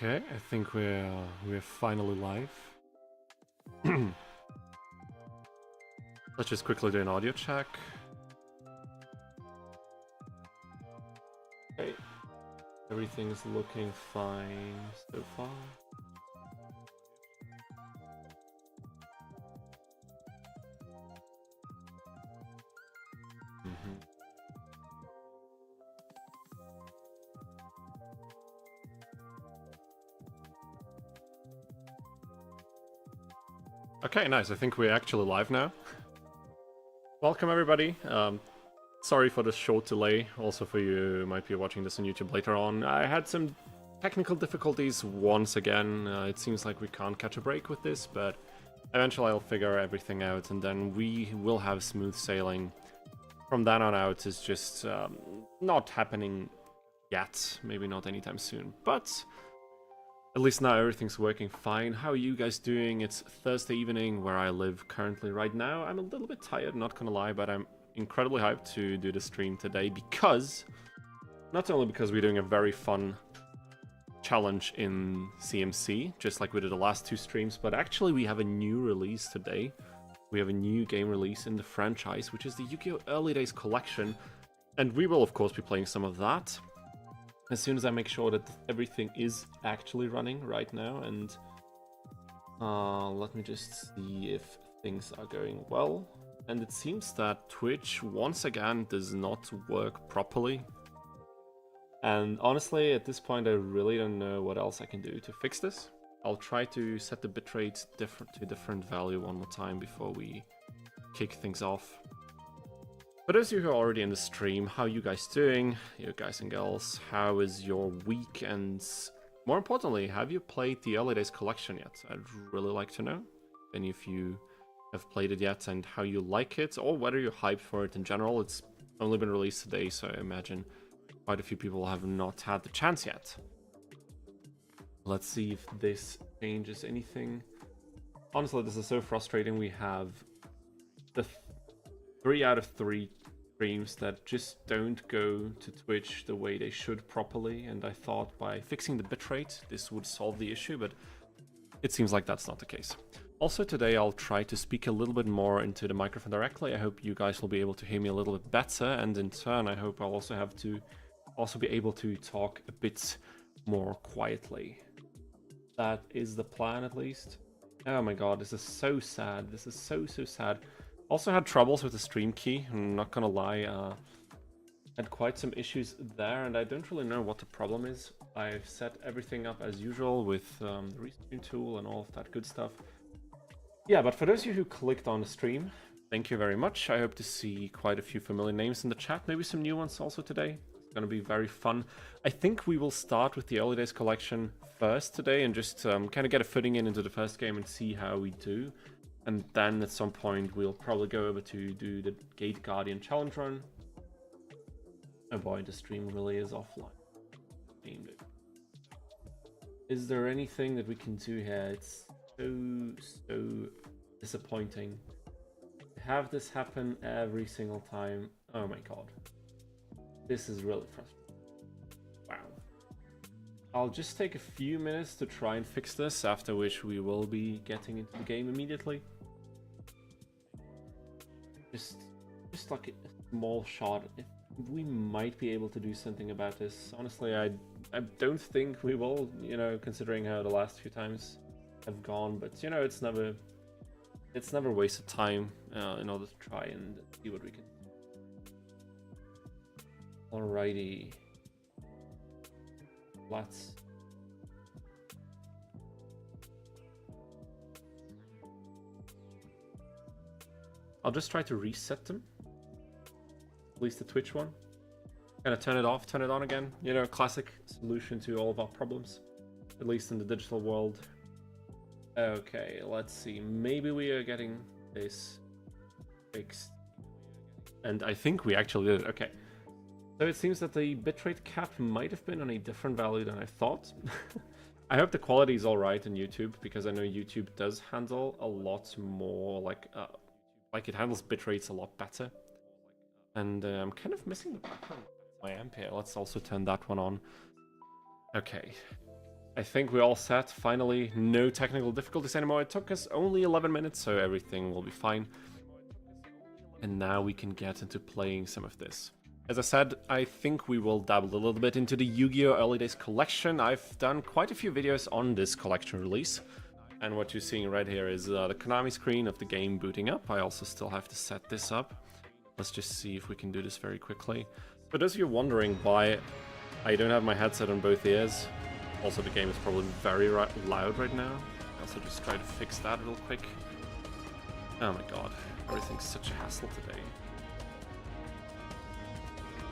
Okay, I think we're finally live. Let's just quickly do an audio check. Okay, everything's looking fine so far. Okay, nice. I think we're actually live now. Welcome, everybody. Sorry for the short delay. Also for you who might be watching this on YouTube later on. I had some technical difficulties once again. It seems like we can't catch a break with this, but eventually I'll figure everything out, and then we will have smooth sailing. From then on out, it's just not happening yet. Maybe not anytime soon, but at least now everything's working fine. How are you guys doing? It's Thursday evening where I live currently right now. I'm a little bit tired, not gonna lie, but I'm incredibly hyped to do the stream today because, not only because we're doing a very fun challenge in CMC, just like we did the last two streams, but actually we have a new release today. We have a new game release in the franchise, which is the Yu-Gi-Oh! Early Days Collection, and we will of course be playing some of that as soon as I make sure that everything is actually running right now. And let me just see if things are going well. And it seems that Twitch once again does not work properly. And honestly, at this point, I really don't know what else I can do to fix this. I'll try to set the bitrate to a different value one more time before we kick things off. For those of you who are already in the stream, how are you guys doing? You guys and girls, how is your week? And more importantly, have you played the Early Days Collection yet? I'd really like to know if any of you have played it yet and how you like it, or whether you're hyped for it in general. It's only been released today, so I imagine quite a few people have not had the chance yet. Let's see if this changes anything. Honestly, this is so frustrating. We have the 3 out of 3 streams that just don't go to Twitch the way they should properly, and I thought by fixing the bitrate this would solve the issue, but it seems like that's not the case. Also today I'll try to speak a little bit more into the microphone directly. I hope you guys will be able to hear me a little bit better, and in turn I hope I'll also be able to talk a bit more quietly. That is the plan, at least. Oh my god, this is so sad. This is so sad. Also had troubles with the stream key, I'm not gonna lie. Had quite some issues there, and I don't really know what the problem is. I've set everything up as usual with the restream tool and all of that good stuff. Yeah, but for those of you who clicked on the stream, thank you very much. I hope to see quite a few familiar names in the chat, maybe some new ones also today. It's gonna be very fun. I think we will start with the Early Days Collection first today and just kind of get a footing into the first game and see how we do. And then at some point we'll probably go over to do the Gate Guardian challenge run. Oh boy, the stream really is offline. Is there anything that we can do here? It's so disappointing to have this happen every single time. Oh my god. This is really frustrating. Wow. I'll just take a few minutes to try and fix this, after which we will be getting into the game immediately. Just like a small shot. We might be able to do something about this. Honestly, I don't think we will, you know, considering how the last few times have gone, but you know, it's never wasted time in order to try and see what we can do. Alrighty. Let's I'll just try to reset them. At least the Twitch one. Gonna turn it off, turn it on again. You know, classic solution to all of our problems. At least in the digital world. Okay, let's see. Maybe we are getting this fixed. And I think we actually did it. Okay. So it seems that the bitrate cap might have been on a different value than I thought. I hope the quality is alright on YouTube, because I know YouTube does handle a lot more, like it handles bitrates a lot better. And I'm kind of missing the background of my amp here. Let's also turn that one on. Okay. I think we're all set. Finally, no technical difficulties anymore. It took us only 11 minutes, so everything will be fine. And now we can get into playing some of this. As I said, I think we will dabble a little bit into the Yu-Gi-Oh! Early Days collection. I've done quite a few videos on this collection release. And what you're seeing right here is the Konami screen of the game booting up. I also still have to set this up. Let's just see if we can do this very quickly. For those of you wondering why I don't have my headset on both ears, also the game is probably very loud right now. I also just try to fix that real quick. Oh my god, everything's such a hassle today.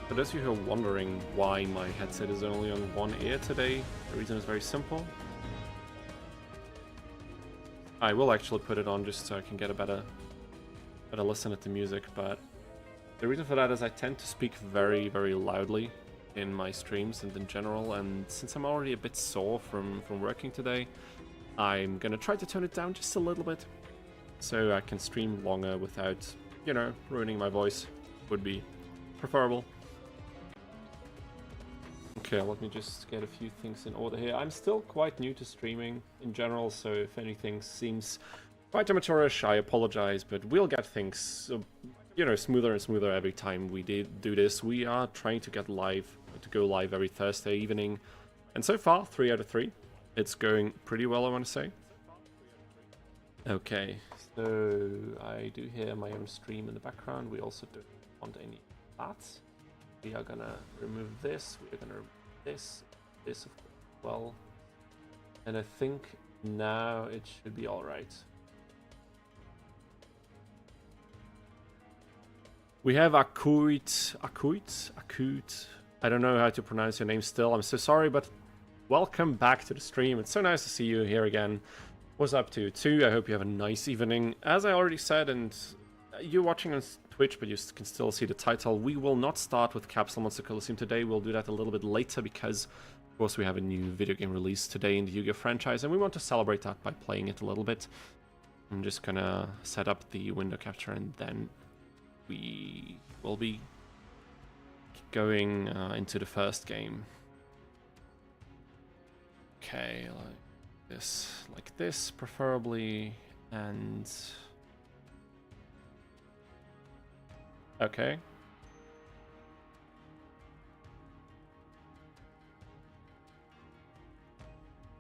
For those of you who are wondering why my headset is only on one ear today, the reason is very simple. I will actually put it on just so I can get a better listen at the music, but the reason for that is I tend to speak very, very loudly in my streams and in general, and since I'm already a bit sore from working today, I'm gonna try to tone it down just a little bit so I can stream longer without, you know, ruining my voice. Would be preferable. Okay, let me just get a few things in order here. I'm still quite new to streaming in general, so if anything seems quite amateurish, I apologize, but we'll get things, you know, smoother and smoother every time we do this. We are trying to get go live every Thursday evening, and so far, 3 out of 3. It's going pretty well, I want to say. Okay, so I do hear my own stream in the background. We also don't want any of that. We are gonna remove this, we are gonna remove this of course as well. And I think now it should be alright. We have Akut. I don't know how to pronounce your name still, I'm so sorry, but welcome back to the stream. It's so nice to see you here again. What's up to you too? I hope you have a nice evening. As I already said, and you're watching on Twitch, but you can still see the title, we will not start with Capsule Monster Coliseum today. We'll do that a little bit later because, of course, we have a new video game release today in the Yu-Gi-Oh! Franchise, and we want to celebrate that by playing it a little bit. I'm just gonna set up the window capture, and then we will be going into the first game. Okay, like this, preferably, and okay.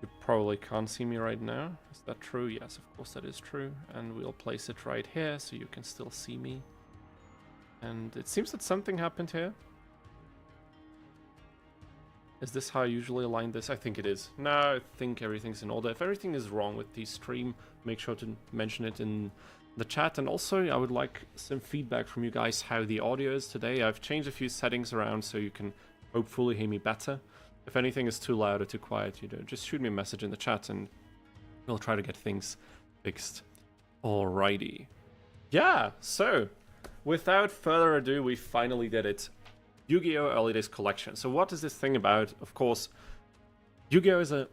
You probably can't see me right now. Is that true? Yes, of course that is true. And we'll place it right here so you can still see me. And it seems that something happened here. Is this how I usually align this? I think it is. No, I think everything's in order. If everything is wrong with the stream, make sure to mention it in the chat. And also, I would like some feedback from you guys how the audio is today. I've changed a few settings around so you can hopefully hear me better. If anything is too loud or too quiet, you know, just shoot me a message in the chat and we'll try to get things fixed. Alrighty. Yeah, so without further ado, we finally did it. Yu-Gi-Oh! Early Days Collection. So what is this thing about? Of course, Yu-Gi-Oh! Is a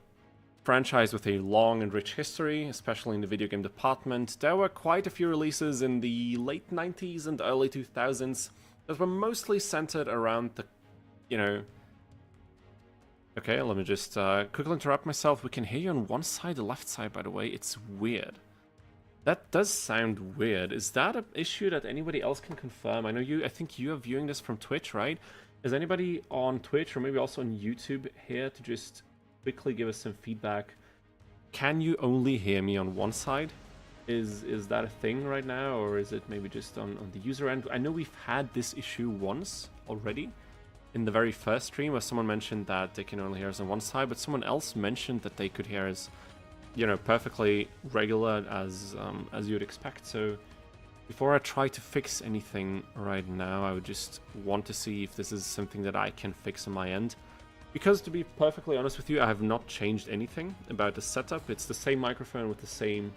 franchise with a long and rich history, especially in the video game department. There were quite a few releases in the late 90s and early 2000s that were mostly centered around the, you know... Okay, let me just quickly interrupt myself. We can hear you on one side, the left side, by the way. It's weird. That does sound weird. Is that an issue that anybody else can confirm? I know I think you are viewing this from Twitch, right? Is anybody on Twitch or maybe also on YouTube here to just quickly give us some feedback? Can you only hear me on one side? Is that a thing right now, or is it maybe just on the user end? I know we've had this issue once already in the very first stream where someone mentioned that they can only hear us on one side, but someone else mentioned that they could hear us, you know, perfectly regular as you would expect. So before I try to fix anything right now, I would just want to see if this is something that I can fix on my end. Because to be perfectly honest with you, I have not changed anything about the setup. It's the same microphone with the same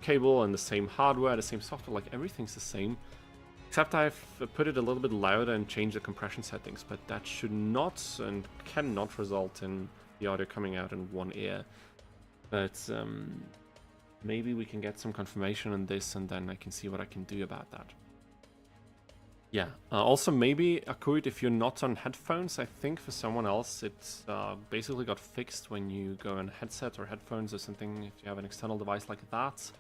cable and the same hardware, the same software. Like everything's the same, except I've put it a little bit louder and changed the compression settings. But that should not and cannot result in the audio coming out in one ear. But maybe we can get some confirmation on this, and then I can see what I can do about that. Yeah. Also, maybe, Akut, if you're not on headphones, I think for someone else it's basically got fixed when you go on headset or headphones or something, if you have an external device like that.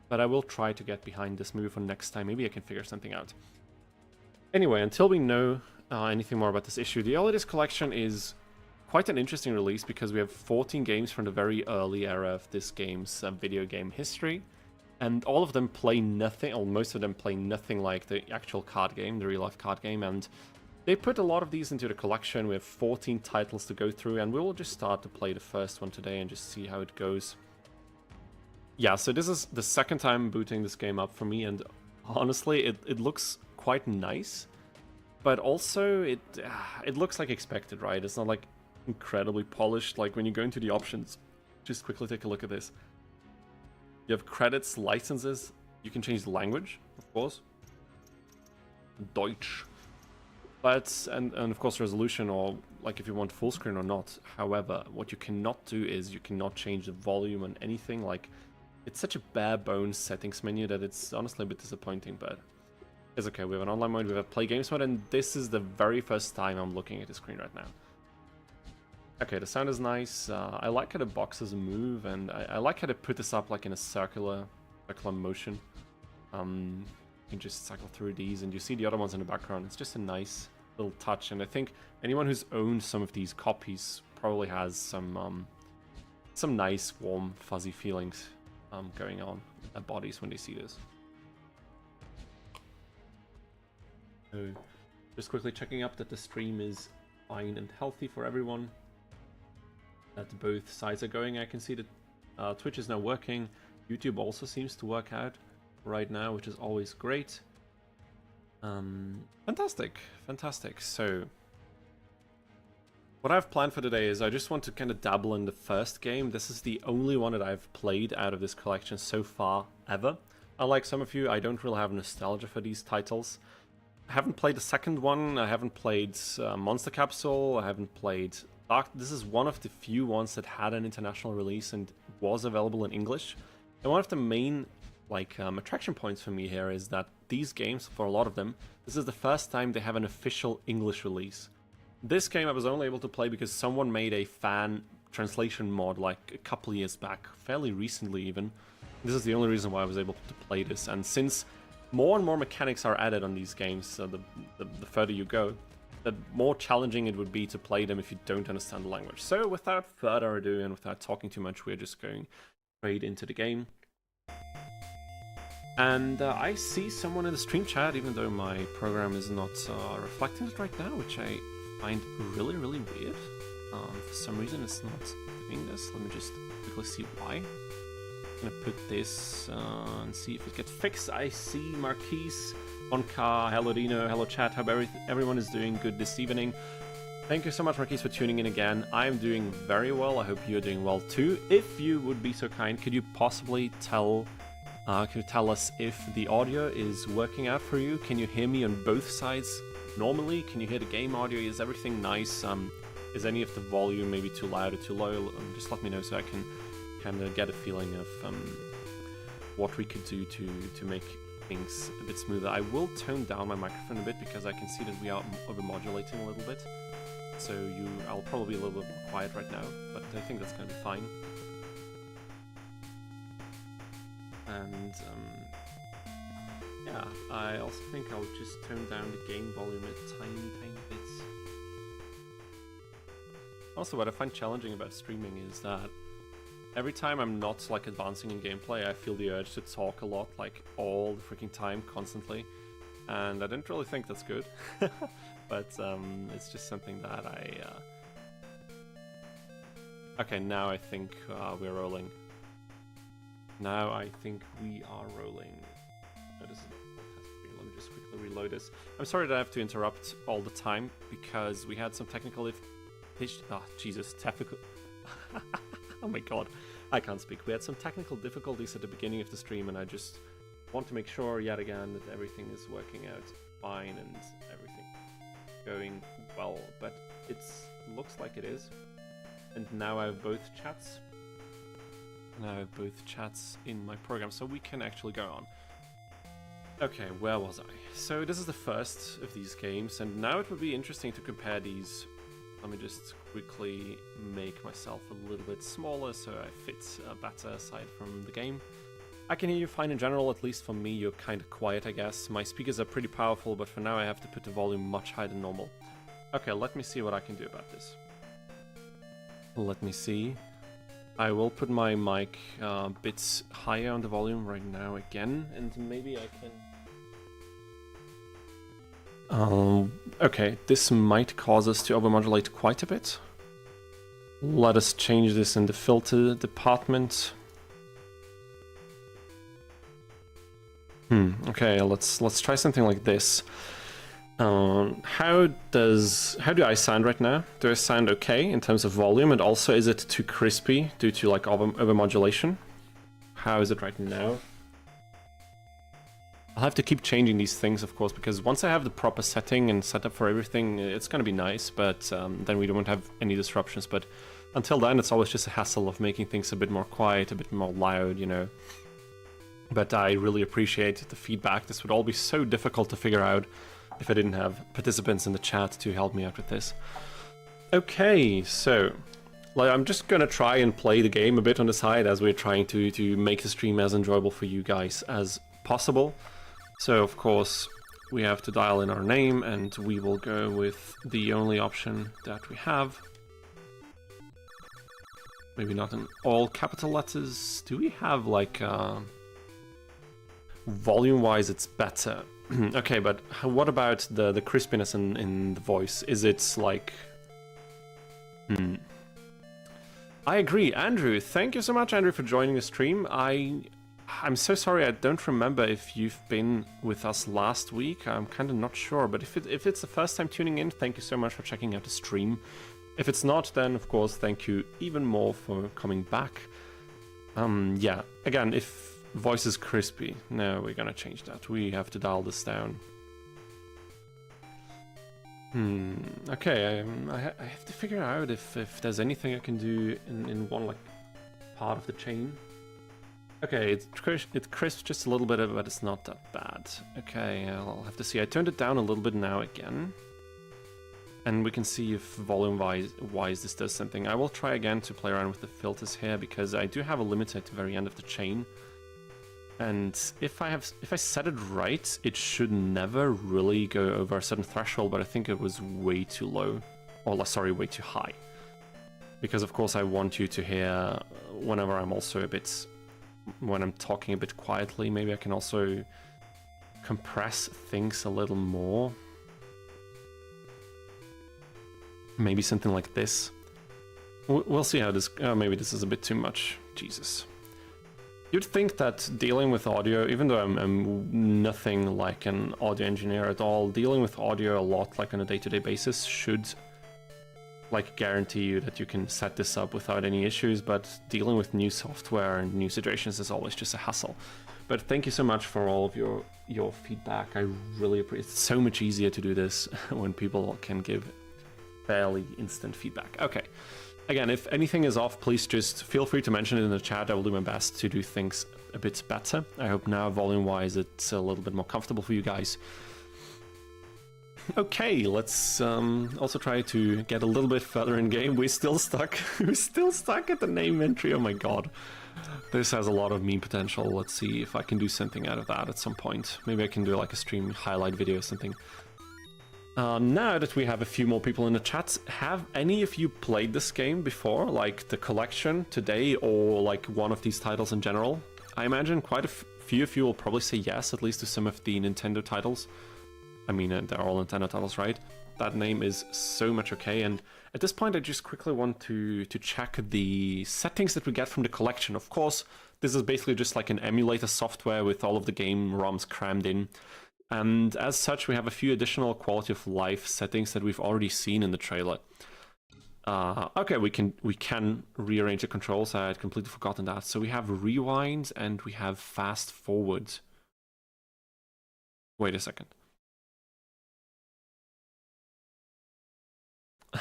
But I will try to get behind this maybe for next time. Maybe I can figure something out. Anyway, until we know anything more about this issue, the All It Is collection is quite an interesting release because we have 14 games from the very early era of this game's video game history. And all of them play nothing, or most of them play nothing like the actual card game, the real-life card game, and they put a lot of these into the collection. We have 14 titles to go through, and we will just start to play the first one today and just see how it goes. Yeah, so this is the second time booting this game up for me, and honestly, it looks quite nice, but also it looks like expected, right? It's not like incredibly polished. Like when you go into the options, just quickly take a look at this. You have credits, licenses. You can change the language, of course. Deutsch. But, and of course resolution, or like if you want full screen or not. However, what you cannot do is you cannot change the volume on anything. Like, it's such a bare bones settings menu that it's honestly a bit disappointing, but it's okay. We have an online mode, we have a play games mode, and this is the very first time I'm looking at the screen right now. Okay, the sound is nice. I like how the boxes move, and I like how they put this up like in a circular motion. You can just cycle through these, and you see the other ones in the background. It's just a nice little touch, and I think anyone who's owned some of these copies probably has some nice, warm, fuzzy feelings going on in their bodies when they see this. So, just quickly checking up that the stream is fine and healthy for everyone. That both sides are going. I can see that Twitch is now working. YouTube also seems to work out right now, which is always great. Fantastic, fantastic. So, what I've planned for today is I just want to kind of dabble in the first game. This is the only one that I've played out of this collection so far, ever. Unlike some of you, I don't really have nostalgia for these titles. I haven't played the second one, I haven't played Monster Capsule, I haven't played Dark. This is one of the few ones that had an international release and was available in English. And one of the main attraction points for me here is that these games, for a lot of them, this is the first time they have an official English release. This game I was only able to play because someone made a fan translation mod like a couple years back, fairly recently even. This is the only reason why I was able to play this, and since more and more mechanics are added on these games, the further you go, the more challenging it would be to play them if you don't understand the language. So without further ado and without talking too much, we're just going straight into the game. And I see someone in the stream chat, even though my program is not reflecting it right now, which I find really, really weird. For some reason it's not doing this. Let me just quickly see why. I'm gonna put this and see if it gets fixed. I see Marquise, Bonka, hello Dino, hello chat, hope everyone is doing good this evening. Thank you so much, Marquise, for tuning in again. I'm doing very well, I hope you're doing well too. If you would be so kind, could you possibly tell us if the audio is working out for you? Can you hear me on both sides normally? Can you hear the game audio? Is everything nice? Is any of the volume maybe too loud or too low? Just let me know so I can kind of get a feeling of what we could do to make things a bit smoother. I will tone down my microphone a bit because I can see that we are overmodulating a little bit. So I'll probably be a little bit more quiet right now, but I think that's going to be fine. And yeah, I also think I'll just tone down the game volume a tiny bit. Also, what I find challenging about streaming is that every time I'm not advancing in gameplay, I feel the urge to talk a lot, all the freaking time, constantly. And I don't really think that's good. But it's just something that Okay, now I think we're rolling. Now I think we are rolling. No, this is not. Let me just quickly reload this. I'm sorry that I have to interrupt all the time because we had some technical oh my god, I can't speak. We had some technical difficulties at the beginning of the stream, and I just want to make sure yet again that everything is working out fine and everything going well. But it looks like it is. And now I have both chats. Now I have both chats in my program, so we can actually go on. Okay, where was I? So this is the first of these games, and now it would be interesting to compare these. Let me just quickly make myself a little bit smaller so I fit better aside from the game. I can hear you fine in general, at least for me you're kind of quiet I guess. My speakers are pretty powerful, but for now I have to put the volume much higher than normal. Okay, let me see what I can do about this. Let me see. I will put my mic bits higher on the volume right now again, and maybe I can... okay, this might cause us to overmodulate quite a bit. Let us change this in the filter department. Okay, let's try something like this. How do I sound right now? Do I sound okay in terms of volume, and also is it too crispy due to like overmodulation? How is it right now? I'll have to keep changing these things, of course, because once I have the proper setting and setup for everything, it's gonna be nice, but then we don't have any disruptions. But until then, it's always just a hassle of making things a bit more quiet, a bit more loud, you know. But I really appreciate the feedback. This would all be so difficult to figure out if I didn't have participants in the chat to help me out with this. Okay, so I'm just gonna try and play the game a bit on the side as we're trying to make the stream as enjoyable for you guys as possible. So of course we have to dial in our name, and we will go with the only option that we have. Maybe not in all capital letters. Do we have like volume-wise it's better? Okay, but what about the crispiness in the voice? Is it like... I agree, Andrew. Thank you so much, Andrew, for joining the stream. I'm so sorry, I don't remember if you've been with us last week. I'm kind of not sure, but if it's the first time tuning in, thank you so much for checking out the stream. If it's not, then of course thank you even more for coming back. Yeah, again, if voice is crispy, no, we're gonna change that. We have to dial this down. Okay, I have to figure out if there's anything I can do in one like part of the chain. Okay, it crisps just a little bit, but it's not that bad. Okay, I'll have to see. I turned it down a little bit now again. And we can see if volume-wise this does something. I will try again to play around with the filters here, because I do have a limiter at the very end of the chain. And if I set it right, it should never really go over a certain threshold, but I think it was way too low. Or, sorry, way too high. Because of course I want you to hear whenever I'm also when I'm talking a bit quietly, maybe I can also compress things a little more. Maybe something like this. We'll see how this... maybe this is a bit too much. Jesus. You'd think that dealing with audio, even though I'm nothing like an audio engineer at all, dealing with audio a lot like on a day-to-day basis should like guarantee you that you can set this up without any issues, but dealing with new software and new situations is always just a hassle. But thank you so much for all of your feedback. I really appreciate it. It's so much easier to do this when people can give fairly instant feedback. Okay. Again, if anything is off, please just feel free to mention it in the chat. I will do my best to do things a bit better. I hope now, volume-wise, it's a little bit more comfortable for you guys. Okay, let's also try to get a little bit further in game. We're still stuck. We're still stuck at the name entry. Oh my god. This has a lot of meme potential. Let's see if I can do something out of that at some point. Maybe I can do like a stream highlight video or something. Now that we have a few more people in the chat, have any of you played this game before? Like the collection today, or like one of these titles in general? I imagine quite a few of you will probably say yes, at least to some of the Nintendo titles. I mean, they're all Nintendo titles, right? That name is so much okay, and at this point I just quickly want to check the settings that we get from the collection. Of course, this is basically just like an emulator software with all of the game ROMs crammed in. And as such, we have a few additional quality of life settings that we've already seen in the trailer. Okay, we can rearrange the controls. I had completely forgotten that. So we have rewind and we have fast forward. Wait a second.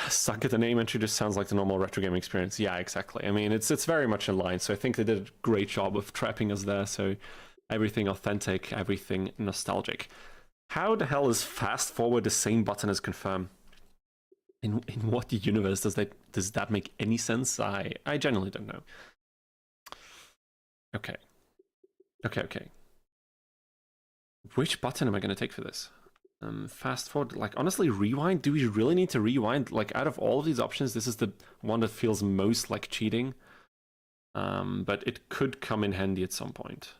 Suck at the name entry just sounds like the normal retro gaming experience. Yeah, exactly. I mean, it's very much in line. So I think they did a great job of trapping us there. So Everything authentic, everything nostalgic. How the hell is fast forward the same button as confirm? In what universe does that make any sense? I genuinely don't know. Okay. Which button am I going to take for this? Fast forward, like, honestly, rewind? Do we really need to rewind? Like, out of all of these options, this is the one that feels most like cheating. But it could come in handy at some point.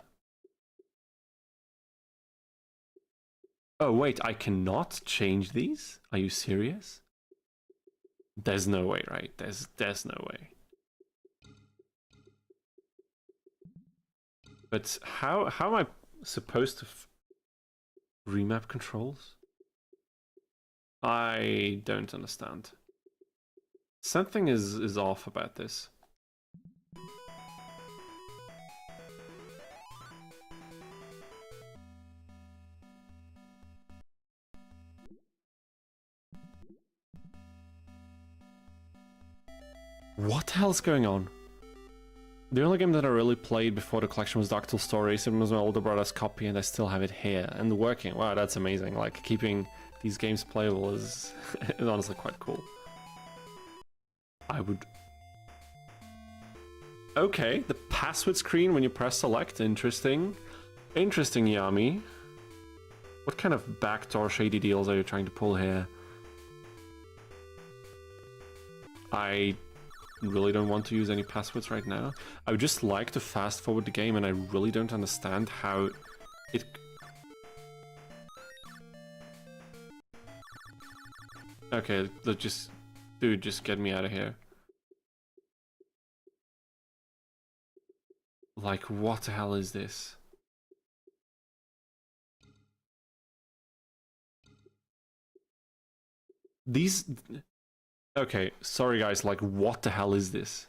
Oh, wait, I cannot change these? Are you serious? There's no way, right? There's no way. But how am I supposed to remap controls? I don't understand. Something is off about this. What the hell's going on? The only game that I really played before the collection was Duel Stories. It was my older brother's copy, and I still have it here and working. Wow, that's amazing. Like, keeping these games playable is honestly quite cool. I would... Okay, the password screen when you press select. Interesting. Interesting, Yami. What kind of backdoor shady deals are you trying to pull here? I really don't want to use any passwords right now. I would just like to fast forward the game, and I really don't understand how it... Okay, let's just... Dude, just get me out of here. Like, what the hell is this? These... Okay, sorry guys, like, what the hell is this?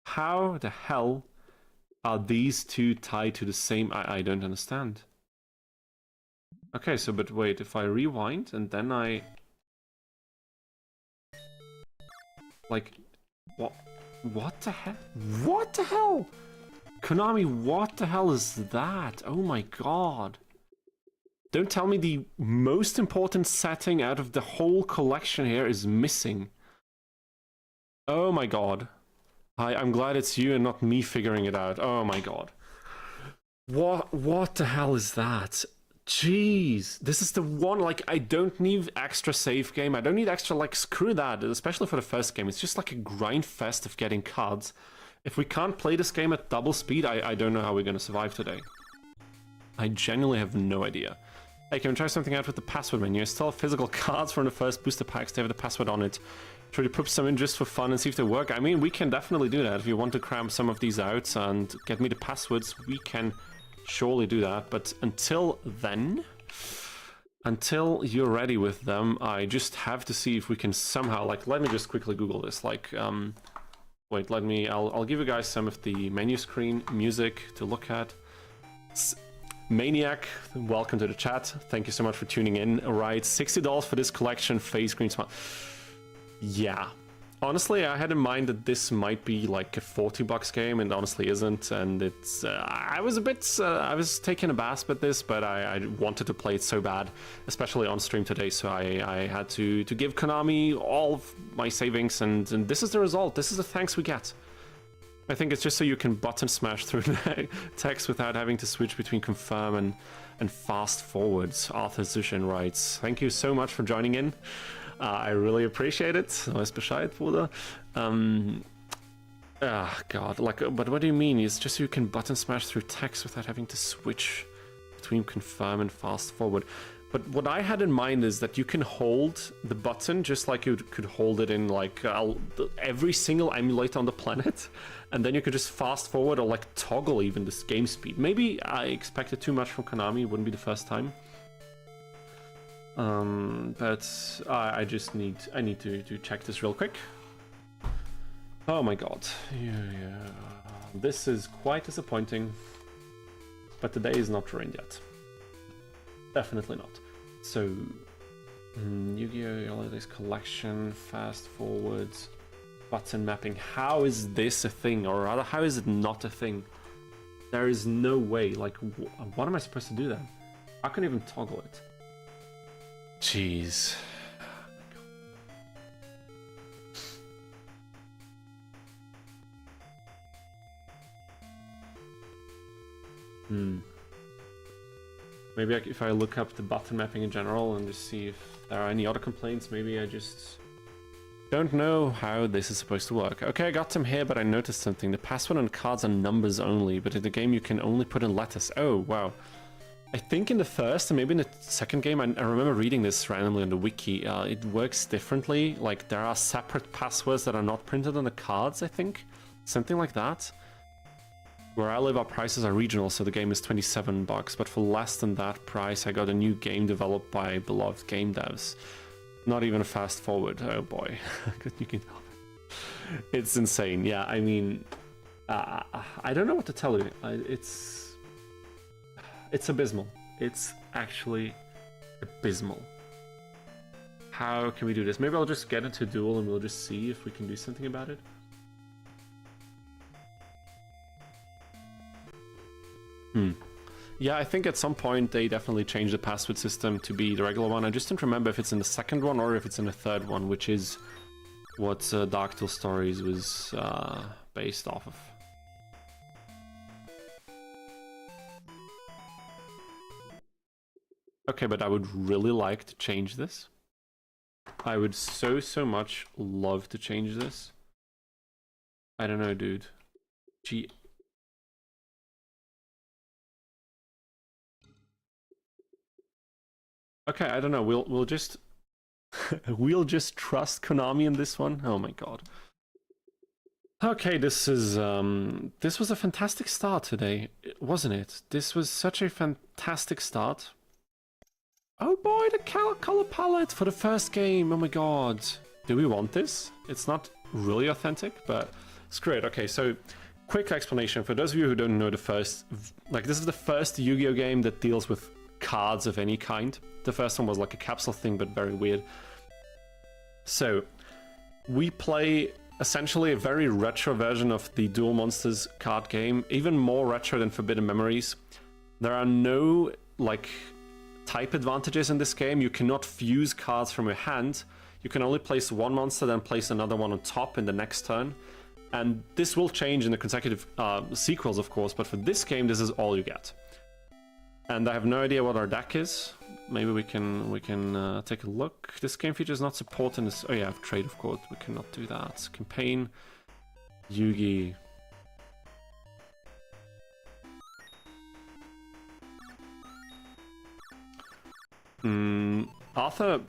How the hell are these two tied to the same... I don't understand. Okay, so, but wait, if I rewind and then I... Like, what the hell? What the hell? Konami, what the hell is that? Oh my god. Don't tell me the most important setting out of the whole collection here is missing. Oh my god. I'm glad it's you and not me figuring it out. Oh my god. What the hell is that? Jeez. This is the one, like, I don't need extra save game. I don't need extra, like, screw that, especially for the first game. It's just like a grind fest of getting cards. If we can't play this game at double speed, I don't know how we're gonna survive today. I genuinely have no idea. Hey, can we try something out with the password menu? I still have physical cards from the first booster packs. They have the password on it. Try to put some in just for fun and see if they work. I mean, we can definitely do that. If you want to cram some of these out and get me the passwords, we can surely do that. But until then, until you're ready with them, I just have to see if we can somehow, like, let me just quickly Google this. Like, wait, I'll give you guys some of the menu screen music to look at. Maniac, welcome to the chat. Thank you so much for tuning in. All right, $60 for this collection, phase green smart. Yeah, honestly, I had in mind that this might be like a $40 game, and honestly isn't. And it's, I was a bit, I was taking a bath with this, but I wanted to play it so bad, especially on stream today. So I had to give Konami all of my savings, and this is the result. This is the thanks we get. I think it's just so you can button smash through text without having to switch between confirm and fast forwards. Arthur Zushin writes, thank you so much for joining in. I really appreciate it. Weiß Bescheid, Bruder. God, like, but what do you mean? It's just so you can button smash through text without having to switch between confirm and fast forward. But what I had in mind is that you can hold the button just like you could hold it in, like, every single emulator on the planet, and then you could just fast forward or, like, toggle even this game speed. Maybe I expected too much from Konami. It wouldn't be the first time. But I just need to check this real quick. Oh my god. Yeah. This is quite disappointing. But the day is not ruined yet. Definitely not. So, Yu-Gi-Oh! Holidays Collection, fast forwards, button mapping. How is this a thing? Or rather, how is it not a thing? There is no way. Like, what am I supposed to do then? I can't even toggle it. Jeez. Maybe if I look up the button mapping in general and just see if there are any other complaints, maybe I just don't know how this is supposed to work. Okay, I got them here, but I noticed something. The password on cards are numbers only, but in the game you can only put in letters. Oh, wow. I think in the first and maybe in the second game, I remember reading this randomly on the wiki, it works differently. Like, there are separate passwords that are not printed on the cards, I think. Something like that. Where I live, our prices are regional, so the game is $27, but for less than that price, I got a new game developed by beloved game devs. Not even a fast forward. Oh boy. You can help it. It's insane. Yeah, I mean, I don't know what to tell you. It's abysmal. It's actually abysmal. How can we do this? Maybe I'll just get into Duel and we'll just see if we can do something about it. Yeah, I think at some point they definitely changed the password system to be the regular one. I just don't remember if it's in the second one or if it's in the third one, which is what Dark Duel Stories was based off of. Okay, but I would really like to change this. I would so much love to change this. I don't know, dude. Gee. Okay, I don't know. We'll just we'll just trust Konami in this one. Oh my god. Okay, this was a fantastic start today, wasn't it? This was such a fantastic start. Oh boy, the color palette for the first game. Oh my god. Do we want this? It's not really authentic, but screw it. Okay, so quick explanation for those of you who don't know this is the first Yu-Gi-Oh game that deals with cards of any kind. The first one was like a capsule thing, but very weird. So we play essentially a very retro version of the Duel Monsters card game, even more retro than Forbidden Memories. There are no like type advantages in this game. You cannot fuse cards from your hand. You can only place one monster, then place another one on top in the next turn. And this will change in the consecutive sequels, of course, but for this game, this is all you get. And I have no idea what our deck is. Maybe we can take a look. This game feature is not supporting this. Oh yeah, trade, of course. We cannot do that. Campaign, Yugi. Arthur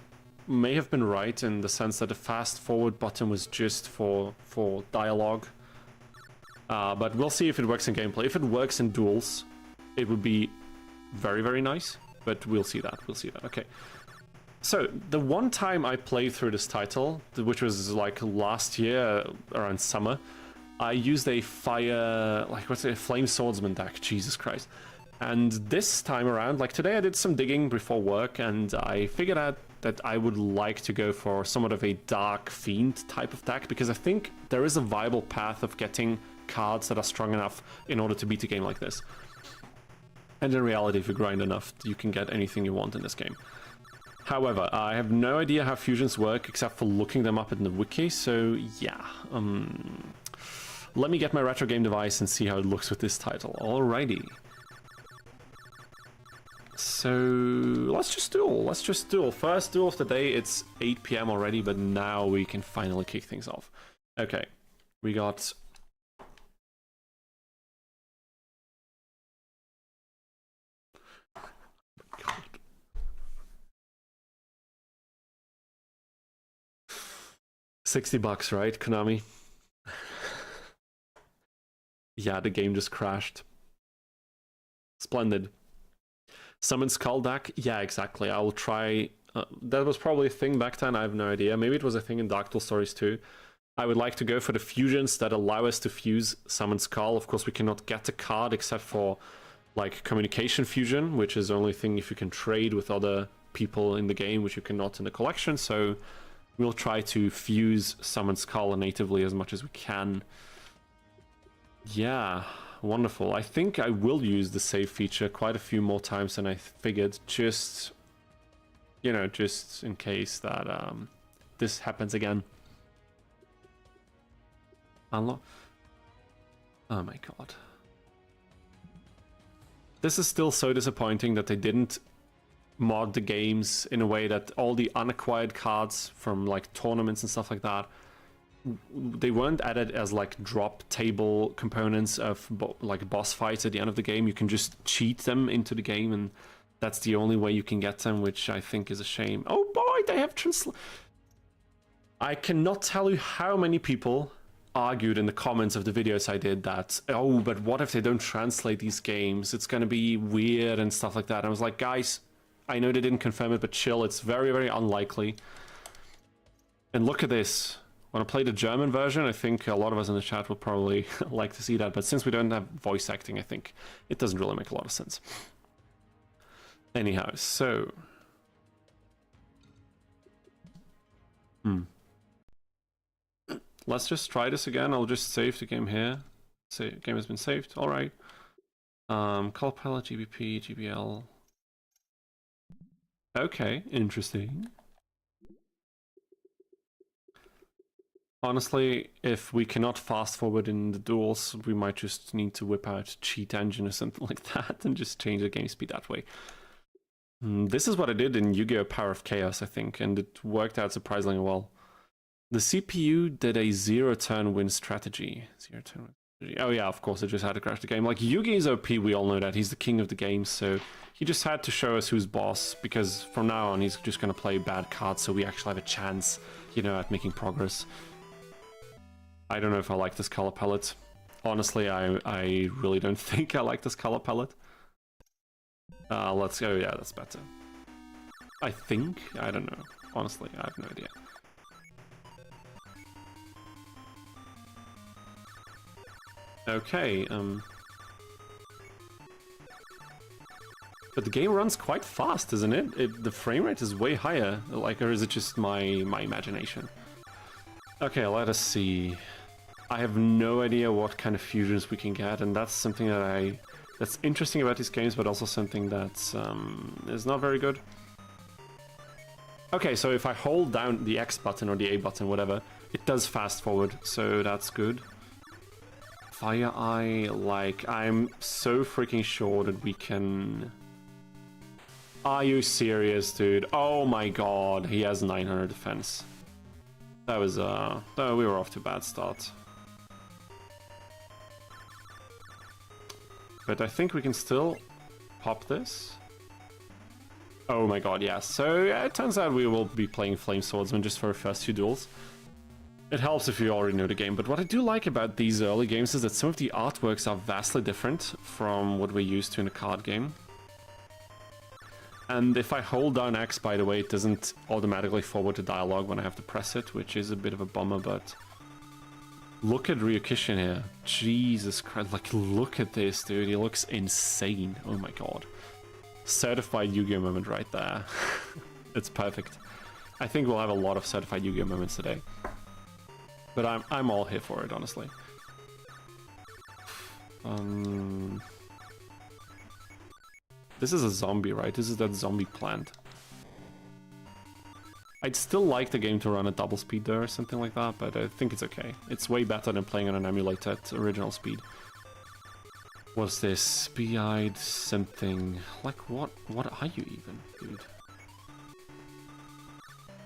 may have been right in the sense that the fast forward button was just for dialogue. But we'll see if it works in gameplay. If it works in duels, it would be very, very nice. But we'll see that. We'll see that. Okay. So the one time I played through this title, which was like last year around summer, I used a flame swordsman deck. Jesus Christ. And this time around, like today, I did some digging before work, and I figured out that I would like to go for somewhat of a dark fiend type of deck, because I think there is a viable path of getting cards that are strong enough in order to beat a game like this. And in reality, if you grind enough, you can get anything you want in this game. However, I have no idea how fusions work except for looking them up in the wiki, so yeah. Let me get my retro game device and see how it looks with this title. Alrighty. So let's just duel. First duel of the day. It's 8 PM already, but now we can finally kick things off. Okay, we got... God. $60, right, Konami? Yeah, the game just crashed. Splendid. Summon Skull deck? Yeah, exactly. I will try... that was probably a thing back then, I have no idea. Maybe it was a thing in Dark Duel Stories too. I would like to go for the fusions that allow us to fuse Summon Skull. Of course, we cannot get the card except for like Communication Fusion, which is the only thing if you can trade with other people in the game, which you cannot in the collection. So we'll try to fuse Summon Skull natively as much as we can. Yeah, wonderful. I think I will use the save feature quite a few more times than I figured, just, you know, just in case that this happens again. Unlock. Oh my god. This is still so disappointing that they didn't mod the games in a way that all the unacquired cards from like tournaments and stuff like that, they weren't added as like drop table components of like boss fights at the end of the game. You can just cheat them into the game, and that's the only way you can get them, which I think is a shame. Oh boy, they have I cannot tell you how many people argued in the comments of the videos I did that, oh, but what if they don't translate these games? It's gonna be weird and stuff like that. I was like, guys, I know they didn't confirm it, but chill, it's very, very unlikely. And look at this. When I play the German version, I think a lot of us in the chat will probably like to see that, but since we don't have voice acting, I think it doesn't really make a lot of sense. Anyhow, so... Let's just try this again. I'll just save the game here. Say game has been saved. All right. Color palette, GBP, GBL. Okay, interesting. Honestly, if we cannot fast forward in the duels, we might just need to whip out cheat engine or something like that and just change the game speed that way. This is what I did in Yu-Gi-Oh! Power of Chaos, I think, and it worked out surprisingly well. The CPU did a zero-turn win strategy. Zero-turn win strategy. Oh yeah, of course, it just had to crash the game. Like, Yugi is OP, we all know that. He's the king of the game, so he just had to show us who's boss, because from now on, he's just going to play bad cards, so we actually have a chance, you know, at making progress. I don't know if I like this color palette. Honestly, I really don't think I like this color palette. Let's go, yeah, that's better. I think? I don't know. Honestly, I have no idea. Okay, but the game runs quite fast, isn't it? The frame rate is way higher, like, or is it just my imagination? Okay, let us see. I have no idea what kind of fusions we can get, and that's something that that's interesting about these games, but also something that is not very good. Okay, so if I hold down the X button or the A button, whatever, it does fast forward, so that's good. Fire Eye, like, I'm so freaking sure that we can... Are you serious, dude? Oh my god, he has 900 defense. That was, no, we were off to a bad start. But I think we can still pop this. Oh my god, yes. So, yeah, it turns out we will be playing Flame Swordsman just for our first few duels. It helps if you already know the game, but what I do like about these early games is that some of the artworks are vastly different from what we're used to in a card game. And if I hold down X, by the way, it doesn't automatically forward the dialogue when I have to press it, which is a bit of a bummer, but... Look at Ryukishin here. Jesus Christ, like, look at this, dude. He looks insane. Oh my god. Certified Yu-Gi-Oh! Moment right there. It's perfect. I think we'll have a lot of certified Yu-Gi-Oh! Moments today. But I'm all here for it, honestly. This is a zombie, right? This is that zombie plant. I'd still like the game to run at double speed there or something like that, but I think it's okay. It's way better than playing on an emulator at original speed. What's this? Be-eyed something. Like, what are you even, dude?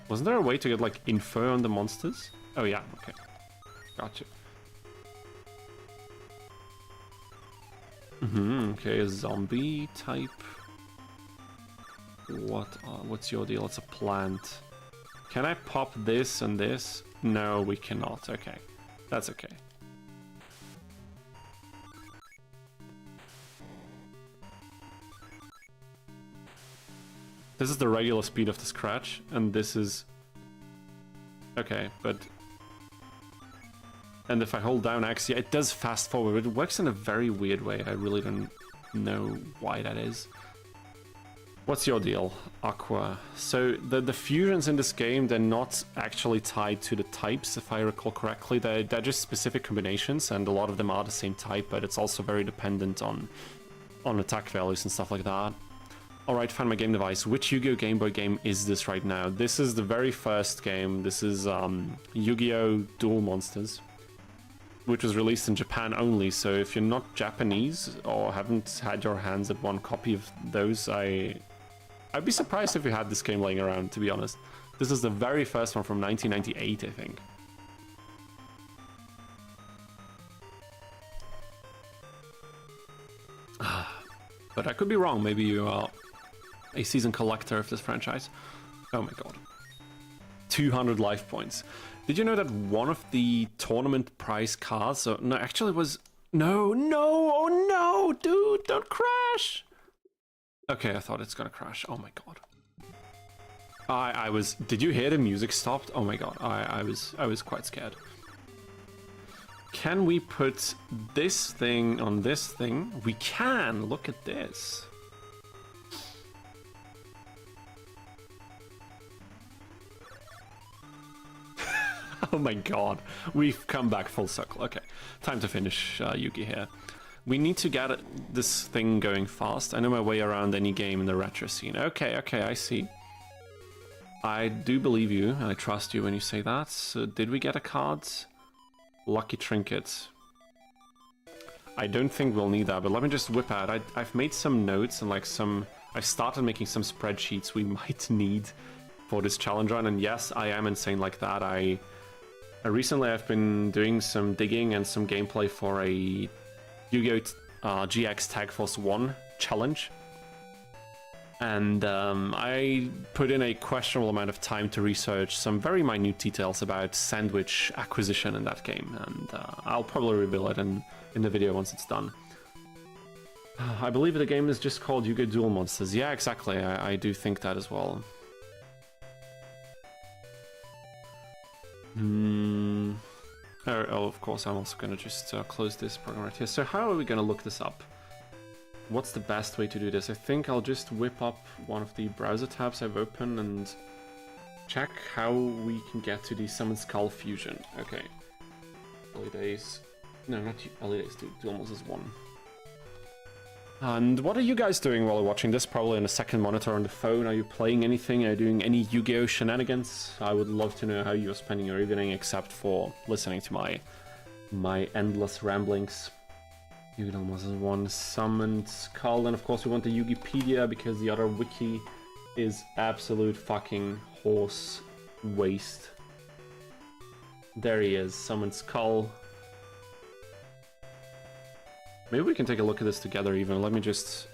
Wasn't there a way to get, like, info on the monsters? Oh yeah, okay. Gotcha. Okay, a zombie type. What's your deal? It's a plant. Can I pop this and this? No, we cannot. Okay. That's okay. This is the regular speed of the scratch, and this is... Okay, but... And if I hold down X, yeah, it does fast forward. It works in a very weird way. I really don't know why that is. What's your deal, Aqua? So the fusions in this game, they're not actually tied to the types, if I recall correctly. They're just specific combinations, and a lot of them are the same type, but it's also very dependent on attack values and stuff like that. Alright, find my game device. Which Yu-Gi-Oh! Game Boy game is this right now? This is the very first game. This is Yu-Gi-Oh! Duel Monsters, which was released in Japan only, so if you're not Japanese or haven't had your hands at one copy of those, I'd be surprised if you had this game laying around, to be honest. This is the very first one from 1998, I think. But I could be wrong, maybe you are a seasoned collector of this franchise. Oh my god. 200 life points. Did you know that one of the tournament prize cards, no, actually it was, no, oh no, dude, don't crash! Okay, I thought it's gonna crash, oh my god. I was, did you hear the music stopped? Oh my god, I was quite scared. Can we put this thing on this thing? We can, look at this. Oh my god, we've come back full circle. Okay, time to finish Yugi here. We need to get this thing going fast. I know my way around any game in the retro scene. Okay, I see. I do believe you, I trust you when you say that. So did we get a card? Lucky trinket. I don't think we'll need that, but let me just whip out. I've made some notes and like I've started making some spreadsheets we might need for this challenge run, and yes, I am insane like that. Recently I've been doing some digging and some gameplay for a Yu-Gi-Oh! GX Tag Force 1 challenge. And I put in a questionable amount of time to research some very minute details about sandwich acquisition in that game, and I'll probably reveal it in the video once it's done. I believe the game is just called Yu-Gi-Oh! Duel Monsters. Yeah, exactly, I do think that as well. Oh, of course, I'm also going to just close this program right here. So how are we going to look this up? What's the best way to do this? I think I'll just whip up one of the browser tabs I've opened and check how we can get to the Summon Skull fusion. Okay. Early days. No, not early days, Duel Monsters 1. And what are you guys doing while watching this? Probably on a second monitor on the phone. Are you playing anything? Are you doing any Yu-Gi-Oh! Shenanigans? I would love to know how you're spending your evening, except for listening to my endless ramblings. Yu-Gi-Oh! Monsters 1 Summoned Skull, and of course we want the Yugipedia because the other wiki is absolute fucking horse waste. There he is, Summoned Skull. Maybe we can take a look at this together even. Let me just...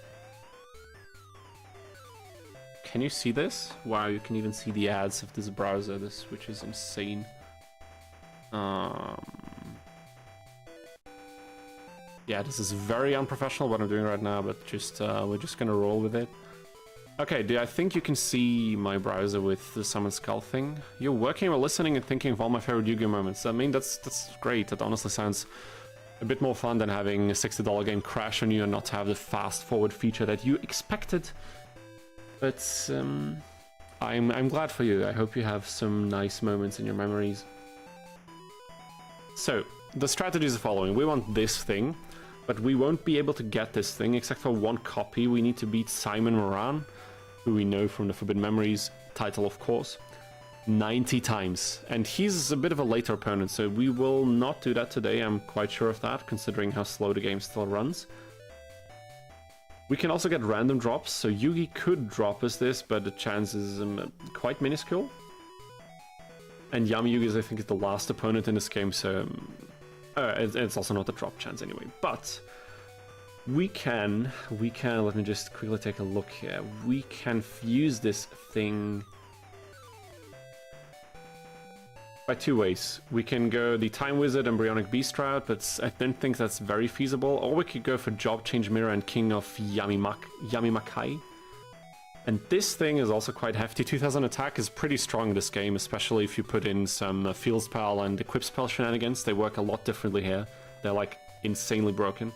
Can you see this? Wow, you can even see the ads of this browser, which is insane. Yeah, this is very unprofessional what I'm doing right now, but just we're just gonna roll with it. Okay, I think you can see my browser with the Summon Skull thing. You're working or listening and thinking of all my favorite Yu-Gi-Oh! Moments. I mean, that's great. That honestly sounds a bit more fun than having a $60 game crash on you and not have the fast forward feature that you expected. But I'm glad for you. I hope you have some nice moments in your memories. So the strategy is the following. We want this thing, but we won't be able to get this thing except for one copy. We need to beat Simon Moran, who we know from the Forbidden Memories title, of course, 90 times. And he's a bit of a later opponent, so we will not do that today. I'm quite sure of that, considering how slow the game still runs. We can also get random drops, so Yugi could drop us this, but the chance is quite minuscule. And Yami Yugi, I think, is the last opponent in this game, so it's also not a drop chance anyway. But we can, let me just quickly take a look here. We can fuse this thing by two ways. We can go the Time Wizard Embryonic Beast route, but I don't think that's very feasible. Or we could go for Job Change Mirror and King of Yamimakai. And this thing is also quite hefty. 2000 attack is pretty strong in this game, especially if you put in some field spell and equip spell shenanigans. They work a lot differently here. They're like insanely broken.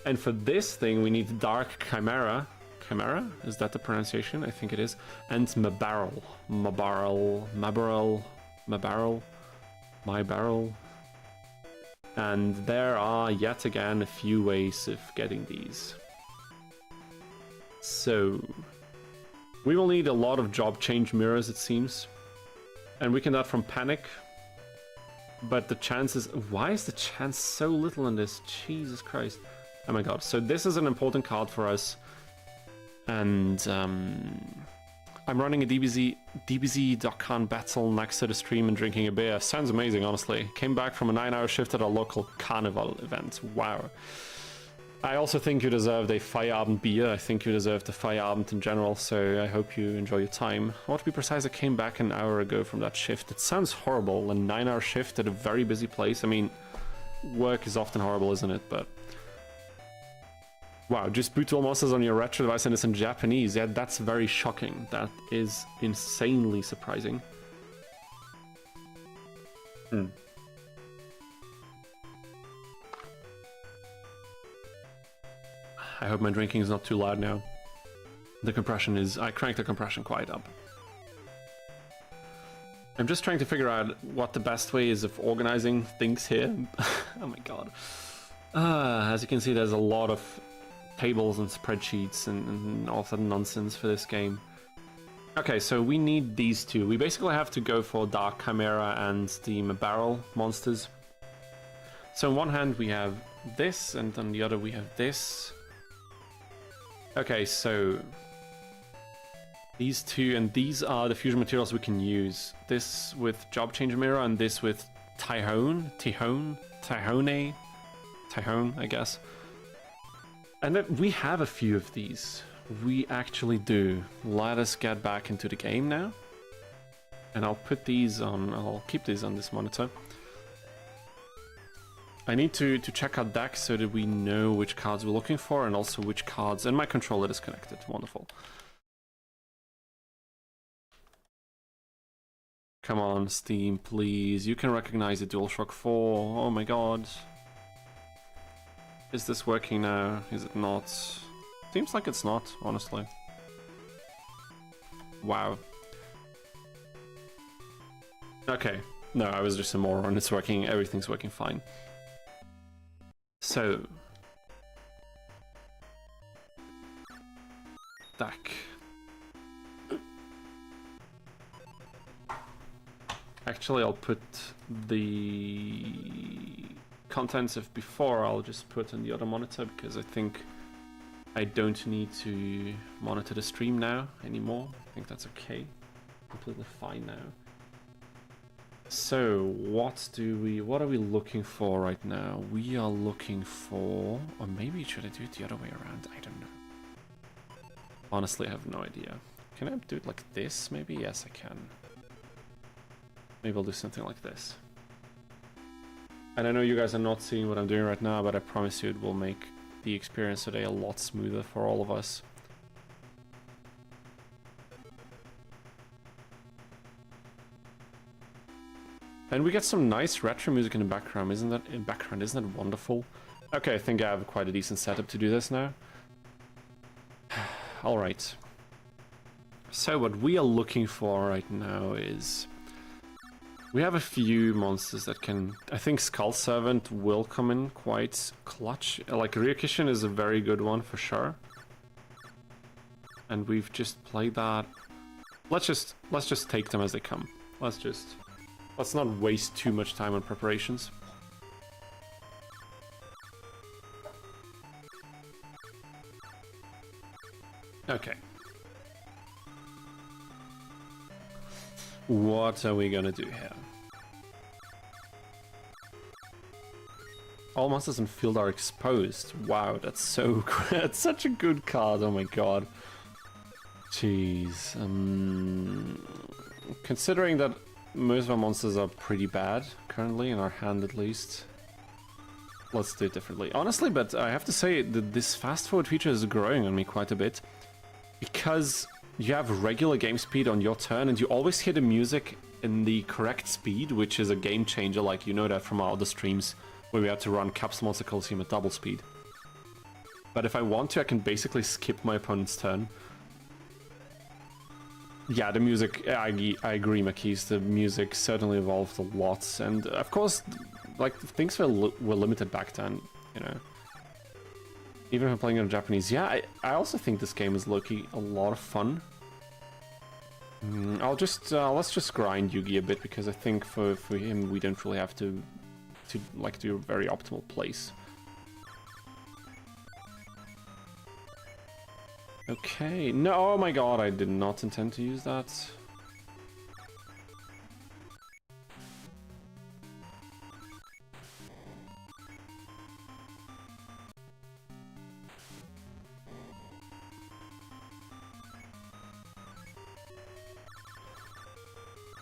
And for this thing, we need Dark Chimera. Chimera. Is that the pronunciation? I think it is. And Mabarrel. My Barrel. And there are yet again a few ways of getting these. So we will need a lot of job change mirrors, it seems. And we can do that from Panic. But the chances... Why is the chance so little in this? Jesus Christ. Oh my god. So this is an important card for us. And I'm running a DBZ Dokkan battle next to the stream and drinking a beer. Sounds amazing, honestly. Came back from a 9-hour shift at a local carnival event. Wow. I also think you deserved a Feierabend beer. I think you deserved a Feierabend in general, so I hope you enjoy your time. I want to be precise, I came back an hour ago from that shift. It sounds horrible, a 9-hour shift at a very busy place. I mean, work is often horrible, isn't it? But wow, just boot Duel Monsters on your retro device and it's in Japanese. Yeah, that's very shocking. That is insanely surprising. I hope my drinking is not too loud now. The compression is... I cranked the compression quite up. I'm just trying to figure out what the best way is of organizing things here. Oh my god. As you can see, there's a lot of tables and spreadsheets and all that nonsense for this game. Okay, so we need these two. We basically have to go for Dark Chimera and the Barrel monsters. So on one hand we have this, and on the other we have this. Okay, so these two, and these are the fusion materials we can use. This with Job Change Mirror and this with Tyhone, I guess. And then we have a few of these. We actually do. Let us get back into the game now. And I'll put these on, I'll keep these on this monitor. I need to check our deck so that we know which cards we're looking for and also which cards... And my controller is connected. Wonderful. Come on, Steam, please. You can recognize the DualShock 4. Oh my god. Is this working now? Is it not? Seems like it's not, honestly. Wow. Okay. No, I was just a moron. It's working. Everything's working fine. So, deck. Actually, I'll put the contents of before, I'll just put on the other monitor because I think I don't need to monitor the stream now anymore. I think that's okay. Completely fine now. So, what are we looking for right now? We are looking for... Or maybe should I do it the other way around? I don't know. Honestly, I have no idea. Can I do it like this, maybe? Yes, I can. Maybe I'll do something like this. And I know you guys are not seeing what I'm doing right now, but I promise you it will make the experience today a lot smoother for all of us. And we get some nice retro music in the background, isn't that wonderful? Okay, I think I have quite a decent setup to do this now. Alright. So what we are looking for right now is... We have a few monsters that can... I think Skull Servant will come in quite clutch. Like, Ryukishin is a very good one for sure. And we've just played that. Let's just take them as they come. Let's not waste too much time on preparations. Okay. What are we gonna do here? All monsters in field are exposed. Wow, that's so that's such a good card. Oh my god. Jeez. Considering that most of our monsters are pretty bad currently, in our hand at least. Let's do it differently. Honestly, but I have to say that this fast forward feature is growing on me quite a bit. Because you have regular game speed on your turn and you always hear the music in the correct speed, which is a game changer, like you know that from our other streams where we had to run Capsule Monster Coliseum at double speed. But if I want to, I can basically skip my opponent's turn. Yeah, the music, I agree, Makis, the music certainly evolved a lot. And of course, like, things were limited back then, you know. Even if I'm playing in Japanese. Yeah, I also think this game is low-key a lot of fun. Let's just grind Yugi a bit, because I think for him we don't really have to like do a very optimal place. Okay, no, oh my god, I did not intend to use that.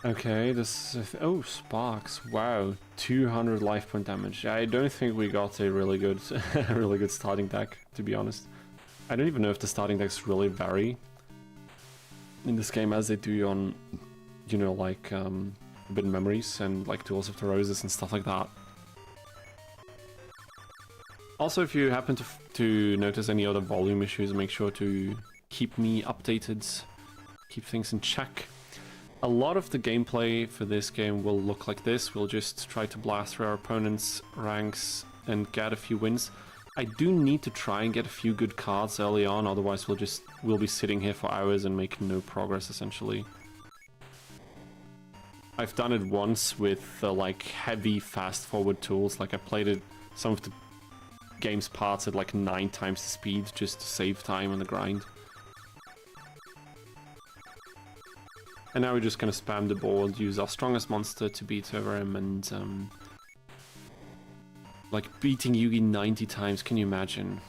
Okay, this is... Oh, Sparks. Wow, 200 life point damage. I don't think we got a really good, really good starting deck, to be honest. I don't even know if the starting decks really vary in this game as they do on, you know, like Forbidden Memories and like Duels of the Roses and stuff like that. Also, if you happen to notice any other volume issues, make sure to keep me updated, keep things in check. A lot of the gameplay for this game will look like this. We'll just try to blast through our opponent's ranks and get a few wins. I do need to try and get a few good cards early on, otherwise we'll be sitting here for hours and making no progress, essentially. I've done it once with like heavy fast-forward tools. Like I played it some of the game's parts at like 9 times the speed just to save time on the grind. And now we're just gonna spam the board, use our strongest monster to beat over him, and like beating Yugi 90 times, can you imagine?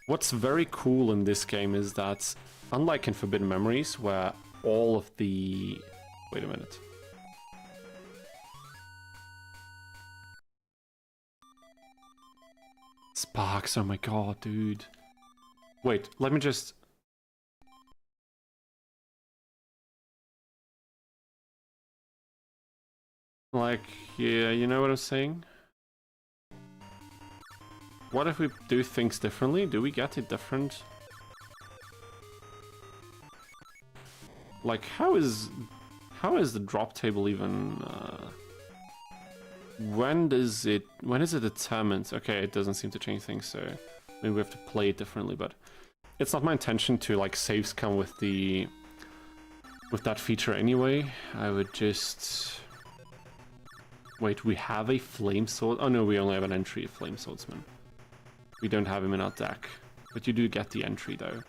What's very cool in this game is that, unlike in Forbidden Memories, where all of the... Wait a minute. Sparks, oh my god, dude. Wait, let me just... Like, yeah, you know what I'm saying? What if we do things differently? Do we get it different? Like, how is the drop table even... when is it determined? Okay, it doesn't seem to change things, so maybe we have to play it differently, but it's not my intention to, like, saves come with that feature anyway. I would just... Wait, we have a Flame Sword? Oh no, we only have an entry of Flame Swordsman. We don't have him in our deck. But you do get the entry, though.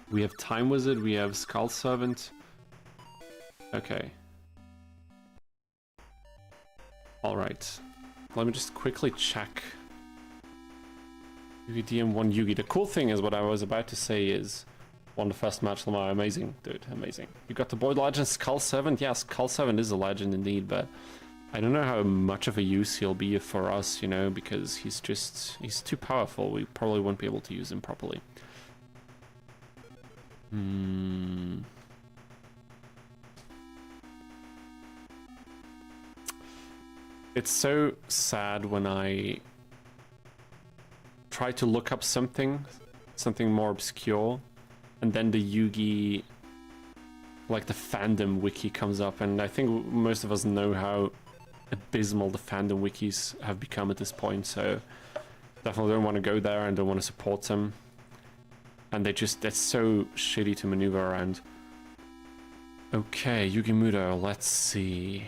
We have Time Wizard, we have Skull Servant. Okay. Alright. Let me just quickly check. Yugi DM1 Yugi. The cool thing is, what I was about to say is... Won the first match, Lamar. Amazing, dude. Amazing. You got the boy legend Skull Servant. Yeah, Skull Servant is a legend indeed, but I don't know how much of a use he'll be for us, you know, because he's too powerful. We probably won't be able to use him properly. It's so sad when I try to look up something more obscure, and then the Yugi, like the fandom wiki comes up, and I think most of us know how abysmal the fandom wikis have become at this point, so definitely don't want to go there and don't want to support them. And it's so shitty to maneuver around. Okay, Yugi Muto, let's see.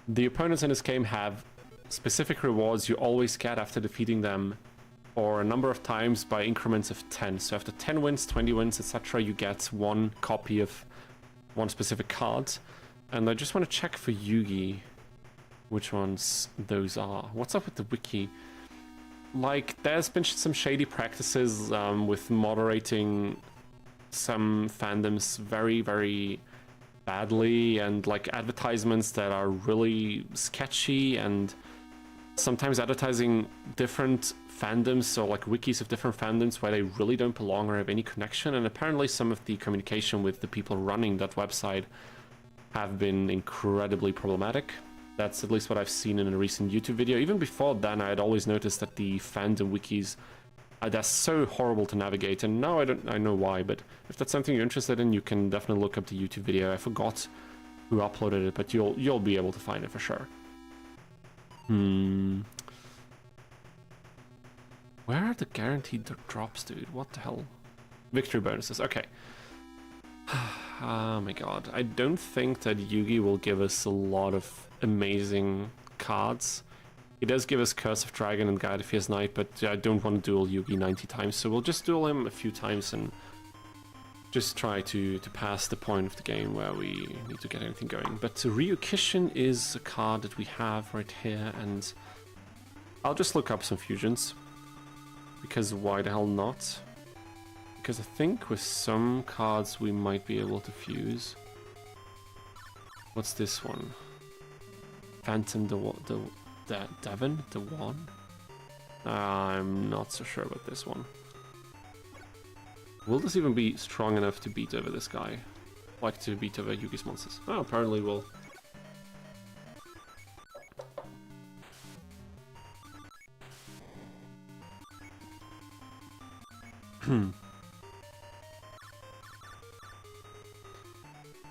The opponents in this game have specific rewards you always get after defeating them, or a number of times by increments of 10. So after 10 wins, 20 wins, etc., you get one copy of one specific card. And I just want to check for Yugi which ones those are. What's up with the wiki? Like, there's been some shady practices with moderating some fandoms very, very badly, and like advertisements that are really sketchy, and sometimes advertising different fandoms, so like wikis of different fandoms where they really don't belong or have any connection. And apparently some of the communication with the people running that website have been incredibly problematic. That's at least what I've seen in a recent YouTube video. Even before then, I had always noticed that the fandom wikis, they're so horrible to navigate, and now I know why, but if that's something you're interested in, you can definitely look up the YouTube video. I forgot who uploaded it, but you'll be able to find it for sure. Where are the guaranteed drops, dude? What the hell? Victory bonuses, okay. Oh my god. I don't think that Yugi will give us a lot of amazing cards. He does give us Curse of Dragon and Guide of Fierce Knight, but I don't want to duel Yugi 90 times, so we'll just duel him a few times and just try to pass the point of the game where we need to get anything going. But Ryukishin is a card that we have right here, and I'll just look up some fusions, because why the hell not? Because I think with some cards we might be able to fuse. What's this one? Phantom Devon? The one? I'm not so sure about this one. Will this even be strong enough to beat over this guy? Like to beat over Yugi's monsters? Oh, apparently will.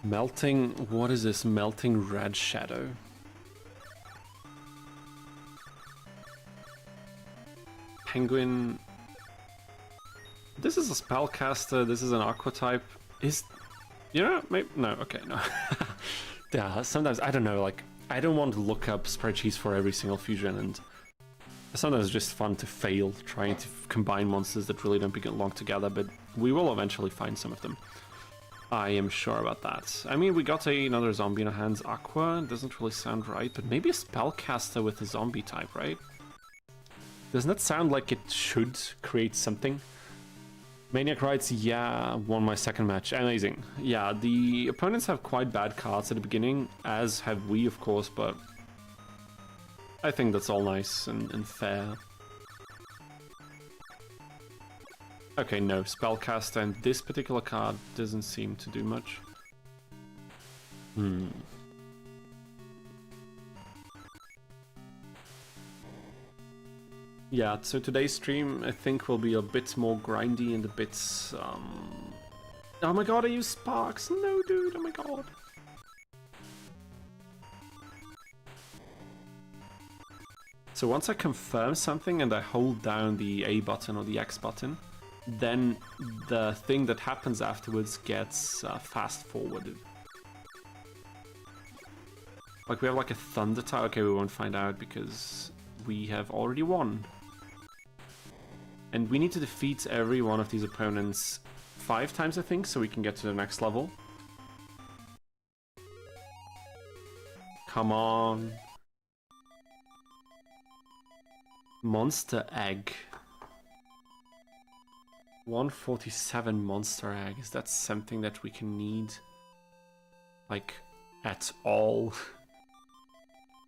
Melting, what is this? Melting Red Shadow. Penguin. This is a spellcaster, this is an aqua type. Is, you know, maybe, no, okay, no. Yeah, sometimes, I don't know, like, I don't want to look up spreadsheets for every single fusion, and sometimes it's just fun to fail trying to combine monsters that really don't belong together, but we will eventually find some of them. I am sure about that. I mean, we got another zombie in our hands. Aqua doesn't really sound right, but maybe a spellcaster with a zombie type, right? Doesn't that sound like it should create something? Maniac writes, yeah, won my second match. Amazing. Yeah, the opponents have quite bad cards at the beginning, as have we, of course, but I think that's all nice and fair. Okay, no, spellcaster, and this particular card doesn't seem to do much. Yeah, so today's stream, I think, will be a bit more grindy and a bit, Oh my god, I use sparks! No, dude, oh my god. So once I confirm something and I hold down the A button or the X button, then the thing that happens afterwards gets fast forwarded. Like we have like a thunder tower. Okay, we won't find out because we have already won. And we need to defeat every one of these opponents 5 times, I think, so we can get to the next level. Come on. Monster Egg. 147 Monster Egg. Is that something that we can need? Like, at all?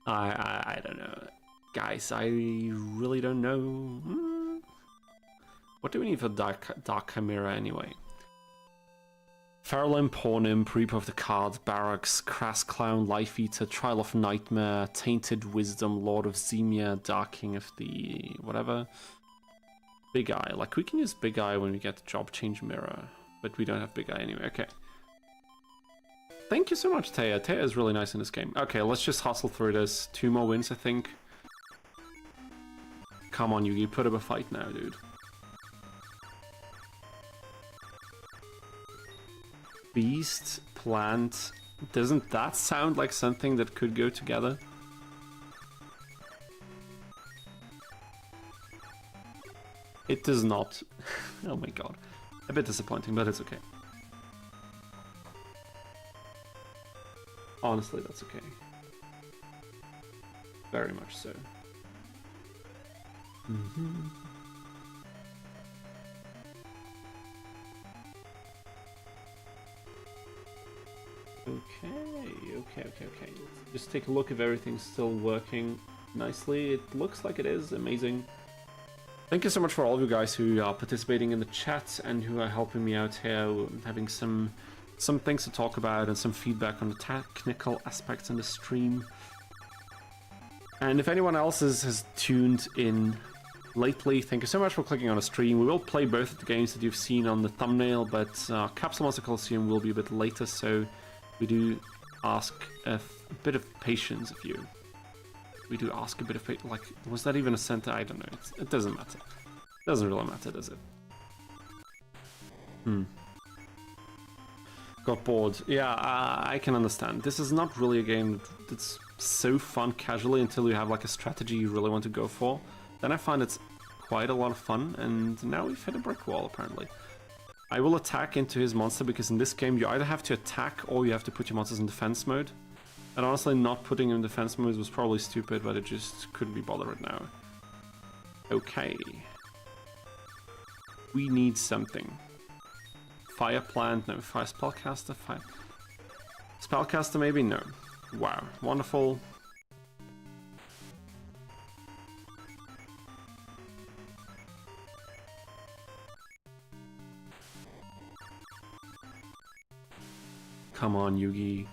I don't know. Guys, I really don't know. What do we need for Dark Chimera anyway? Feral Imp, Horn Imp, Reaper of the Cards, Barracks, Crass Clown, Life Eater, Trial of Nightmare, Tainted Wisdom, Lord of Zemia, Dark King of the... whatever. Big Eye. Like, we can use Big Eye when we get the Job Change Mirror, but we don't have Big Eye anyway. Okay. Thank you so much, Taya. Taya is really nice in this game. Okay, let's just hustle through this. 2 more wins, I think. Come on, Yugi, put up a fight now, dude. Beast, Plant. Doesn't that sound like something that could go together? It does not. Oh my god. A bit disappointing, but it's okay. Honestly, that's okay. Very much so. Okay. Just take a look if everything's still working nicely. It looks like it is. Amazing. Thank you so much for all of you guys who are participating in the chat and who are helping me out here, having some things to talk about and some feedback on the technical aspects in the stream. And if anyone else has tuned in lately, thank you so much for clicking on a stream. We will play both of the games that you've seen on the thumbnail, but Capsule Monster Coliseum will be a bit later, so we do ask a bit of patience of you. We do ask a bit of like, was that even a center? I don't know. It doesn't matter. It doesn't really matter, does it? Got bored. Yeah, I can understand. This is not really a game that's so fun casually until you have like a strategy you really want to go for. Then I find it's quite a lot of fun, and now we've hit a brick wall apparently. I will attack into his monster because in this game you either have to attack or you have to put your monsters in defense mode. And honestly, not putting him in defense mode was probably stupid, but it just couldn't be bothered right now. Okay. We need something. Fire plant, no. Fire spellcaster, fire... Spellcaster maybe? No. Wow, wonderful. Come on, Yugi.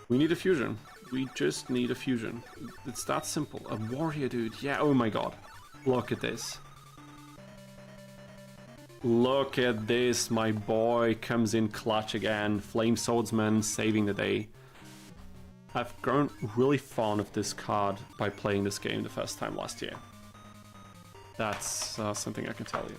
We need a fusion. We just need a fusion. It's that simple. A warrior, dude. Yeah, oh my god. Look at this. Look at this. My boy comes in clutch again. Flame Swordsman saving the day. I've grown really fond of this card by playing this game the first time last year. That's something I can tell you.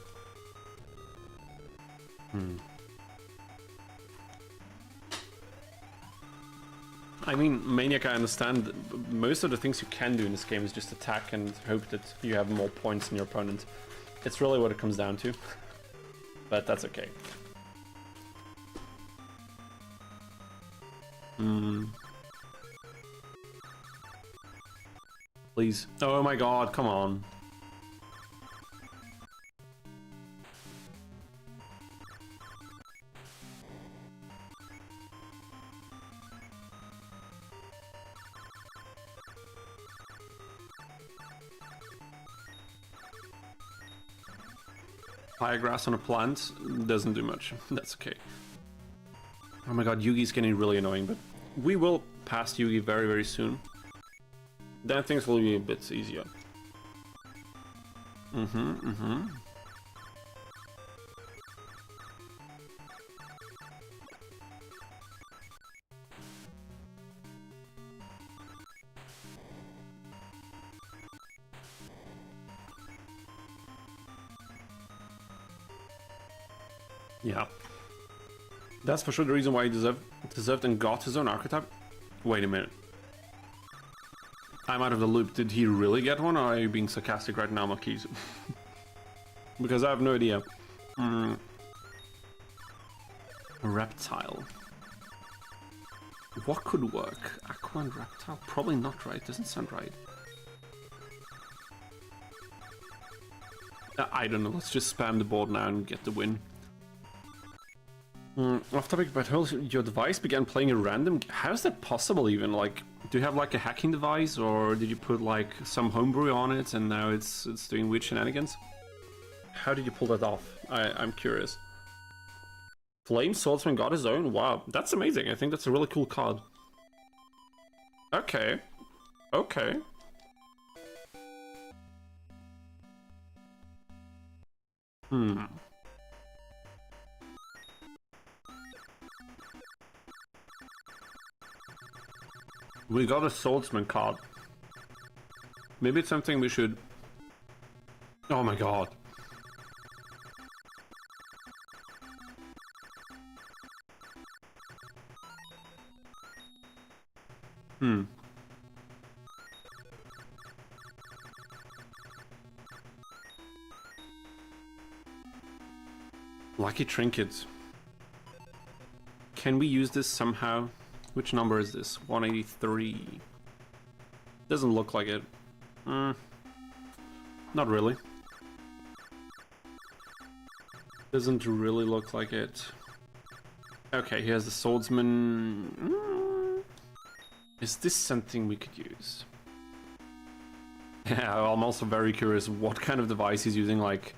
I mean, Maniac, I understand. Most of the things you can do in this game is just attack and hope that you have more points than your opponent. It's really what it comes down to. But that's okay. Please. Oh my god, come on. Fire grass on a plant doesn't do much. That's okay. Oh my god, Yugi's getting really annoying, but we will pass Yugi very, very soon. Then things will be a bit easier. Yeah. That's for sure the reason why he deserved and got his own archetype. Wait a minute. I'm out of the loop. Did he really get one, or are you being sarcastic right now, Marquise? Because I have no idea. Reptile. What could work? Aqua and reptile? Probably not, right? Doesn't sound right. I don't know. Let's just spam the board now and get the win. Off topic, but your device began playing a random... How is that possible even? Like, do you have like a hacking device, or did you put like some homebrew on it and now it's doing weird shenanigans? How did you pull that off? I'm curious. Flame Swordsman got his own? Wow, that's amazing. I think that's a really cool card. Okay. Okay. We got a Swordsman card. Maybe it's something we should... Oh my god. Lucky Trinket. Can we use this somehow? Which number is this? 183. Doesn't look like it. Not really. Doesn't really look like it. Okay, here's the Swordsman. Is this something we could use? Yeah, I'm also very curious what kind of device he's using. Like,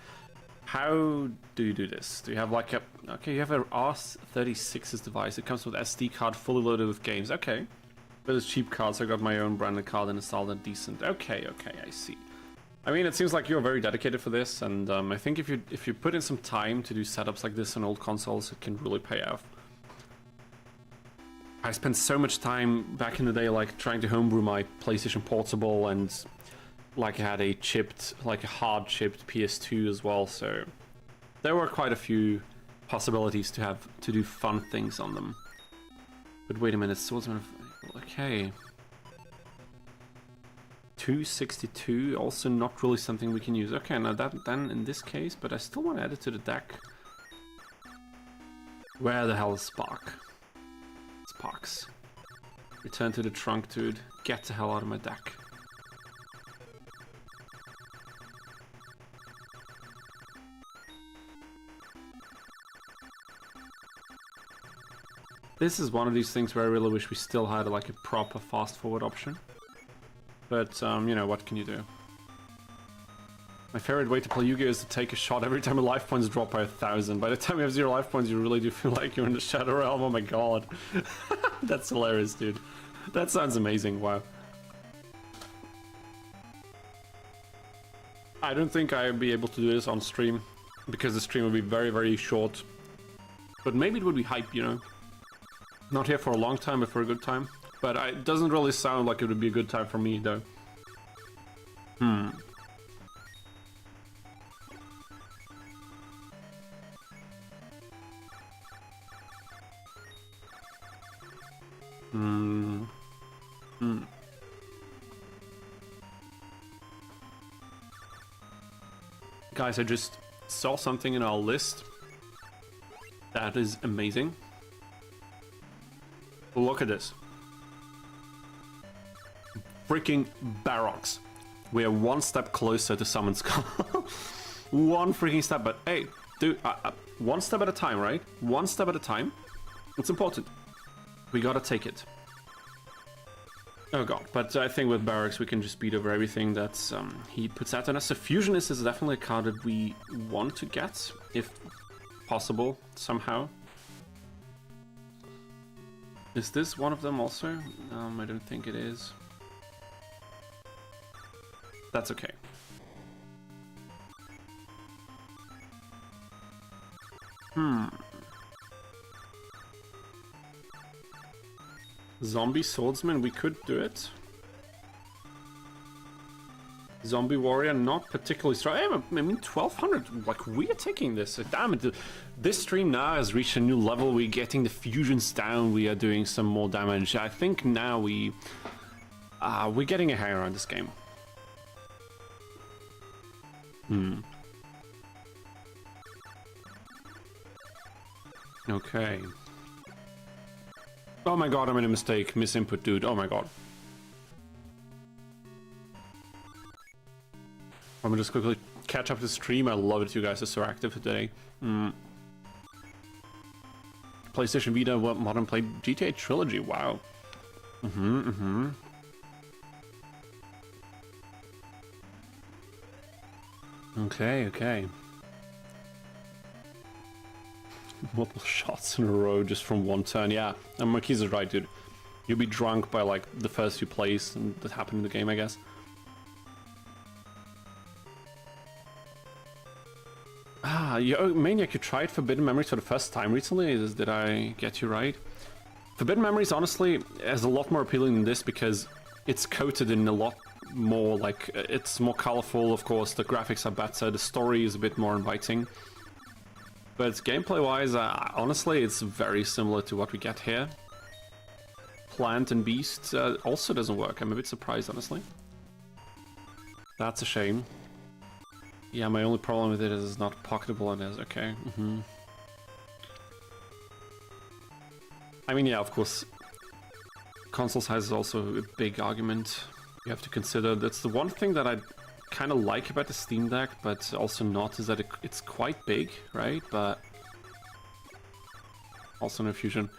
How do you do this? Do you have like a... Okay, you have a R36's device. It comes with SD card fully loaded with games. Okay. But it's cheap cards. I got my own branded card and installed and decent. Okay, I see. I mean, it seems like you're very dedicated for this, and I think if you put in some time to do setups like this on old consoles, it can really pay off. I spent so much time back in the day, like trying to homebrew my PlayStation Portable, and like I had a chipped, like a hard chipped PS2 as well. So there were quite a few possibilities to do fun things on them. But wait a minute, Swordsman of... Okay. 262, also not really something we can use. Okay, now that then in this case, but I still want to add it to the deck. Where the hell is Spark? Sparks. Return to the trunk, dude. Get the hell out of my deck. This is one of these things where I really wish we still had like a proper fast forward option. But, you know, what can you do? My favorite way to play Yu-Gi-Oh! Is to take a shot every time your life points drop by 1,000. By the time you have 0 life points, you really do feel like you're in the Shadow Realm. Oh my god. That's hilarious, dude. That sounds amazing, wow. I don't think I'd be able to do this on stream, because the stream would be very, very short. But maybe it would be hype, you know? Not here for a long time, but for a good time. But it doesn't really sound like it would be a good time for me, though. Guys, I just saw something in our list that is amazing. Look at this. Freaking Barracks. We are one step closer to Summon Skull. One freaking step, but hey, dude, one step at a time, right? One step at a time. It's important. We gotta take it. Oh god, but I think with Barracks we can just beat over everything that he puts out on us. So Fusionist is definitely a card that we want to get, if possible, somehow. Is this one of them also? I don't think it is. That's okay. Zombie Swordsman, we could do it. Zombie Warrior, not particularly strong. I mean, 1200, like, we are taking this. Damn it, this stream now has reached a new level. We're getting the fusions down. We are doing some more damage. I think now we're getting a hang around this game. Okay. Oh my god, I made a mistake. Misinput, dude. Oh my god. Let me just quickly catch up the stream. I love it you guys are so active today. PlayStation Vita, modern play GTA Trilogy. Wow. Okay. Multiple shots in a row just from one turn. Yeah, and Marquise is right, dude. You'll be drunk by like the first few plays and that happened in the game, I guess. Maniac, you tried Forbidden Memories for the first time recently? Did I get you right? Forbidden Memories, honestly, is a lot more appealing than this because it's coated in a lot more, like, it's more colorful, of course, the graphics are better, the story is a bit more inviting. But gameplay-wise, honestly, it's very similar to what we get here. Plant and Beast also doesn't work. I'm a bit surprised, honestly. That's a shame. Yeah, my only problem with it is it's not pocketable and is okay. I mean, yeah, of course, console size is also a big argument you have to consider. That's the one thing that I kind of like about the Steam Deck, but also not, is that it's quite big, right? But also no fusion.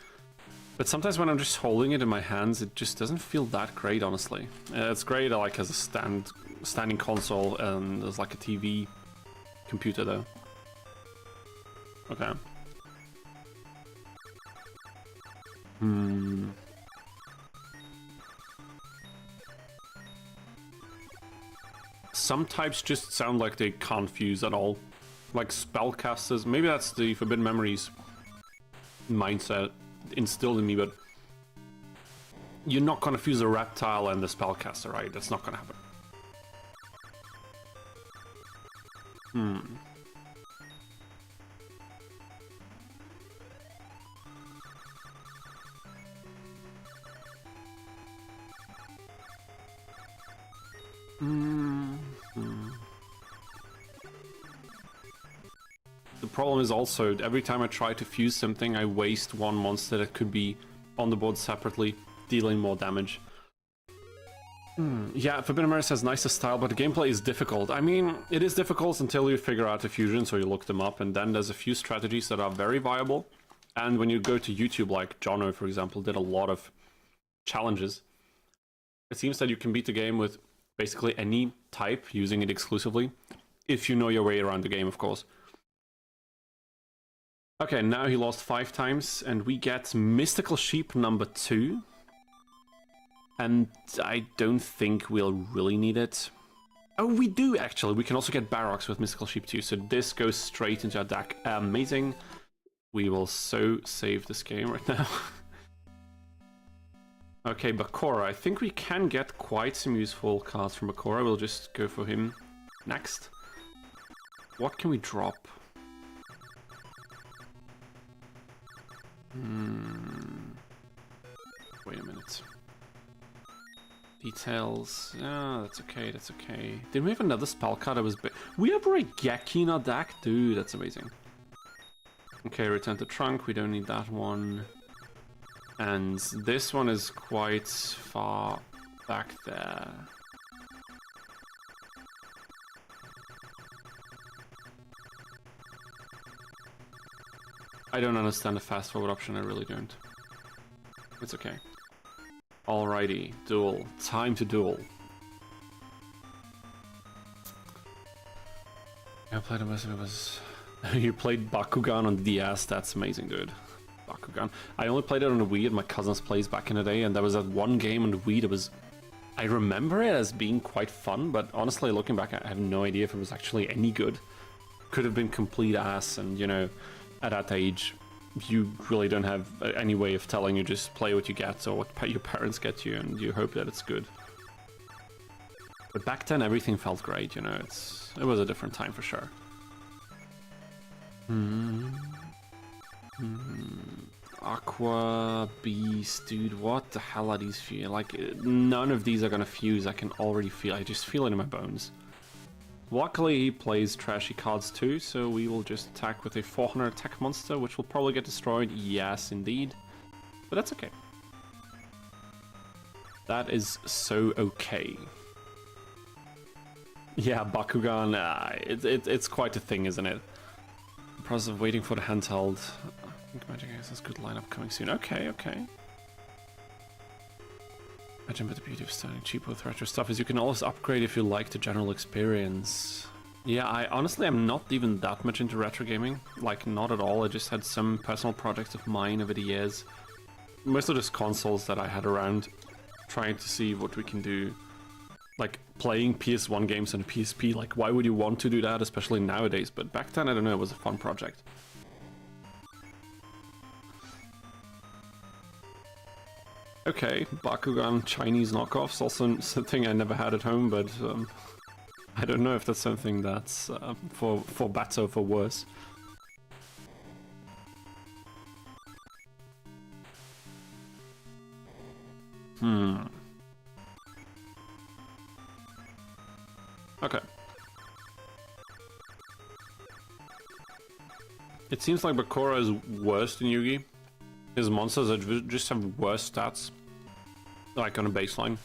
But sometimes when I'm just holding it in my hands, it just doesn't feel that great, honestly. It's great, like as a standing console and as like a TV computer, though. Okay. Some types just sound like they can't fuse at all. Like spellcasters. Maybe that's the Forbidden Memories mindset instilled in me, but you're not gonna fuse a reptile and the spellcaster, right? That's not gonna happen. The problem is also, every time I try to fuse something, I waste one monster that could be on the board separately, dealing more damage. Yeah, Forbidden Memories has nicer style, but the gameplay is difficult. I mean, it is difficult until you figure out the fusion, so you look them up, and then there's a few strategies that are very viable. And when you go to YouTube, like Jono, for example, did a lot of challenges. It seems that you can beat the game with basically any type, using it exclusively, if you know your way around the game, of course. Okay, now he lost 5 times, and we get Mystical Sheep number 2. And I don't think we'll really need it. Oh, we do, actually. We can also get Barracks with Mystical Sheep 2, so this goes straight into our deck. Amazing. We will so save this game right now. Okay, Bakura. I think we can get quite some useful cards from Bakura. We'll just go for him next. What can we drop? Wait a minute. Details. Ah, that's okay, that's okay. Did we have another spell card that was big? We have Raigeki in our deck? Dude, that's amazing. Okay, return to trunk. We don't need that one. And this one is quite far back there. I don't understand the fast forward option, I really don't. It's okay. Alrighty, duel. Time to duel. I played the most of it was... You played Bakugan on DS, that's amazing, dude. Bakugan. I only played it on the Wii at my cousin's place back in the day, and there was that one game on the Wii that was... I remember it as being quite fun, but honestly, looking back, I have no idea if it was actually any good. Could have been complete ass, and you know, at that age, you really don't have any way of telling. You just play what you get, or what your parents get you, and you hope that it's good. But back then, everything felt great, you know, it was a different time for sure. Aqua, Beast, dude, what the hell are these feel? Like, none of these are gonna fuse, I can already feel, I just feel it in my bones. Luckily, he plays trashy cards too, so we will just attack with a 400 attack monster, which will probably get destroyed, yes, indeed. But that's okay. That is so okay. Yeah, Bakugan, it's quite a thing, isn't it? The process of waiting for the handheld. I think Magic has a good lineup coming soon. Okay, okay. Imagine, but the beauty of starting cheap with retro stuff is you can always upgrade if you like the general experience. Yeah, I honestly am not even that much into retro gaming. Like, not at all. I just had some personal projects of mine over the years. Mostly just consoles that I had around, trying to see what we can do. Like, playing PS1 games on a PSP, like, why would you want to do that, especially nowadays? But back then, I don't know, it was a fun project. Okay, Bakugan Chinese knockoffs, also something I never had at home, but I don't know if that's something that's for better or for worse. Okay. It seems like Bakura is worse than Yugi. His monsters just have worse stats, like on a baseline.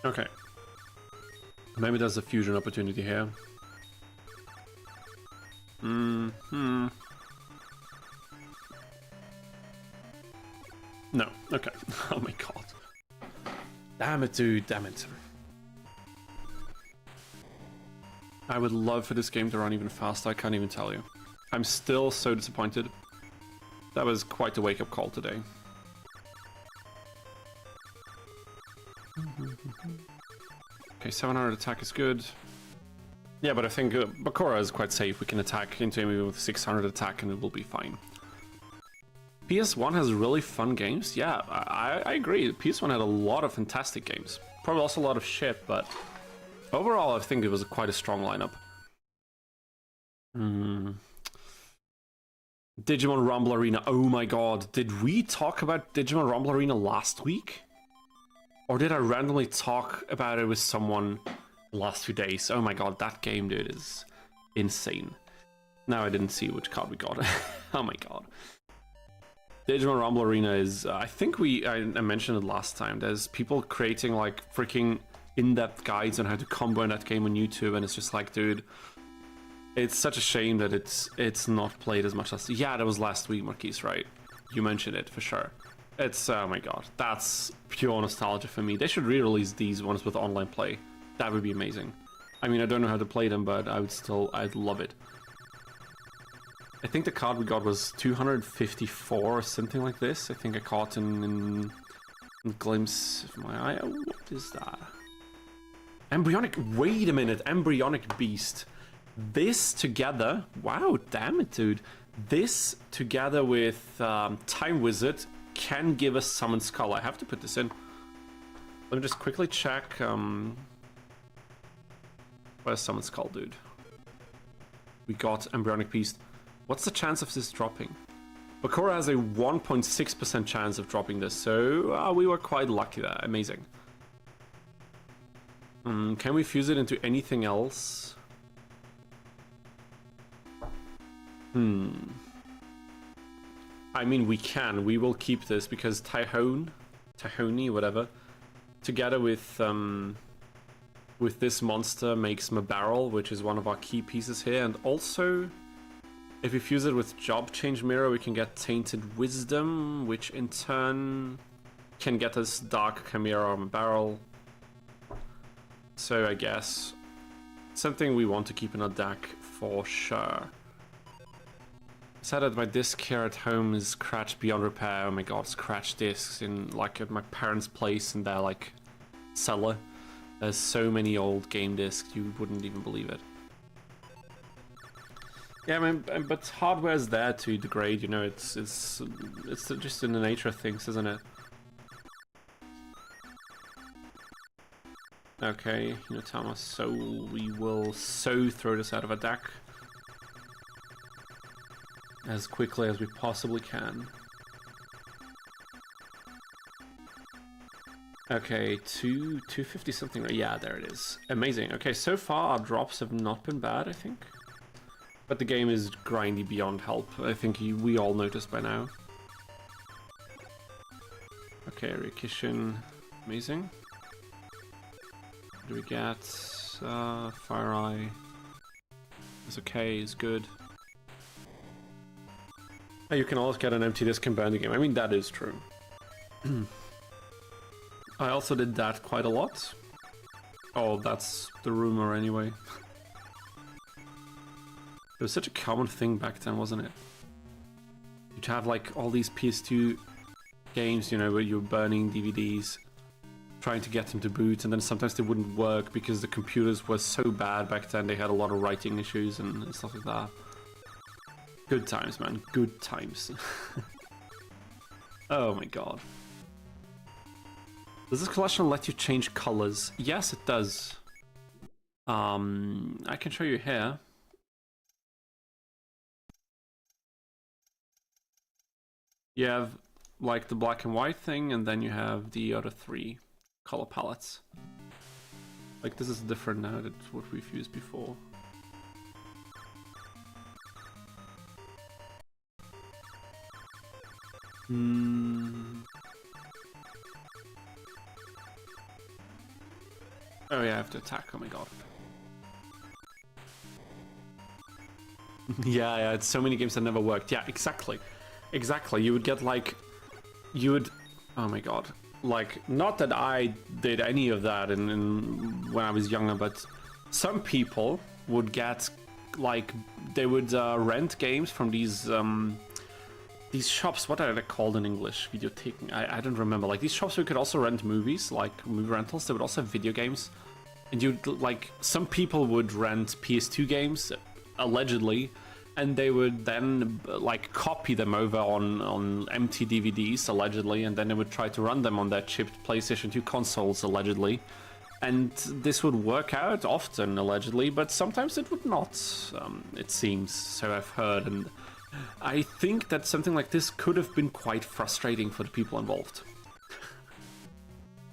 Okay. Maybe there's a fusion opportunity here. No. Okay. Oh my god. Damn it, dude. Damn it. I would love for this game to run even faster. I can't even tell you. I'm still so disappointed. That was quite a wake-up call today. Okay, 700 attack is good. Yeah, but I think Bakura is quite safe. We can attack into him with 600 attack and it will be fine. PS1 has really fun games. Yeah, I agree. PS1 had a lot of fantastic games. Probably also a lot of shit, but overall I think it was quite a strong lineup. Digimon Rumble Arena. Oh my god. Did we talk about Digimon Rumble Arena last week? Or did I randomly talk about it with someone the last few days? Oh my god, that game, dude, is insane. Now I didn't see which card we got. Oh my god. Digimon Rumble Arena is, I think I mentioned it last time. There's people creating like freaking in-depth guides on how to combo in that game on YouTube, and it's just like, dude, it's such a shame that it's not played as much as... Yeah, that was last week, Marquise, right? You mentioned it, for sure. It's, oh my god, that's pure nostalgia for me. They should re-release these ones with online play. That would be amazing. I mean, I don't know how to play them, but I'd love it. I think the card we got was 254 or something like this. I think I caught in a glimpse of my eye. Oh, what is that? Embryonic, wait a minute, Embryonic Beast. This together, wow, damn it, dude. This together with Time Wizard can give us Summon Skull. I have to put this in. Let me just quickly check. Where's Summon Skull, dude? We got Embryonic Beast. What's the chance of this dropping? Bakura has a 1.6% chance of dropping this, so we were quite lucky there. Amazing. Can we fuse it into anything else? I mean, we can. We will keep this because Tahoni, whatever, together with this monster makes Mabarrel, which is one of our key pieces here, and also if we fuse it with Job Change Mirror, we can get Tainted Wisdom, which in turn can get us Dark Chimera or Mabarrel. So I guess something we want to keep in our deck for sure. I said that my disc here at home is scratched beyond repair. Oh my god, scratched discs in like at my parents' place in their like cellar. There's so many old game discs, you wouldn't even believe it. Yeah, I mean, but hardware's there to degrade, you know, it's just in the nature of things, isn't it? Okay, Hinotama, so we will throw this out of our deck as quickly as we possibly can. Okay, 250 something. Yeah, there it is. Amazing. Okay, so far our drops have not been bad, I think. But the game is grindy beyond help. I think we all noticed by now. Okay, Rikishin. Amazing. What do we get? Fire Eye. It's okay, it's good. You can always get an empty disc and burn the game. I mean, that is true. I also did that quite a lot. Oh, that's the rumor anyway. It was such a common thing back then, wasn't it? You'd have like all these PS2 games, you know, where you were burning DVDs, trying to get them to boot, and then sometimes they wouldn't work because the computers were so bad back then. They had a lot of writing issues and stuff like that. Good times, man. Good times. Oh my god. Does this collection let you change colors? Yes, it does. I can show you here. You have like the black and white thing, and then you have the other 3 color palettes. Like this is different now than what we've used before. Oh yeah, I have to attack, oh my god. Yeah, it's so many games that never worked. Yeah, exactly. Exactly, you would get like... You would Oh my god. Like, not that I did any of that when I was younger, but some people would get, like, they would rent games from these shops. What are they called in English? Videotheken. I don't remember. Like, these shops where you could also rent movies, like movie rentals. They would also have video games. And you'd, like, some people would rent PS2 games, allegedly, and they would then, like, copy them over on empty DVDs, allegedly, and then they would try to run them on their chipped PlayStation 2 consoles, allegedly. And this would work out often, allegedly, but sometimes it would not, it seems, so I've heard. And I think that something like this could have been quite frustrating for the people involved.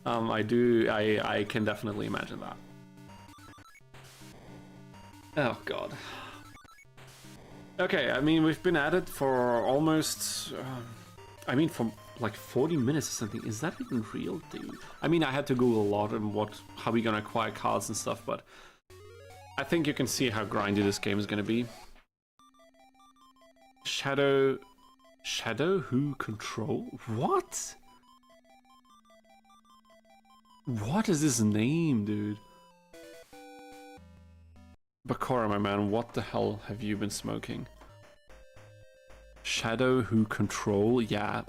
I can definitely imagine that. Oh god. Okay, I mean, we've been at it for almost, I mean, for like 40 minutes or something. Is that even real, dude? I mean, I had to Google a lot and how we gonna acquire cards and stuff, but I think you can see how grindy this game is gonna be. Shadow Who Control? What? What is his name, dude? Bakura, my man, what the hell have you been smoking? Shadow Who Control? Yeah,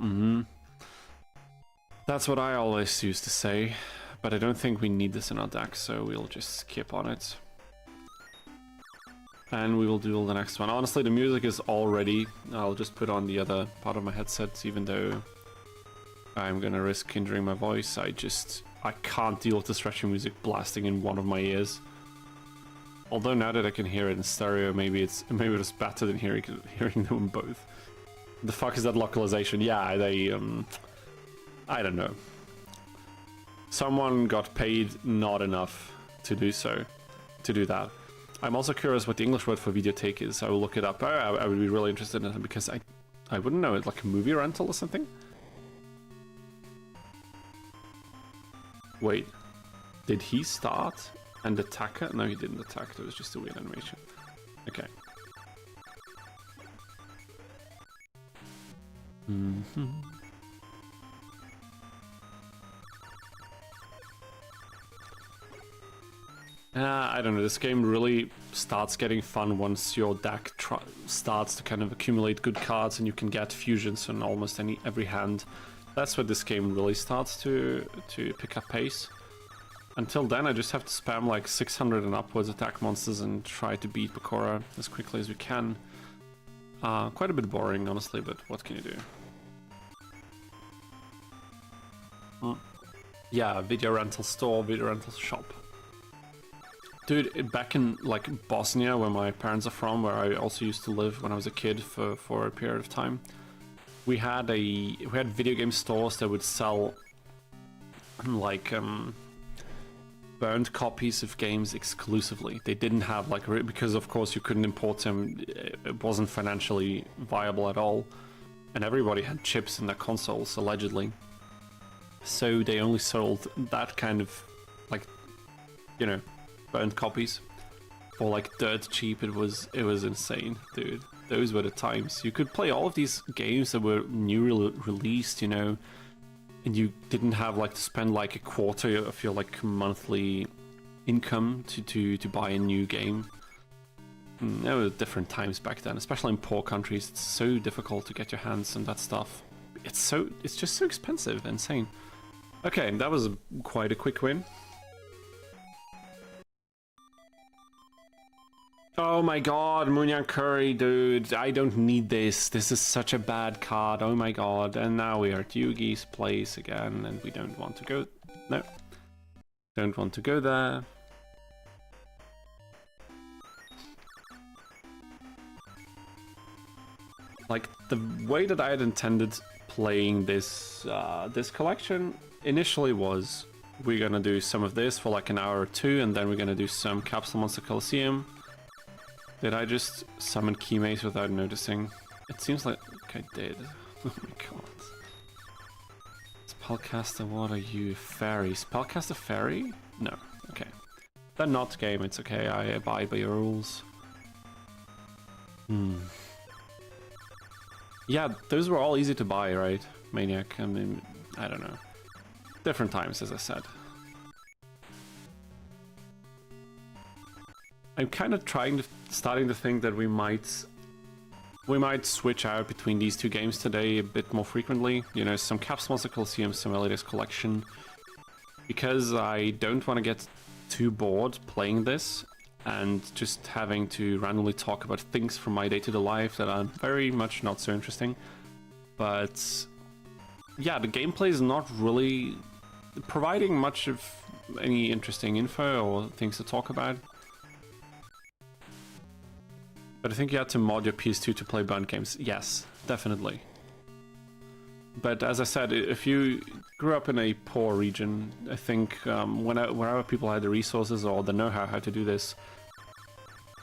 That's what I always used to say, but I don't think we need this in our deck, so we'll just skip on it. And we will do the next one. Honestly, the music is all ready. I'll just put on the other part of my headset, even though I'm gonna risk injuring my voice. I can't deal with the stretching music blasting in one of my ears. Although now that I can hear it in stereo, maybe it's better than hearing them in both. The fuck is that localization? Yeah, they I don't know. Someone got paid not enough to do that. I'm also curious what the English word for videothèque is. I will look it up. I would be really interested in it because I wouldn't know. It's like a movie rental or something. Wait, did he start and attack her? No, he didn't attack. It was just a weird animation. Okay. I don't know, this game really starts getting fun once your deck starts to kind of accumulate good cards and you can get fusions on almost every hand. That's where this game really starts to pick up pace. Until then, I just have to spam like 600 and upwards attack monsters and try to beat Bakura as quickly as we can. Quite a bit boring, honestly, but what can you do? Yeah, video rental store, video rental shop. Dude, back in like Bosnia, where my parents are from, where I also used to live when I was a kid for a period of time, we had video game stores that would sell like burned copies of games exclusively. They didn't have like, because of course you couldn't import them, it wasn't financially viable at all, and everybody had chips in their consoles allegedly. So they only sold that kind of like, you know, burned copies for like dirt cheap. It was insane, dude. Those were the times. You could play all of these games that were newly released, you know, and you didn't have like to spend like a quarter of your like monthly income to buy a new game. There were different times back then, especially in poor countries. It's so difficult to get your hands on that stuff. It's just so expensive, insane. Okay, that was quite a quick win. Oh my god, Munyan Curry, dude, I don't need this. This is such a bad card, oh my god. And now we are at Yugi's place again, and we don't want to go... No. Don't want to go there. Like, the way that I had intended playing this, this collection initially was, we're gonna do some of this for like an hour or two, and then we're gonna do some Capsule Monster Coliseum. Did I just summon Keymates without noticing? It seems like I did. Oh my god. Spellcaster, what are you? Fairy. Spellcaster Fairy? No. Okay. They're not game, it's okay. I abide by your rules. Yeah, those were all easy to buy, right? Maniac. I mean, I don't know. Different times, as I said. I'm kind of starting to think that we might switch out between these two games today a bit more frequently. You know, some Capsule Monster Coliseum, some Elitist Collection. Because I don't want to get too bored playing this and just having to randomly talk about things from my day-to-day life that are very much not so interesting. But yeah, the gameplay is not really providing much of any interesting info or things to talk about. But I think you had to mod your PS2 to play burnt games. Yes, definitely. But as I said, if you grew up in a poor region, I think wherever people had the resources or the know-how how to do this,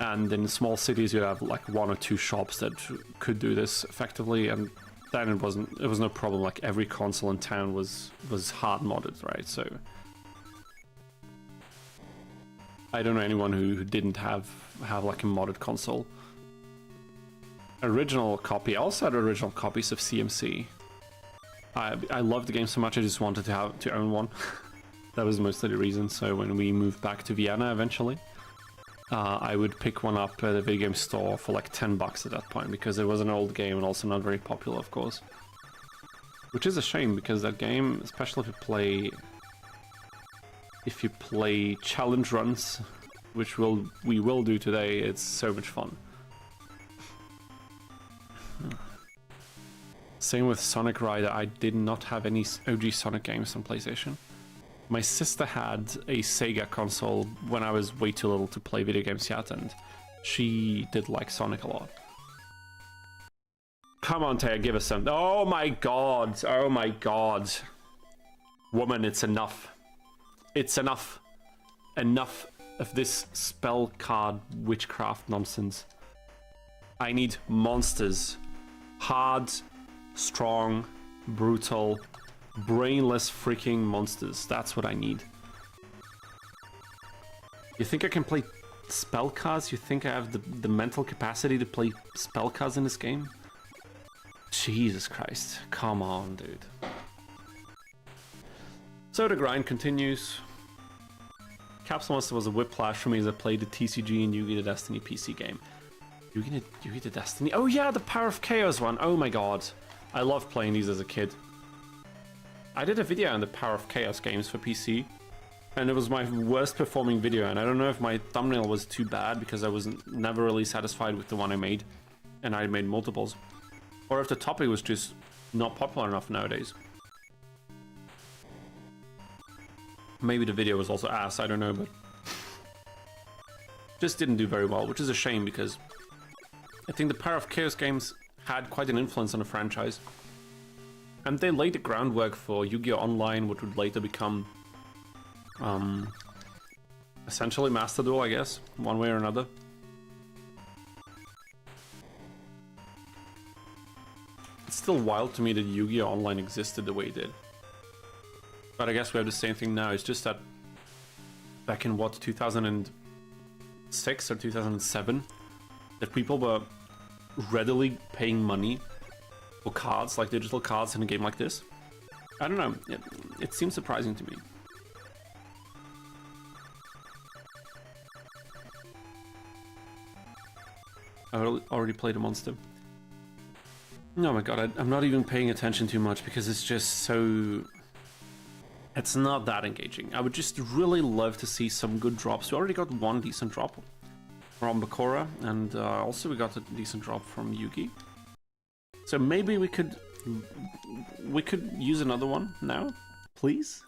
and in small cities you have like 1 or 2 shops that could do this effectively, and then it was no problem. Like every console in town was hard modded, right? So I don't know anyone who didn't have like a modded console. Original copy. I also had original copies of CMC. I loved the game so much I just wanted to own one. That was mostly the reason. So when we moved back to Vienna eventually, I would pick one up at a video game store for like $10 at that point, because it was an old game and also not very popular, of course. Which is a shame, because that game, especially if you play challenge runs, which we will do today, it's so much fun. Same with Sonic Rider. I did not have any OG Sonic games on PlayStation. My sister had a Sega console when I was way too little to play video games yet, and she did like Sonic a lot. Come on, Taya, give us some. Oh my god! Oh my god! Woman, it's enough. It's enough. Enough of this spell card witchcraft nonsense. I need monsters. Hard, strong, brutal, brainless freaking monsters. That's what I need. You think I can play spell cards? You think I have the mental capacity to play spell cards in this game? Jesus Christ. Come on, dude. So the grind continues. Capsule Monster was a whiplash for me as I played the TCG and Yu-Gi-Oh! The Destiny PC game. Yu-Gi-Oh! The Destiny? Oh yeah, the Power of Chaos one. Oh my god. I loved playing these as a kid. I did a video on the Power of Chaos games for PC, and it was my worst performing video, and I don't know if my thumbnail was too bad because I was never really satisfied with the one I made, and I made multiples, or if the topic was just not popular enough nowadays. Maybe the video was also ass, I don't know, but just didn't do very well, which is a shame because I think the Power of Chaos games had quite an influence on the franchise. And they laid the groundwork for Yu-Gi-Oh! Online, which would later become essentially Master Duel, I guess, one way or another. It's still wild to me that Yu-Gi-Oh! Online existed the way it did. But I guess we have the same thing now. It's just that back in, what, 2006 or 2007, that people were readily paying money for cards, like digital cards, in a game like this. I don't know, it seems surprising to me. I already played a monster. Oh my god, I'm not even paying attention too much because it's just so... It's not that engaging. I would just really love to see some good drops. We already got one decent drop from Bakura, and also we got a decent drop from Yugi. So maybe we could use another one now, please?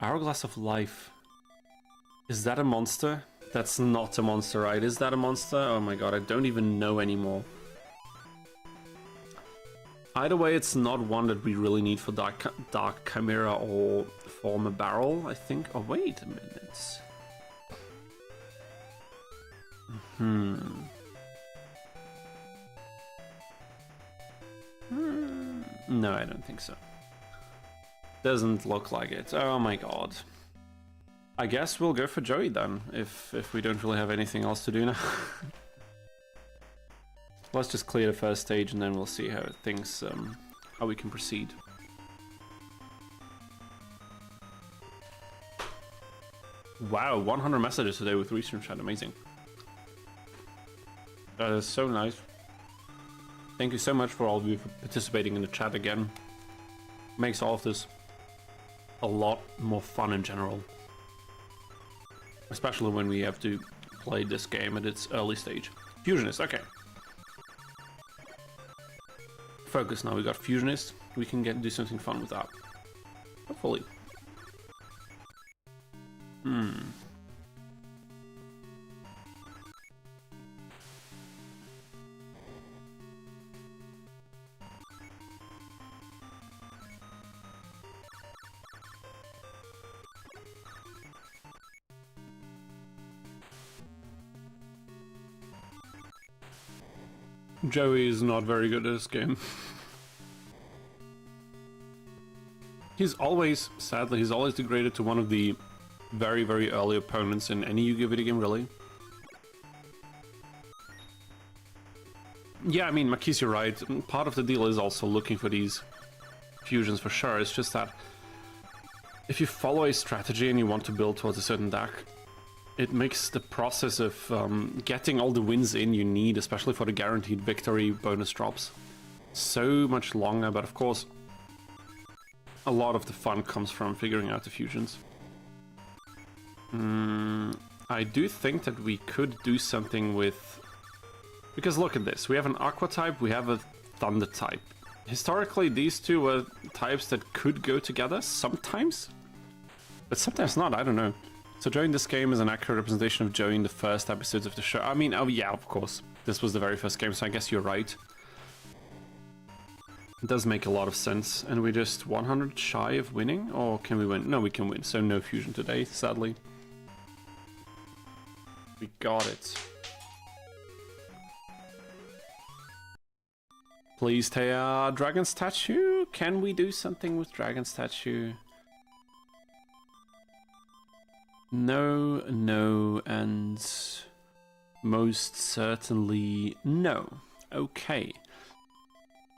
Hourglass of Life. Is that a monster? That's not a monster, right? Is that a monster? Oh my god, I don't even know anymore. Either way, it's not one that we really need for Dark Chimera or Former Barrel, I think. Oh, wait a minute. No, I don't think so. Doesn't look like it. Oh my god. I guess we'll go for Joey then, if we don't really have anything else to do now. Let's just clear the first stage and then we'll see how things, how we can proceed. Wow, 100 messages today with Restream chat, amazing. That is so nice. Thank you so much for all of you for participating in the chat again. Makes all of this a lot more fun in general. Especially when we have to play this game at its early stage. Fusionist, okay. Focus now, we got Fusionist. We can do something fun with that. Hopefully. Joey is not very good at this game. He's always, sadly, he's always degraded to one of the very, very early opponents in any Yu-Gi-Oh video game, really. Yeah, I mean, Makis, you're right. Part of the deal is also looking for these fusions for sure. It's just that if you follow a strategy and you want to build towards a certain deck, it makes the process of getting all the wins in you need, especially for the guaranteed victory bonus drops, so much longer. But of course, a lot of the fun comes from figuring out the fusions. I do think that we could do something with... Because look at this, we have an Aqua type, we have a Thunder type. Historically, these two were types that could go together sometimes, but sometimes not, I don't know. So Joey in this game is an accurate representation of Joey in the first episodes of the show. I mean, oh yeah, of course. This was the very first game, so I guess you're right. It does make a lot of sense. And we're just 100 shy of winning? Or can we win? No, we can win. So no fusion today, sadly. We got it. Please, Taya, Dragon Statue? Can we do something with Dragon Statue? No, no, and most certainly no. Okay.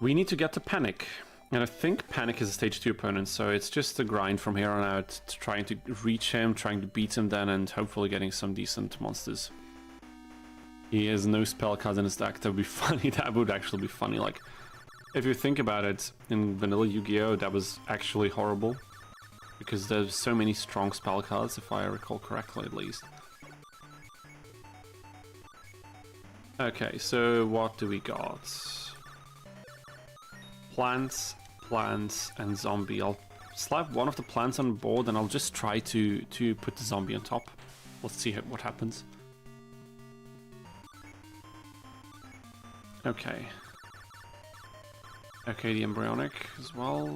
We need to get to Panic. And I think Panic is a stage 2 opponent, so it's just a grind from here on out, trying to reach him, trying to beat him then, and hopefully getting some decent monsters. He has no spell cards in his deck. That would be funny. That would actually be funny. Like, if you think about it, in vanilla Yu-Gi-Oh, that was actually horrible. Because there's so many strong spell cards, if I recall correctly at least. Okay, so what do we got? Plants, plants, and zombie. I'll slap one of the plants on board and I'll just try to put the zombie on top. Let's see what happens. Okay. Okay, the embryonic as well.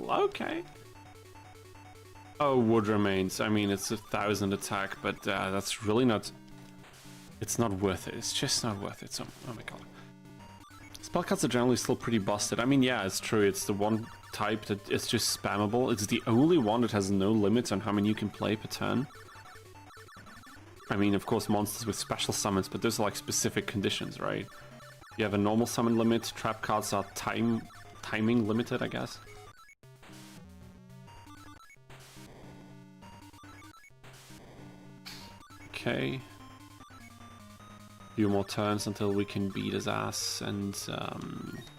Okay. Oh, wood remains. I mean, it's 1,000 attack, but that's really not... It's not worth it. It's just not worth it. So, oh my god. Spell cards are generally still pretty busted. I mean, yeah, it's true. It's the one type that it's just spammable. It's the only one that has no limits on how many you can play per turn. I mean, of course, monsters with special summons, but those are like specific conditions, right? You have a normal summon limit. Trap cards are timing limited, I guess. Okay. Few more turns until we can beat his ass, and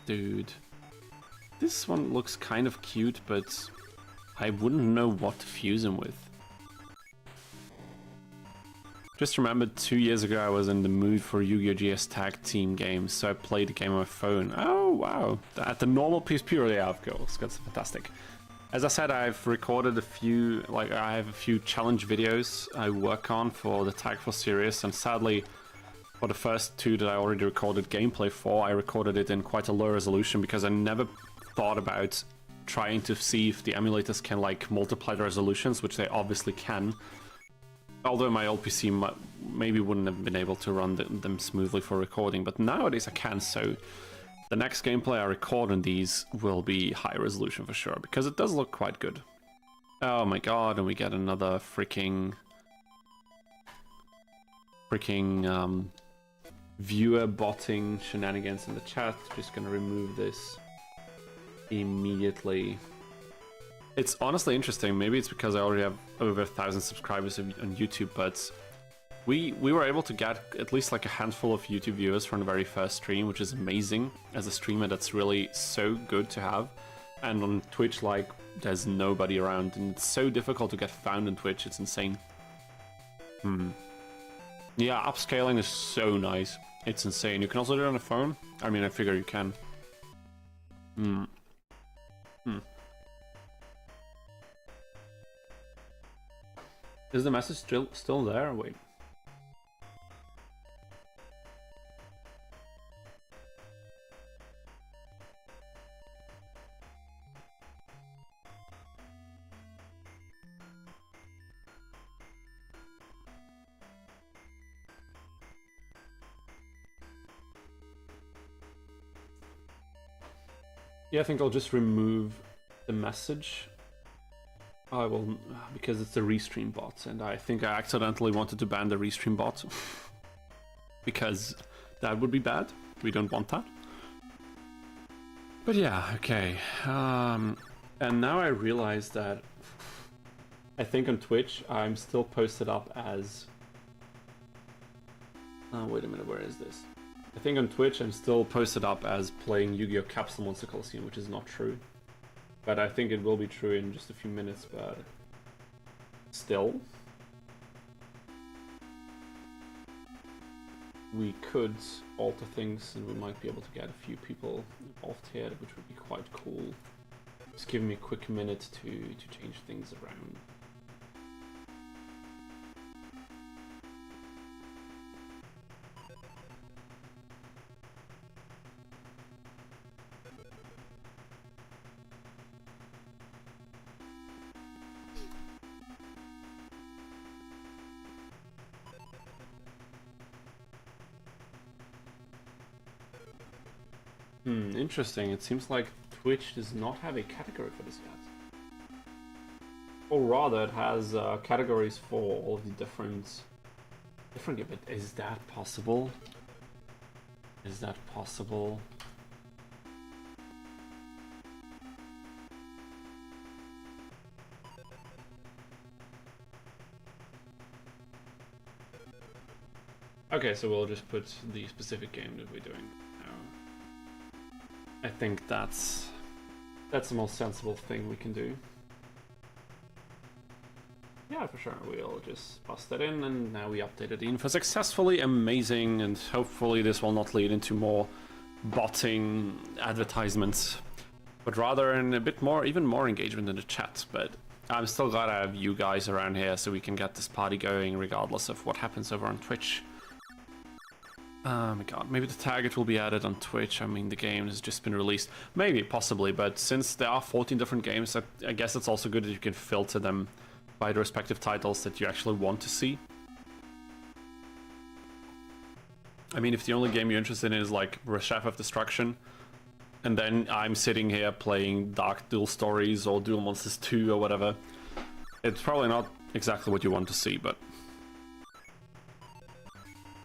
dude, this one looks kind of cute, but I wouldn't know what to fuse him with. Just remembered 2 years ago I was in the mood for Yu-Gi-Oh! GS tag team games, so I played the game on my phone. Oh wow, at the normal PSP, yeah, of course, that's fantastic. As I said, I've recorded a few, I have a few challenge videos I work on for the Tag Force series, and sadly, for the first two that I already recorded gameplay for, I recorded it in quite a low resolution because I never thought about trying to see if the emulators can, like, multiply the resolutions, which they obviously can. Although my old PC maybe wouldn't have been able to run them smoothly for recording, but nowadays I can, so... The next gameplay I record on these will be high resolution for sure, because it does look quite good. Oh my god, and we get another freaking viewer botting shenanigans in the chat. Just gonna remove this immediately. It's honestly interesting. Maybe it's because I already have over 1,000 subscribers on YouTube, but we were able to get at least like a handful of YouTube viewers from the very first stream, which is amazing. As a streamer, that's really so good to have. And on Twitch, like, there's nobody around, and it's so difficult to get found on Twitch. It's insane. Yeah, upscaling is so nice. It's insane. You can also do it on the phone. I mean, I figure you can. Is the message still there? Wait. Yeah, I think I'll just remove the message. I will, because it's a restream bot, and I think I accidentally wanted to ban the restream bot. Because that would be bad. We don't want that. But yeah, okay. And now I realize that I think on Twitch I'm still posted up as... wait a minute, where is this? I think on Twitch I'm still posted up as playing Yu-Gi-Oh! Capsule Monster Coliseum, which is not true. But I think it will be true in just a few minutes, but still. We could alter things and we might be able to get a few people involved here, which would be quite cool. Just give me a quick minute to change things around. Interesting. It seems like Twitch does not have a category for this yet. Or rather, it has categories for all of the different... But is that possible? Is that possible? Okay, so we'll just put the specific game that we're doing now. I think that's the most sensible thing we can do. Yeah, for sure. We'll just bust that in, and now we updated the info successfully. Amazing, and hopefully this will not lead into more botting advertisements, but rather in a bit more, even more engagement in the chat. But I'm still glad I have you guys around here so we can get this party going regardless of what happens over on Twitch. Oh my god, maybe the target will be added on Twitch. I mean, the game has just been released. Maybe, possibly, but since there are 14 different games, I guess it's also good that you can filter them by the respective titles that you actually want to see. I mean, if the only game you're interested in is like Chef of Destruction, and then I'm sitting here playing Dark Duel Stories or Duel Monsters 2 or whatever, it's probably not exactly what you want to see, but...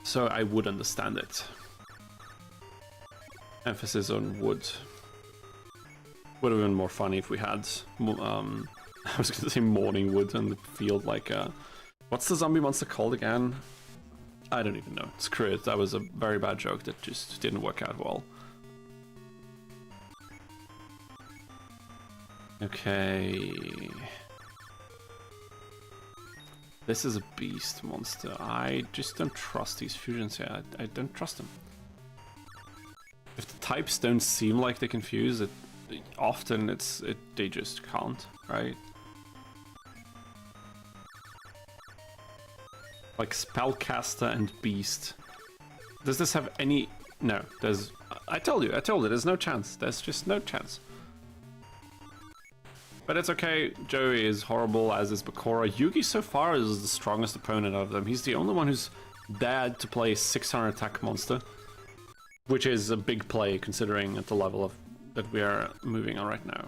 So I would understand it. Emphasis on wood. Would have been more funny if we had, I was gonna say morning wood on the field, like, what's the zombie monster called again? I don't even know. Screw it, that was a very bad joke that just didn't work out well. Okay... This is a beast monster. I just don't trust these fusions here. I don't trust them. If the types don't seem like they confuse, often they just can't, right? Like Spellcaster and Beast. Does this have any... No, there's... I told you, there's no chance. There's just no chance. But it's okay, Joey is horrible, as is Bakura. Yugi so far is the strongest opponent of them. He's the only one who's dared to play a 600 attack monster. Which is a big play, considering at the level of that we are moving on right now.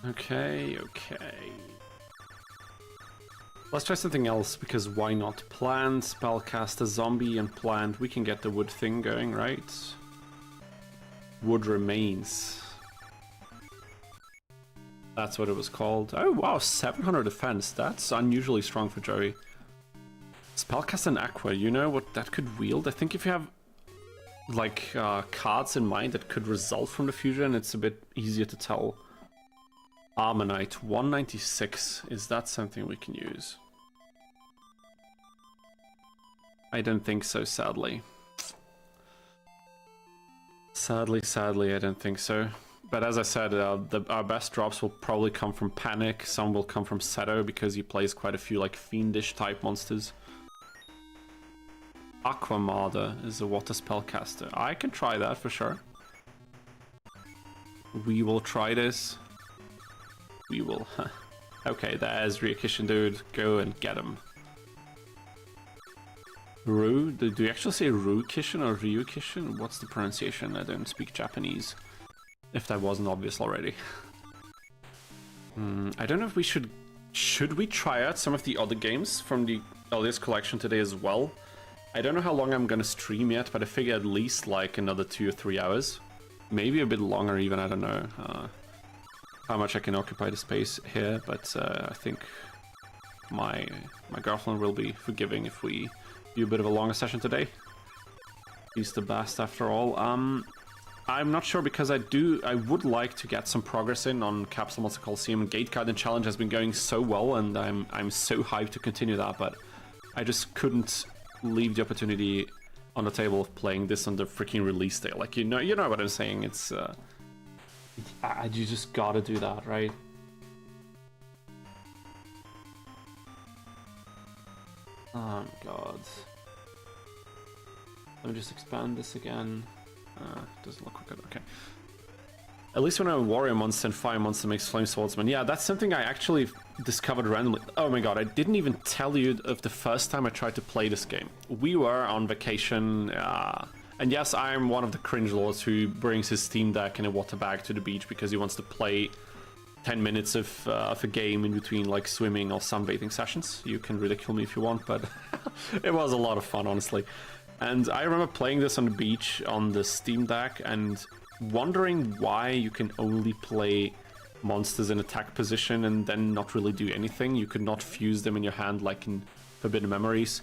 Okay, okay. Let's try something else, because why not? Plant, spellcaster, zombie, and plant. We can get the wood thing going, right? Wood remains. That's what it was called. Oh wow, 700 defense. That's unusually strong for Joey. Spellcaster and aqua, you know what that could wield? I think if you have like cards in mind that could result from the fusion, it's a bit easier to tell. Armonite, 196. Is that something we can use? I don't think so, sadly. Sadly, I don't think so. But as I said, our best drops will probably come from Panic. Some will come from Seto, because he plays quite a few like fiendish type monsters. Aquamarder is a water spellcaster. I can try that for sure. We will try this. We will. Okay, there's Ryukishin, dude. Go and get him. Ru? Do you actually say Ryukishin or Ryukishin? What's the pronunciation? I don't speak Japanese. If that wasn't obvious already. I don't know if we should... Should we try out some of the other games from the earliest collection today as well? I don't know how long I'm gonna stream yet, but I figure at least like another 2 or 3 hours. Maybe a bit longer even, I don't know how much I can occupy the space here, but I think my girlfriend will be forgiving if we do a bit of a longer session today. He's the best after all. I'm not sure, because I would like to get some progress in on Capsule Monster Coliseum. Gate Garden Challenge has been going so well, and I'm so hyped to continue that, but I just couldn't leave the opportunity on the table of playing this on the freaking release day. Like, you know what I'm saying. It's you just gotta do that, right? Oh my god. Let me just expand this again. Doesn't look good. Okay. At least when I'm a warrior monster and fire monster makes flame swordsman. Yeah, that's something I actually discovered randomly. Oh my god, I didn't even tell you of the first time I tried to play this game. We were on vacation, and yes, I'm one of the cringe lords who brings his Steam Deck and a water bag to the beach because he wants to play 10 minutes of a game in between like swimming or sunbathing sessions. You can ridicule me if you want, but it was a lot of fun, honestly. And I remember playing this on the beach on the Steam Deck and wondering why you can only play monsters in attack position and then not really do anything. You could not fuse them in your hand like in Forbidden Memories.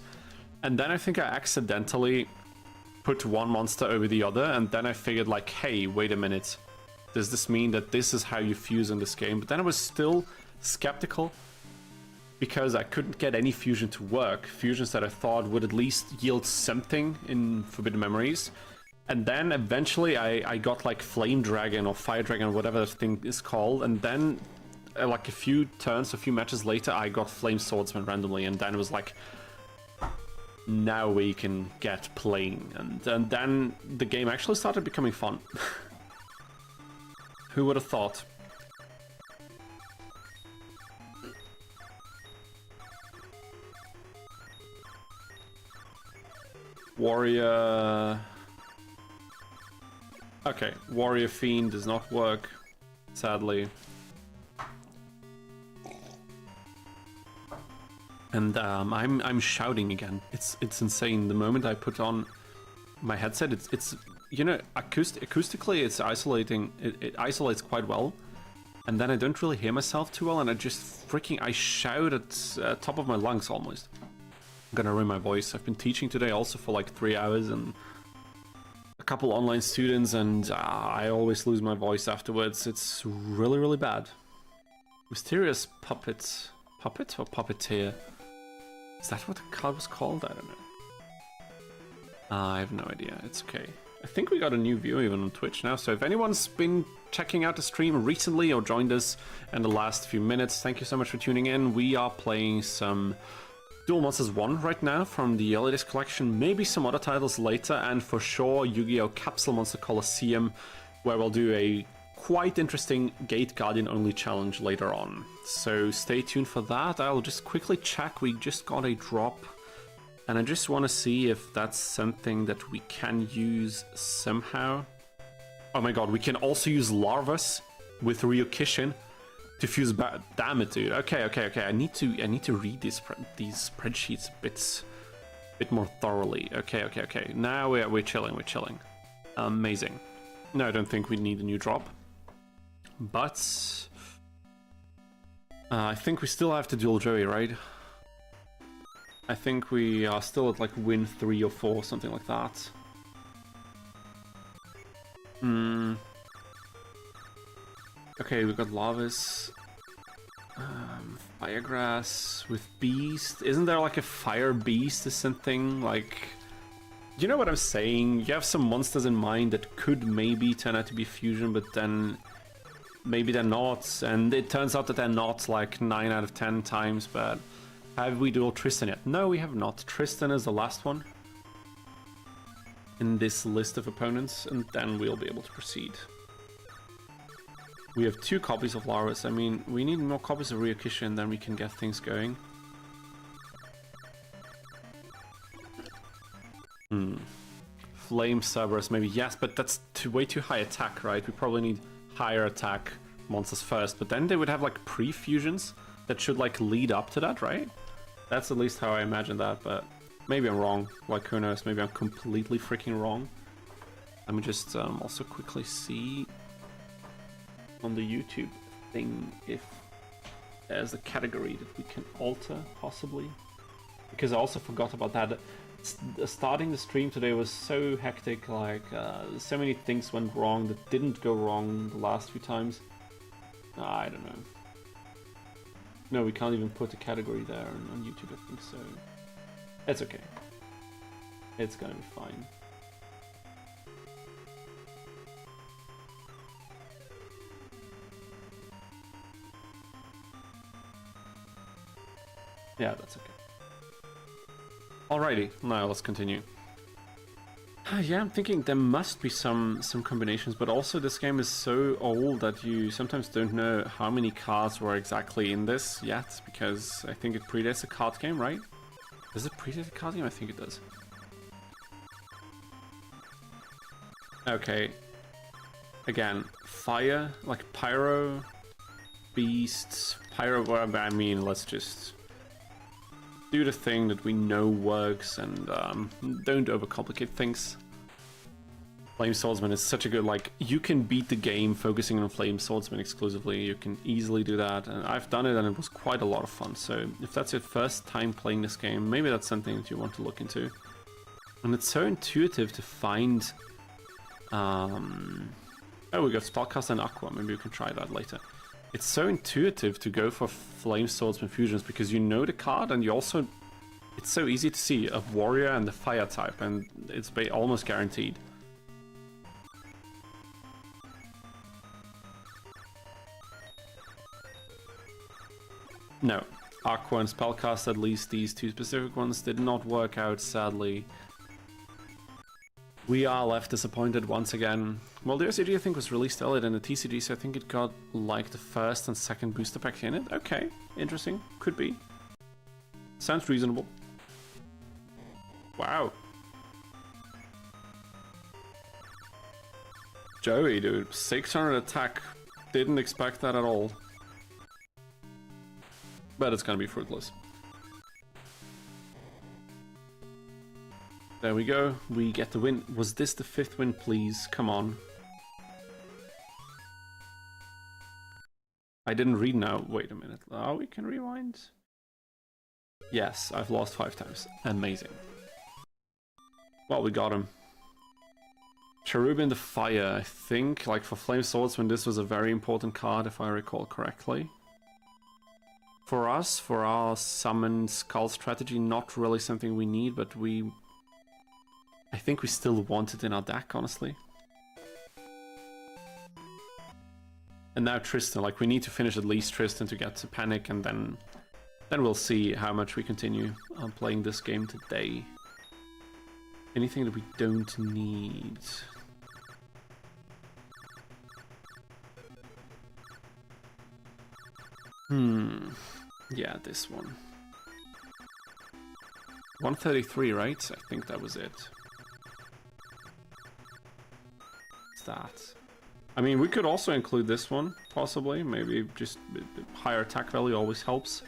And then I think I accidentally put one monster over the other, and then I figured like, hey, wait a minute. Does this mean that this is how you fuse in this game? But then I was still skeptical, because I couldn't get any fusion to work. Fusions that I thought would at least yield something in Forbidden Memories. And then eventually I got like Flame Dragon or Fire Dragon or whatever the thing is called. And then like a few matches later, I got Flame Swordsman randomly. And then it was like, now we can get playing. And then the game actually started becoming fun. Who would have thought? Warrior... Okay, Warrior Fiend does not work, sadly. And I'm shouting again. It's insane. The moment I put on my headset, it's you know, acoustically it's isolating. It isolates quite well, and then I don't really hear myself too well, and I shout at top of my lungs almost. I'm gonna ruin my voice. I've been teaching today also for like 3 hours, and a couple online students, and I always lose my voice afterwards. It's really, really bad. Mysterious puppet or puppeteer? Is that what the card was called? I don't know. I have no idea. It's okay. I think we got a new viewer even on Twitch now, so if anyone's been checking out the stream recently or joined us in the last few minutes, thank you so much for tuning in. We are playing some Duel Monsters 1 right now from the early days collection, maybe some other titles later, and for sure Yu-Gi-Oh! Capsule Monster Coliseum, where we'll do a quite interesting Gate Guardian only challenge later on. So stay tuned for that. I'll just quickly check. We just got a drop, and I just want to see if that's something that we can use somehow. Oh my god, we can also use Larvas with Ryukishin. Diffuse bad. Damn it, dude. Okay. I need to read these spreadsheets a bit more thoroughly. Okay. Now we're chilling. Amazing. No, I don't think we need a new drop. But I think we still have to duel Joey, right? I think we are still at like win 3 or 4, something like that. Okay, we got Lavis. Firegrass with Beast. Isn't there like a Fire Beast or something? Like, you know what I'm saying? You have some monsters in mind that could maybe turn out to be fusion, but then maybe they're not. And it turns out that they're not like 9 out of 10 times, but have we dueled Tristan yet? No, we have not. Tristan is the last one in this list of opponents, and then we'll be able to proceed. We have 2 copies of Laris. I mean, we need more copies of Ryokisha and then we can get things going. Flame Cerberus, maybe. Yes, but that's way too high attack, right? We probably need higher attack monsters first, but then they would have like pre-fusions that should like lead up to that, right? That's at least how I imagine that, but maybe I'm wrong. Like, who knows? Maybe I'm completely freaking wrong. Let me just also quickly see on the YouTube thing if there's a category that we can alter, possibly. Because I also forgot about that. Starting the stream today was so hectic, like so many things went wrong that didn't go wrong the last few times. I don't know. No, we can't even put a category there on YouTube, I think, so it's okay. It's gonna be fine. Yeah, that's okay. Alrighty, now let's continue. Yeah, I'm thinking there must be some combinations, but also this game is so old that you sometimes don't know how many cards were exactly in this yet, because I think it predates a card game, right? Does it predate a card game? I think it does. Okay. Again, fire, like pyro, beasts, pyro, well, I mean, let's just do the thing that we know works and don't overcomplicate things. Flame Swordsman is such a good, like, you can beat the game focusing on Flame Swordsman exclusively. You can easily do that, and I've done it and it was quite a lot of fun. So if that's your first time playing this game, maybe that's something that you want to look into. And it's so intuitive to find... Oh, we got Spellcaster and Aqua. Maybe we can try that later. It's so intuitive to go for Flame Swordsman fusions because you know the card and you also... It's so easy to see a warrior and the fire type, and it's almost guaranteed. No, Aqua and Spellcast, at least these 2 specific ones, did not work out, sadly. We are left disappointed once again. Well, the OCG I think was released earlier than the TCG, so I think it got like the first and second booster pack in it. Okay, interesting. Could be. Sounds reasonable. Wow. Joey, dude. 600 attack. Didn't expect that at all. But it's gonna be fruitless. There we go. We get the win. Was this the 5th win, please? Come on. I didn't read now. Wait a minute. Oh, we can rewind. Yes, I've lost 5 times. Amazing. Well, we got him. Cherubin the Fire. I think, like, for Flame Swordsman, this was a very important card, if I recall correctly. For us, for our summon skull strategy, not really something we need, but I think we still want it in our deck, honestly. And now Tristan, like, we need to finish at least Tristan to get to Panic, and then we'll see how much we continue on playing this game today. Anything that we don't need. Yeah, this one. 133, right? I think that was it. What's that? I mean, we could also include this one, possibly. Maybe just higher attack value always helps.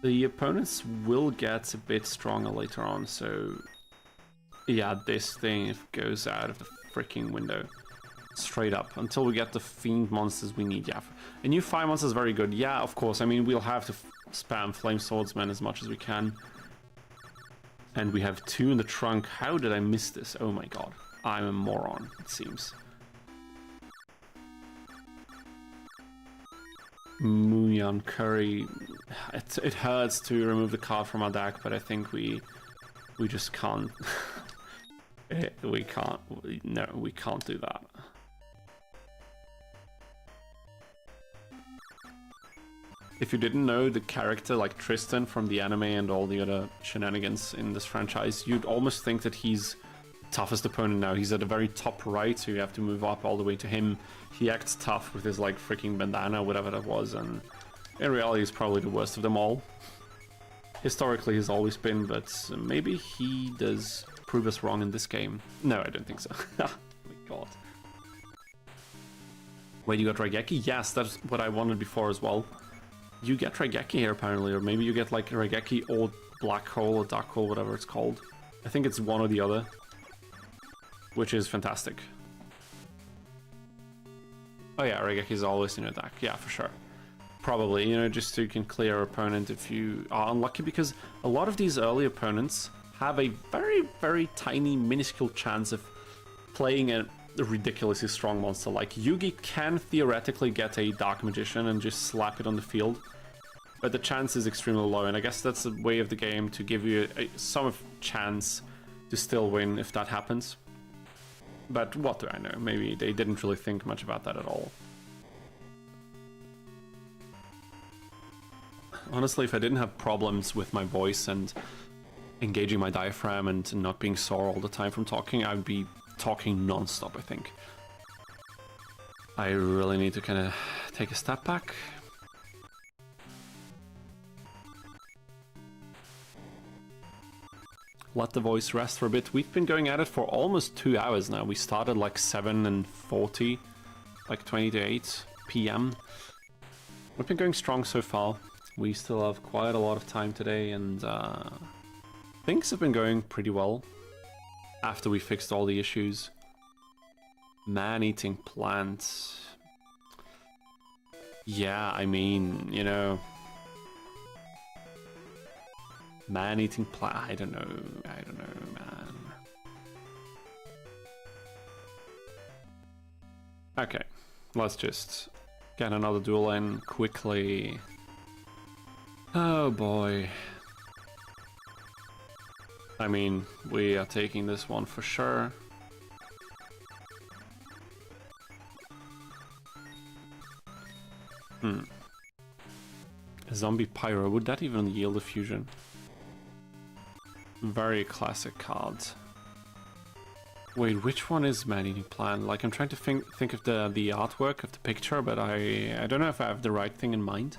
The opponents will get a bit stronger later on, so... Yeah, this thing goes out of the freaking window. Straight up, until we get the fiend monsters we need. Yeah, a new fire monster is very good. Yeah, of course, I mean, we'll have to spam Flame Swordsman as much as we can. And we have 2 in the trunk. How did I miss this? Oh my god. I'm a moron, it seems. Muyan Curry. It hurts to remove the card from our deck, but I think we just can't. we can't. No, we can't do that. If you didn't know the character like Tristan from the anime and all the other shenanigans in this franchise, you'd almost think that he's toughest opponent now. He's at the very top right, so you have to move up all the way to him. He acts tough with his like freaking bandana, whatever that was, and in reality he's probably the worst of them all. Historically he's always been, but maybe he does prove us wrong in this game. No, I don't think so. Oh my god. Wait, you got Raigeki? Yes, that's what I wanted before as well. You get Raigeki here apparently, or maybe you get like Raigeki or Black Hole or Dark Hole, whatever it's called. I think it's one or the other, which is fantastic. Oh yeah, Raigeki is always in your deck, yeah, for sure. Probably, you know, just so you can clear your opponent if you are unlucky, because a lot of these early opponents have a very, very tiny, minuscule chance of playing a ridiculously strong monster. Like, Yugi can theoretically get a Dark Magician and just slap it on the field, but the chance is extremely low, and I guess that's the way of the game, to give you some of chance to still win if that happens. But what do I know? Maybe they didn't really think much about that at all. Honestly, if I didn't have problems with my voice and engaging my diaphragm and not being sore all the time from talking, I would be talking non-stop, I think. I really need to kind of take a step back. Let the voice rest for a bit. We've been going at it for almost 2 hours now. We started like 7:40, like 20 to 8 p.m. We've been going strong so far. We still have quite a lot of time today, and things have been going pretty well after we fixed all the issues. Man-eating plants. Yeah, I mean, you know... Man-eating plant... I don't know, man. Okay, let's just get another duel in quickly. Oh boy. I mean, we are taking this one for sure. A zombie pyro, would that even yield a fusion? Very classic card. Wait, which one is Man-Eating Plant? Like, I'm trying to think of the artwork of the picture, but I don't know if I have the right thing in mind.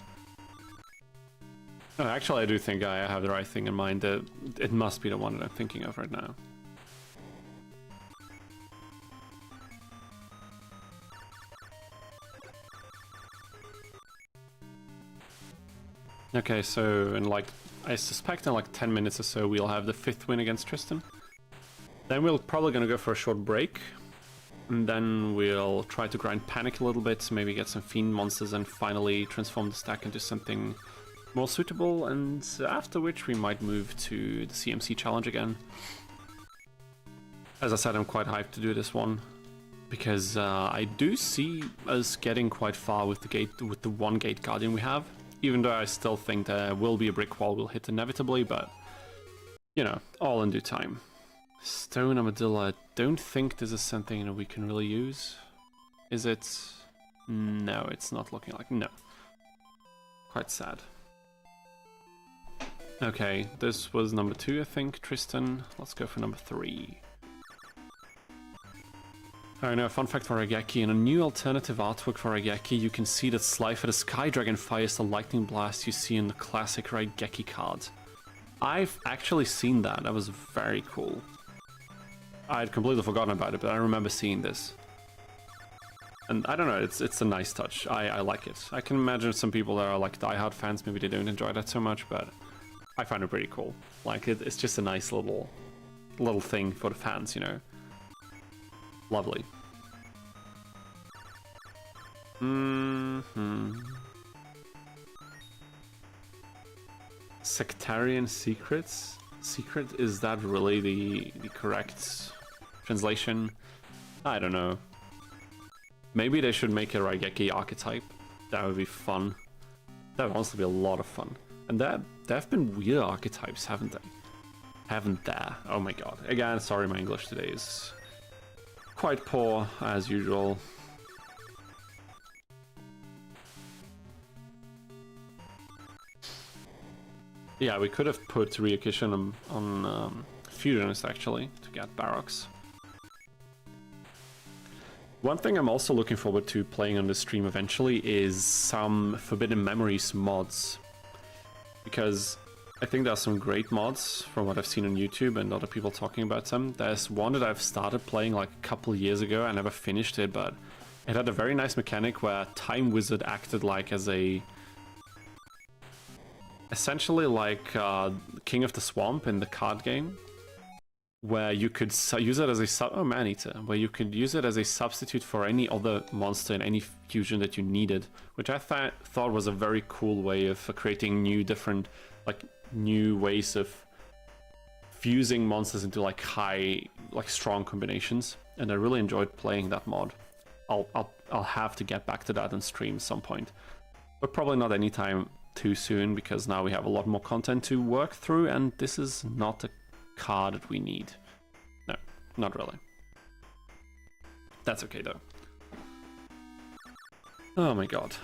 No, actually, I do think I have the right thing in mind. It must be the one that I'm thinking of right now. Okay, so in like, I suspect in like 10 minutes or so we'll have the 5th win against Tristan. Then we're probably gonna go for a short break. And then we'll try to grind Panic a little bit, maybe get some Fiend monsters and finally transform the stack into something more suitable, and after which we might move to the CMC challenge again. As I said, I'm quite hyped to do this one, because I do see us getting quite far with the one Gate Guardian we have. Even though I still think there will be a brick wall we'll hit inevitably, but, you know, all in due time. Stone Armadillo, I don't think this is something that we can really use. Is it? No, it's not looking like, no. Quite sad. Okay, this was number 2, I think, Tristan. Let's go for number 3. Oh no, fun fact for Raigeki, in a new alternative artwork for Raigeki, you can see that Slifer the Sky Dragon fires the lightning blast you see in the classic Raigeki card. I've actually seen that, that was very cool. I'd completely forgotten about it, but I remember seeing this. And I don't know, it's a nice touch. I like it. I can imagine some people that are like diehard fans, maybe they don't enjoy that so much, but I find it pretty cool. Like it's just a nice little thing for the fans, you know. Lovely. Sectarian secrets? Secret, is that really the correct translation? I don't know. Maybe they should make a Raigeki archetype. That would be fun. That would honestly be a lot of fun. And there have been weird archetypes, haven't they? Haven't there? Oh my god. Again, sorry, my English today is quite poor, as usual. Yeah, we could have put Ryukishin on Fusionist, actually, to get Barracks. One thing I'm also looking forward to playing on the stream eventually is some Forbidden Memories mods. Because I think there are some great mods from what I've seen on YouTube and other people talking about them. There's one that I've started playing like a couple years ago. I never finished it, but it had a very nice mechanic where Time Wizard acted like as a... essentially like King of the Swamp in the card game. Where you could use it as a Man-Eater, where you could use it as a substitute for any other monster in any fusion that you needed, which I thought was a very cool way of creating new ways of fusing monsters into like strong combinations, and I really enjoyed playing that mod. I'll have to get back to that and stream some point, but probably not anytime too soon because now we have a lot more content to work through, and this is not a card that we need. No, not really. That's okay though. Oh my god.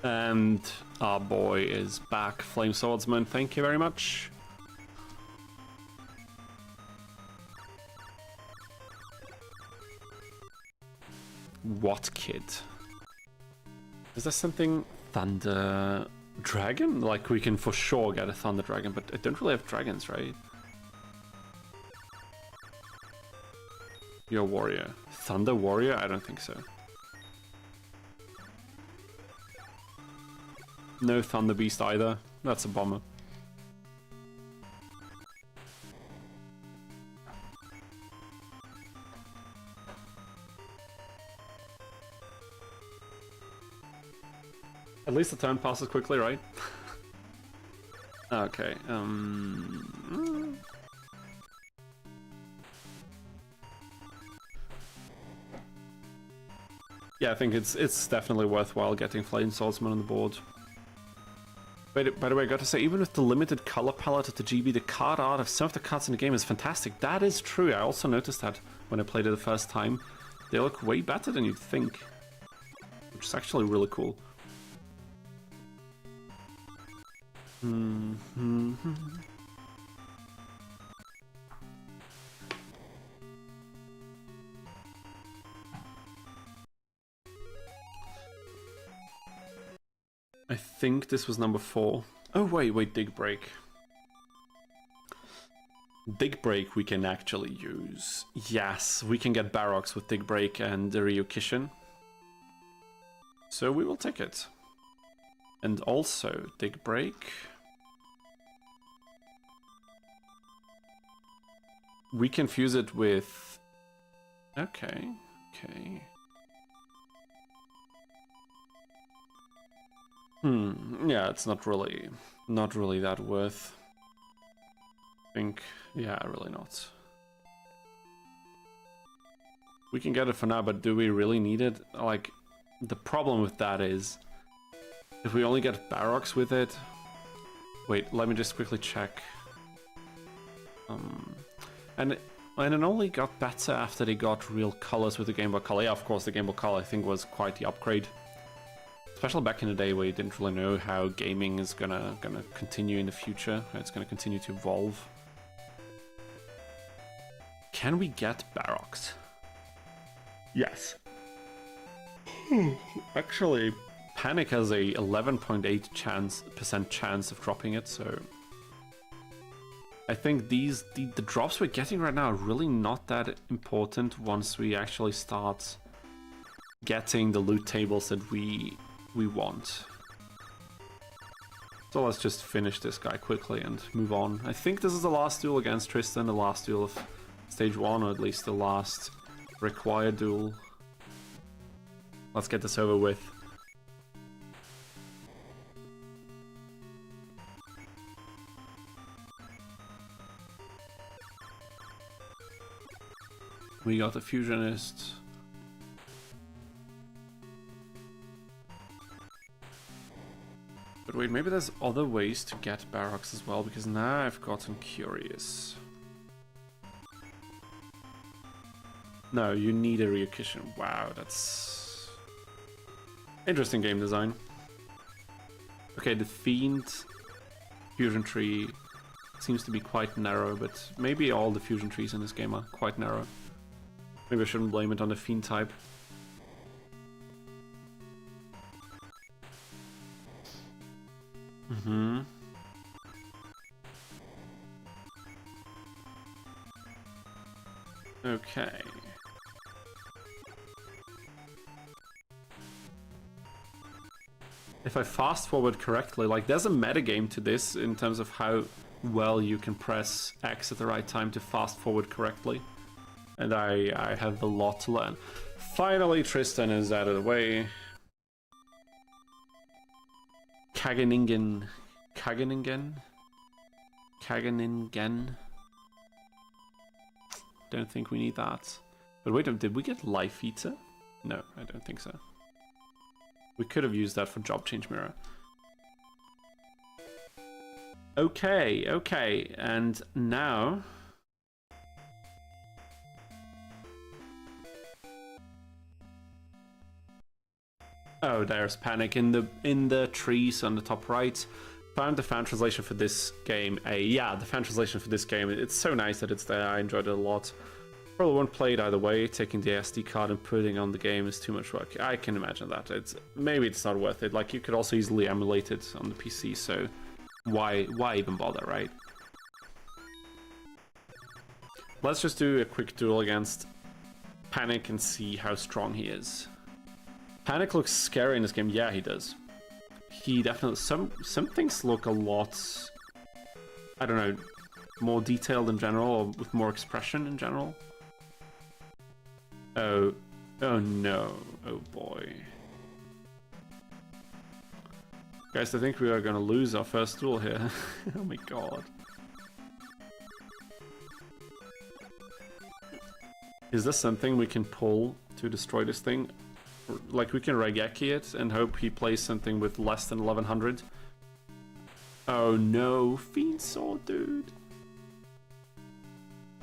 And our boy is back, Flame Swordsman, thank you very much. What kid? Is there something Thunder Dragon? Like we can for sure get a Thunder Dragon, but I don't really have dragons, right? You're a warrior. Thunder Warrior? I don't think so. No Thunder Beast either. That's a bummer. At least the turn passes quickly, right? Okay, yeah, I think it's definitely worthwhile getting Flame Swordsman on the board. But by the way, I gotta say, even with the limited color palette of the GB, the card art of some of the cards in the game is fantastic. That is true. I also noticed that when I played it the first time. They look way better than you'd think, which is actually really cool. I think this was number 4. Oh wait, Dig Break. Dig Break we can actually use. Yes, we can get Barracks with Dig Break and the Ryukishin. So we will take it. And also Dig Break. We can fuse it with... Okay. Yeah, it's not really that worth. I think, yeah, really not. We can get it for now, but do we really need it? Like, the problem with that is, if we only get Barracks with it... Wait, let me just quickly check. And it only got better after they got real colors with the Game Boy Color. Yeah, of course, the Game Boy Color I think was quite the upgrade. Especially back in the day where you didn't really know how gaming is gonna continue in the future. It's gonna continue to evolve. Can we get Barracks? Yes. Actually, Panic has a 11.8% chance of dropping it, so I think the drops we're getting right now are really not that important once we actually start getting the loot tables that we want. So let's just finish this guy quickly and move on. I think this is the last duel against Tristan, the last duel of stage 1, or at least the last required duel. Let's get this over with. We got the Fusionist. But wait, maybe there's other ways to get barracks as well, because now I've gotten curious. No, you need a Ryukushin. Wow, that's interesting game design. Okay, the Fiend fusion tree seems to be quite narrow, but maybe all the fusion trees in this game are quite narrow. Maybe I shouldn't blame it on the Fiend type. Okay. If I fast forward correctly, like there's a metagame to this in terms of how well you can press X at the right time to fast forward correctly. And I have a lot to learn. Finally, Tristan is out of the way. Kaganingen. Don't think we need that. But wait, did we get Life Eater? No, I don't think so. We could have used that for Job Change Mirror. Okay, and now... Oh, there's Panic in the trees on the top right. Found the fan translation for this game. The fan translation for this game. It's so nice that it's there. I enjoyed it a lot. Probably won't play it either way. Taking the SD card and putting on the game is too much work. I can imagine that. Maybe it's not worth it. Like you could also easily emulate it on the PC. So why even bother, right? Let's just do a quick duel against Panic and see how strong he is. Panic looks scary in this game. Yeah, he does. He definitely... Some things look a lot... I don't know, more detailed in general, or with more expression in general. Oh no. Oh boy. Guys, I think we are gonna lose our first duel here. Oh my god. Is this something we can pull to destroy this thing? Like, we can Raigeki it and hope he plays something with less than 1100. Oh no, Fiend Sword, dude.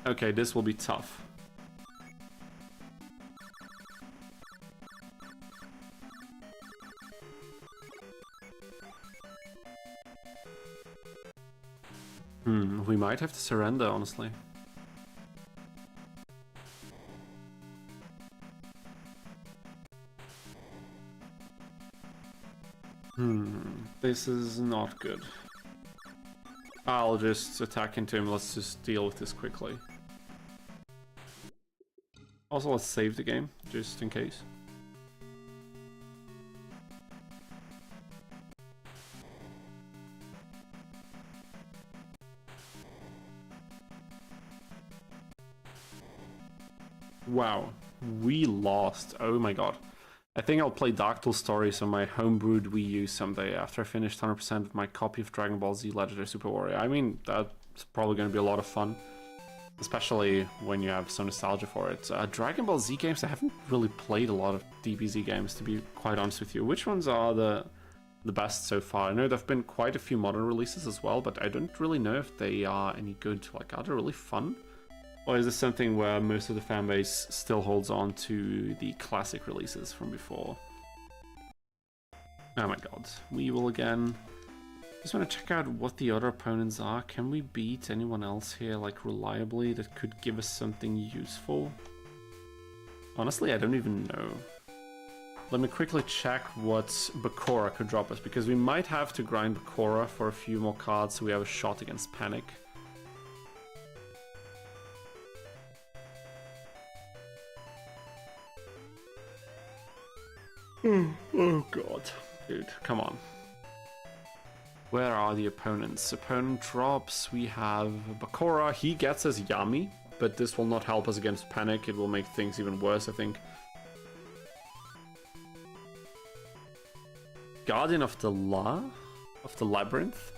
Okay, this will be tough. We might have to surrender, honestly. This is not good. I'll just attack into him. Let's just deal with this quickly. Also, let's save the game, just in case. Wow, we lost. Oh my god. I think I'll play Darktool Stories on my homebrewed Wii U someday after I finish 100% of my copy of Dragon Ball Z Legendary Super Warrior. I mean, that's probably going to be a lot of fun, especially when you have some nostalgia for it. Dragon Ball Z games, I haven't really played a lot of DBZ games, to be quite honest with you. Which ones are the best so far? I know there have been quite a few modern releases as well, but I don't really know if they are any good. Like, are they really fun? Or is this something where most of the fanbase still holds on to the classic releases from before? Oh my god. We will again. Just want to check out what the other opponents are. Can we beat anyone else here, like, reliably that could give us something useful? Honestly, I don't even know. let me quickly check what Bakura could drop us, because we might have to grind Bakura for a few more cards so we have a shot against Panic. Oh god. Dude, come on. Where are the opponents? Opponent drops. We have Bakura. He gets us Yami, but this will not help us against Panic. It will make things even worse, I think. Guardian of the Labyrinth.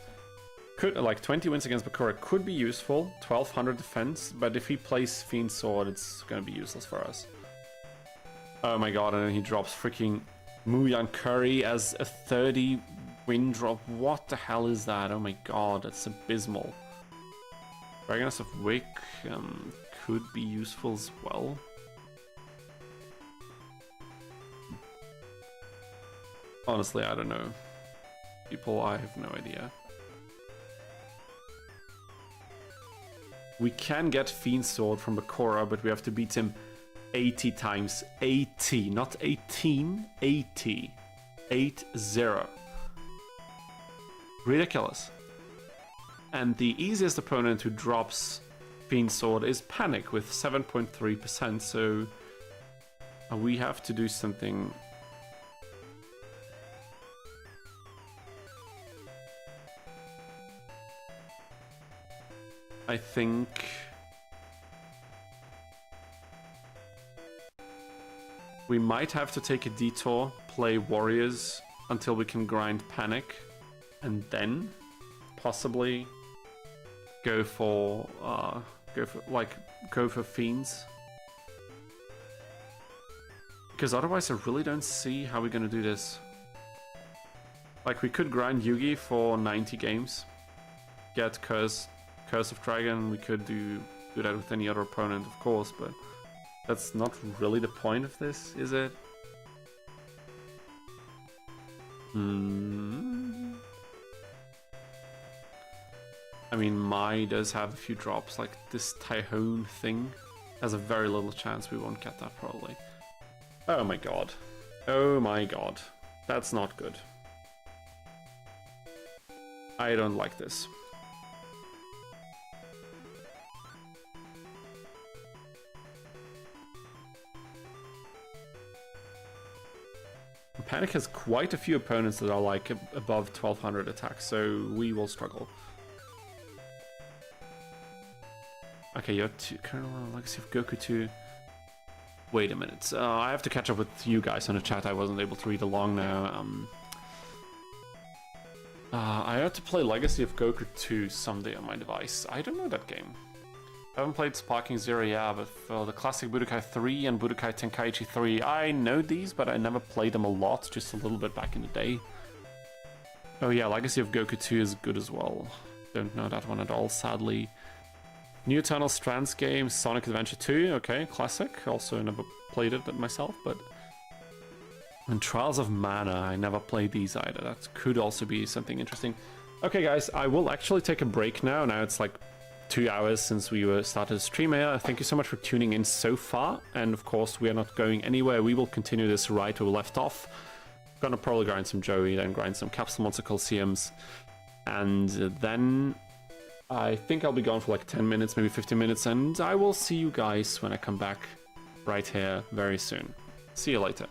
Could, like, 20 wins against Bakura could be useful. 1200 defense, but if he plays Fiend Sword, it's gonna be useless for us. Oh my god, and then he drops freaking Muyan Curry as a 30 win drop. What the hell is that? Oh my god, that's abysmal. Dragoness of Wick could be useful as well. Honestly, I don't know. People, I have no idea. We can get Fiend Sword from Bakura, but we have to beat him 80 times. 80, not 18, 80. 8-0. Ridiculous. And the easiest opponent who drops Fiend Sword is Panic with 7.3%, so we have to do something. I think we might have to take a detour, play Warriors until we can grind Panic, and then possibly go for Fiends. Because otherwise I really don't see how we're gonna do this. Like, we could grind Yugi for 90 games, get Curse of Dragon. We could do that with any other opponent, of course, but that's not really the point of this, is it? I mean, Mai does have a few drops, like this Tyhoon thing has a very little chance we won't get that, probably. Oh my god. Oh my god. That's not good. I don't like this. Panic has quite a few opponents that are like above 1200 attacks, so we will struggle. Okay, you're Colonel Legacy of Goku 2. Wait a minute. I have to catch up with you guys on the chat. I wasn't able to read along now. I have to play Legacy of Goku 2 someday on my device. I don't know that game. I haven't played Sparking Zero, yeah, but for the classic Budokai 3 and Budokai Tenkaichi 3, I know these, but I never played them a lot, just a little bit back in the day. Oh yeah, Legacy of Goku 2 is good as well. Don't know that one at all, sadly. New Eternal Strands game, Sonic Adventure 2, okay, classic. Also never played it myself, but... And Trials of Mana, I never played these either. That could also be something interesting. Okay guys, I will actually take a break now. Now it's like 2 hours since we started the stream here. Thank you so much for tuning in so far, and of course we are not going anywhere. We will continue this right where we left off. Gonna probably grind some Joey, then grind some Capsule Monster Coliseums, and then I think I'll be gone for like 10 minutes, maybe 15 minutes, and I will see you guys when I come back right here very soon. See you later.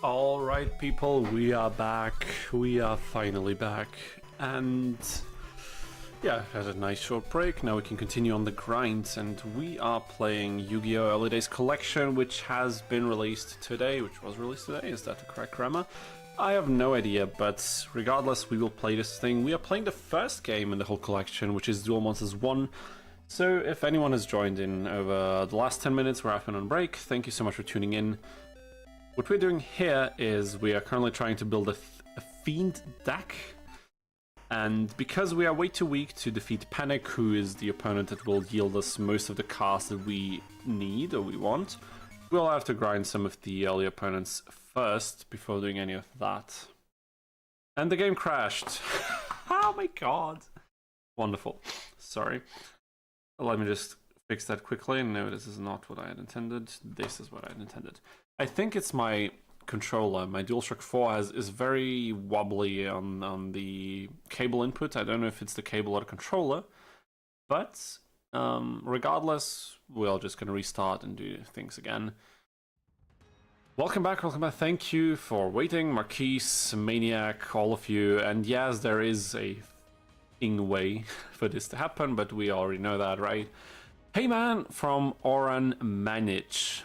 Alright people, we are back. We are finally back. And yeah, had a nice short break. Now we can continue on the grind, and we are playing Yu-Gi-Oh! Early Days Collection, which has been released today, which was released today. Is that the correct grammar? I have no idea, but regardless, we will play this thing. We are playing the first game in the whole collection, which is Duel Monsters 1. So if anyone has joined in over the last 10 minutes where I've been on break, thank you so much for tuning in. What we're doing here is we are currently trying to build a Fiend deck. And because we are way too weak to defeat Panic, who is the opponent that will yield us most of the cards that we need or we want, we'll have to grind some of the early opponents first before doing any of that. And the game crashed. Oh my god. Wonderful. Sorry. Let me just fix that quickly. No, this is not what I had intended. This is what I had intended. I think it's my controller. My DualShock 4 is very wobbly on the cable input. I don't know if it's the cable or the controller, but regardless, we're just going to restart and do things again. Welcome back, welcome back. Thank you for waiting, Marquise, Maniac, all of you. And yes, there is a way for this to happen, but we already know that, right? Hey man from Oran Manic.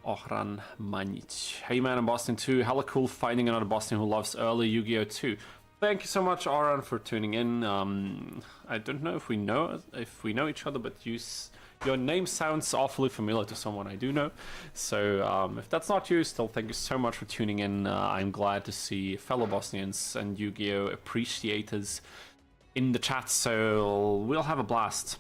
Hey man in Boston too. Hella cool finding another Boston who loves early Yu-Gi-Oh! Too. Thank you so much, Oran, for tuning in. I don't know if we know each other, but your name sounds awfully familiar to someone I do know. So if that's not you, still thank you so much for tuning in. I'm glad to see fellow Bosnians and Yu-Gi-Oh! Appreciators in the chat, so we'll have a blast.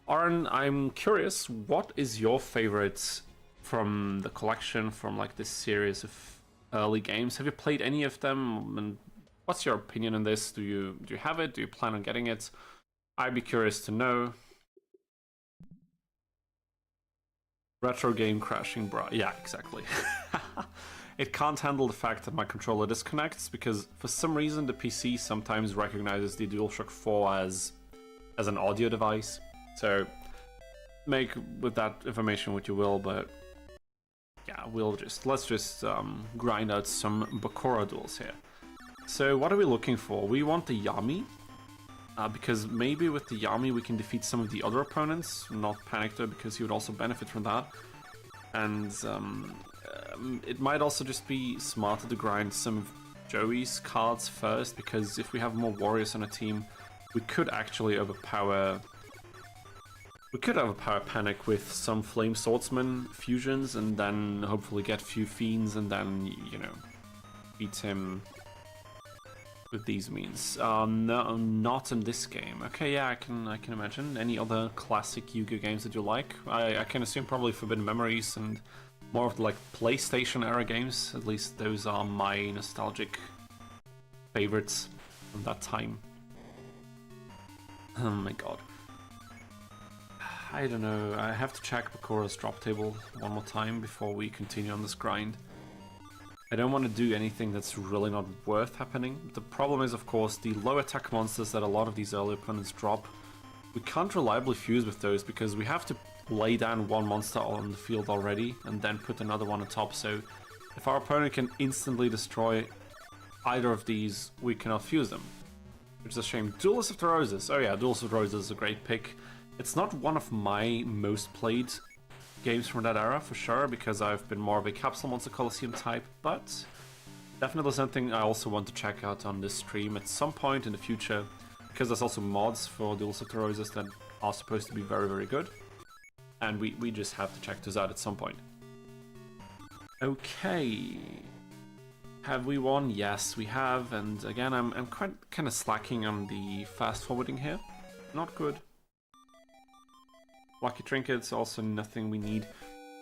Aaron, I'm curious, what is your favorite from the collection, from like this series of early games? Have you played any of them? And what's your opinion on this? Do you have it? Do you plan on getting it? I'd be curious to know. Retro game crashing, bro. Yeah, exactly. It can't handle the fact that my controller disconnects because for some reason the PC sometimes recognizes the DualShock 4 as an audio device. So make with that information what you will, but yeah, let's just grind out some Bakura duels here. So what are we looking for? We want the Yami, because maybe with the Yami we can defeat some of the other opponents, not Panictor because he would also benefit from that. And it might also just be smarter to grind some of Joey's cards first, because if we have more warriors on a team, we could actually overpower Panic with some Flame Swordsman fusions, and then hopefully get a few Fiends, and then, you know, beat him with these means. No, not in this game. Okay, yeah, I can imagine. Any other classic Yu-Gi-Oh! Games that you like? I can assume probably Forbidden Memories and more of the like PlayStation era games. At least those are my nostalgic favorites from that time. Oh my god. I don't know, I have to check Bakura's drop table one more time before we continue on this grind. I don't want to do anything that's really not worth happening. The problem is, of course, the low attack monsters that a lot of these early opponents drop. We can't reliably fuse with those because we have to lay down one monster on the field already and then put another one on top. So if our opponent can instantly destroy either of these, we cannot fuse them, which is a shame. Duelist of the Roses. Oh yeah, Duelist of the Roses is a great pick. It's not one of my most played games from that era, for sure, because I've been more of a Capsule Monster Coliseum type, but definitely something I also want to check out on this stream at some point in the future, because there's also mods for Duels of the Roses that are supposed to be very, very good, and we just have to check those out at some point. Okay. Have we won? Yes, we have, and again, I'm kind of slacking on the fast forwarding here. Not good. Lucky Trinkets, also nothing we need.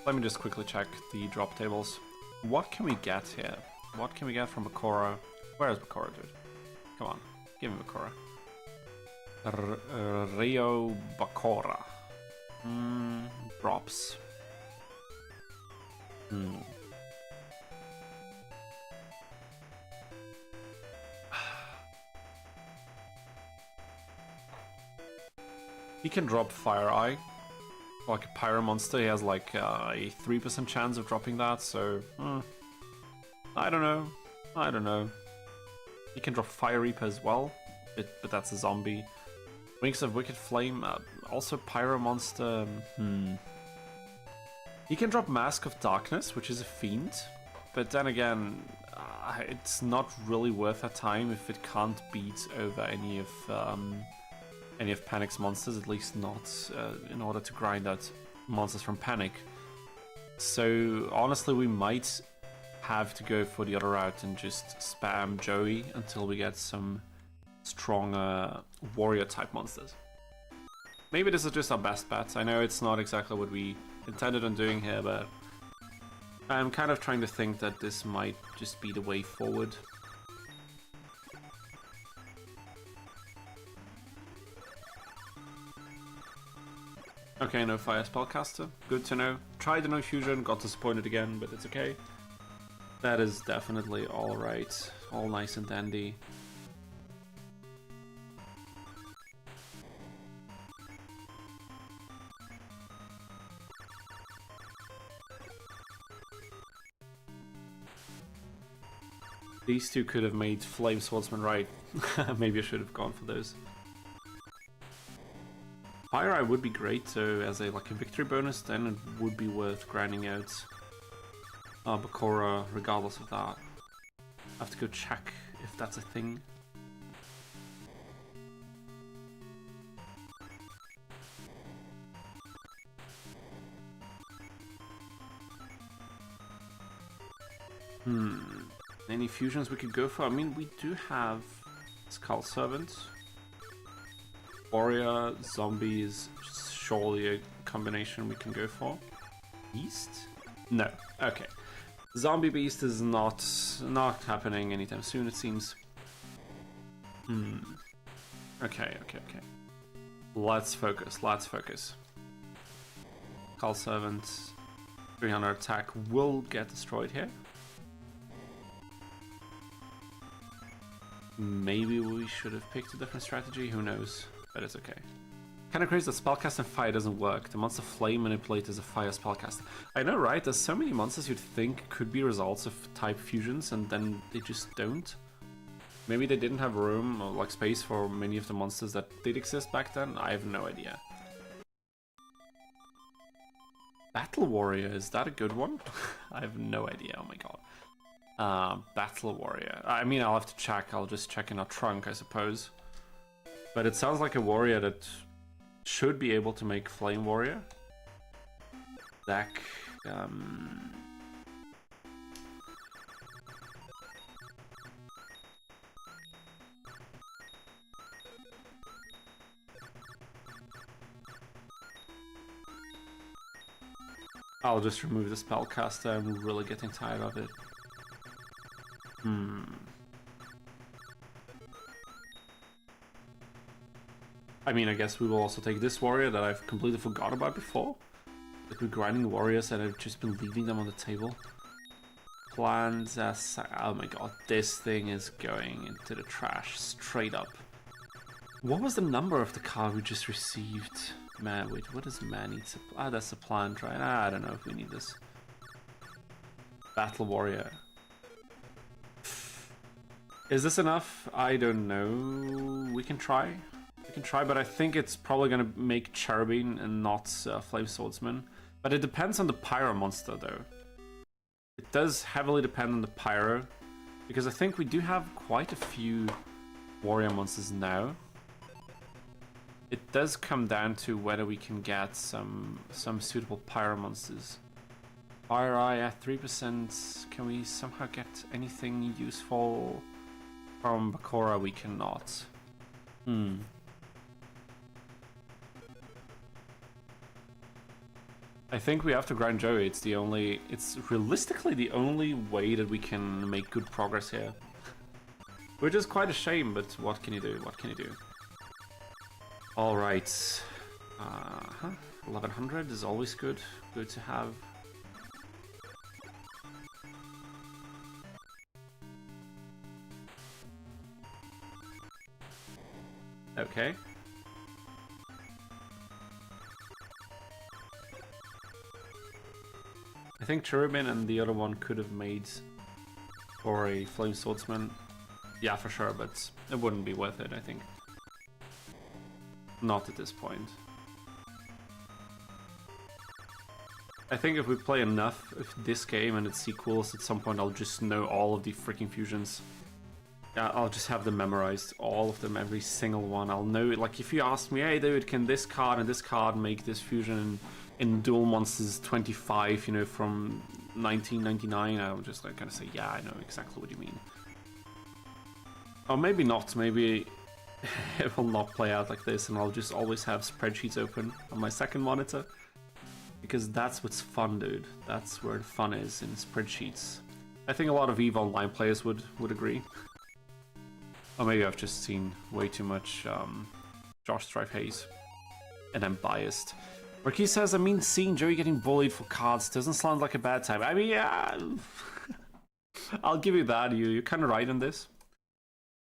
Let me just quickly check the drop tables. What can we get here? What can we get from Bakura? Where is Bakura, dude? Come on, give me Bakura. Rio Bakura. Drops. He can drop Fire Eye. Like a Pyro Monster, he has like a 3% chance of dropping that, so... I don't know. I don't know. He can drop Fire Reaper as well, but that's a zombie. Wings of Wicked Flame, also Pyro Monster. He can drop Mask of Darkness, which is a fiend, but then again, it's not really worth our time if it can't beat over any of Panic's monsters, at least not in order to grind out monsters from Panic. So honestly, we might have to go for the other route and just spam Joey until we get some stronger warrior type monsters. Maybe this is just our best bet. I know it's not exactly what we intended on doing here, but I'm kind of trying to think that this might just be the way forward. Okay, no Fire Spellcaster. Good to know. Tried the no fusion, got disappointed again, but it's okay. That is definitely alright. All nice and dandy. These two could have made Flame Swordsman right. Maybe I should have gone for those. Fire Eye would be great, so as a victory bonus, then it would be worth grinding out Bakura regardless of that. I have to go check if that's a thing. Any fusions we could go for? I mean, we do have Skull Servant. Warrior, zombie is surely a combination we can go for. Beast? No. Okay. Zombie Beast is not happening anytime soon, it seems. Okay. Let's focus. Skull Servant, 300 attack will get destroyed here. Maybe we should have picked a different strategy, who knows, but it's okay. Kinda crazy that Spellcast and Fire doesn't work. The monster Flame Manipulate is a Fire Spellcaster. I know, right? There's so many monsters you'd think could be results of type fusions, and then they just don't. Maybe they didn't have room or space for many of the monsters that did exist back then. I have no idea. Battle Warrior, is that a good one? I have no idea, oh my god. Battle Warrior. I mean, I'll have to check. I'll just check in our trunk, I suppose. But it sounds like a warrior that should be able to make Flame Warrior. Deck. I'll just remove the Spellcaster. I'm really getting tired of it. I mean, I guess we will also take this warrior that I've completely forgot about before. Like, we're grinding warriors and I've just been leaving them on the table. Plans as... oh my god, this thing is going into the trash, straight up. What was the number of the card we just received? Man, wait, what does man need? Ah, that's a plant, right? I don't know if we need this. Battle Warrior. Is this enough? I don't know. We can try. But I think it's probably gonna make Cherubine and not Flame Swordsman. But it depends on the Pyro monster, though. It does heavily depend on the Pyro, because I think we do have quite a few warrior monsters now. It does come down to whether we can get some suitable Pyro monsters. Fire Eye at 3%. Can we somehow get anything useful from Bakura? We cannot. I think we have to grind Joey. It's realistically the only way that we can make good progress here. Which is quite a shame, but what can you do? Alright. 1100 is always good. Good to have. Okay. I think Cherubin and the other one could have made for a Flame Swordsman. Yeah, for sure, but it wouldn't be worth it, I think. Not at this point. I think if we play enough of this game and its sequels, at some point I'll just know all of the freaking fusions. Yeah, I'll just have them memorized, all of them, every single one. I'll know it. Like, if you ask me, hey dude, can this card and this card make this fusion in Duel Monsters 25, you know, from 1999, I'll just like kind of say, yeah, I know exactly what you mean. Or maybe not, maybe it will not play out like this and I'll just always have spreadsheets open on my second monitor. Because that's what's fun, dude. That's where the fun is, in spreadsheets. I think a lot of EVE Online players would agree. Or maybe I've just seen way too much Josh Strife Hayes. And I'm biased. Marquis says, I mean, seeing Joey getting bullied for cards doesn't sound like a bad time. I mean, yeah... I'll give you that. You're kind of right on this.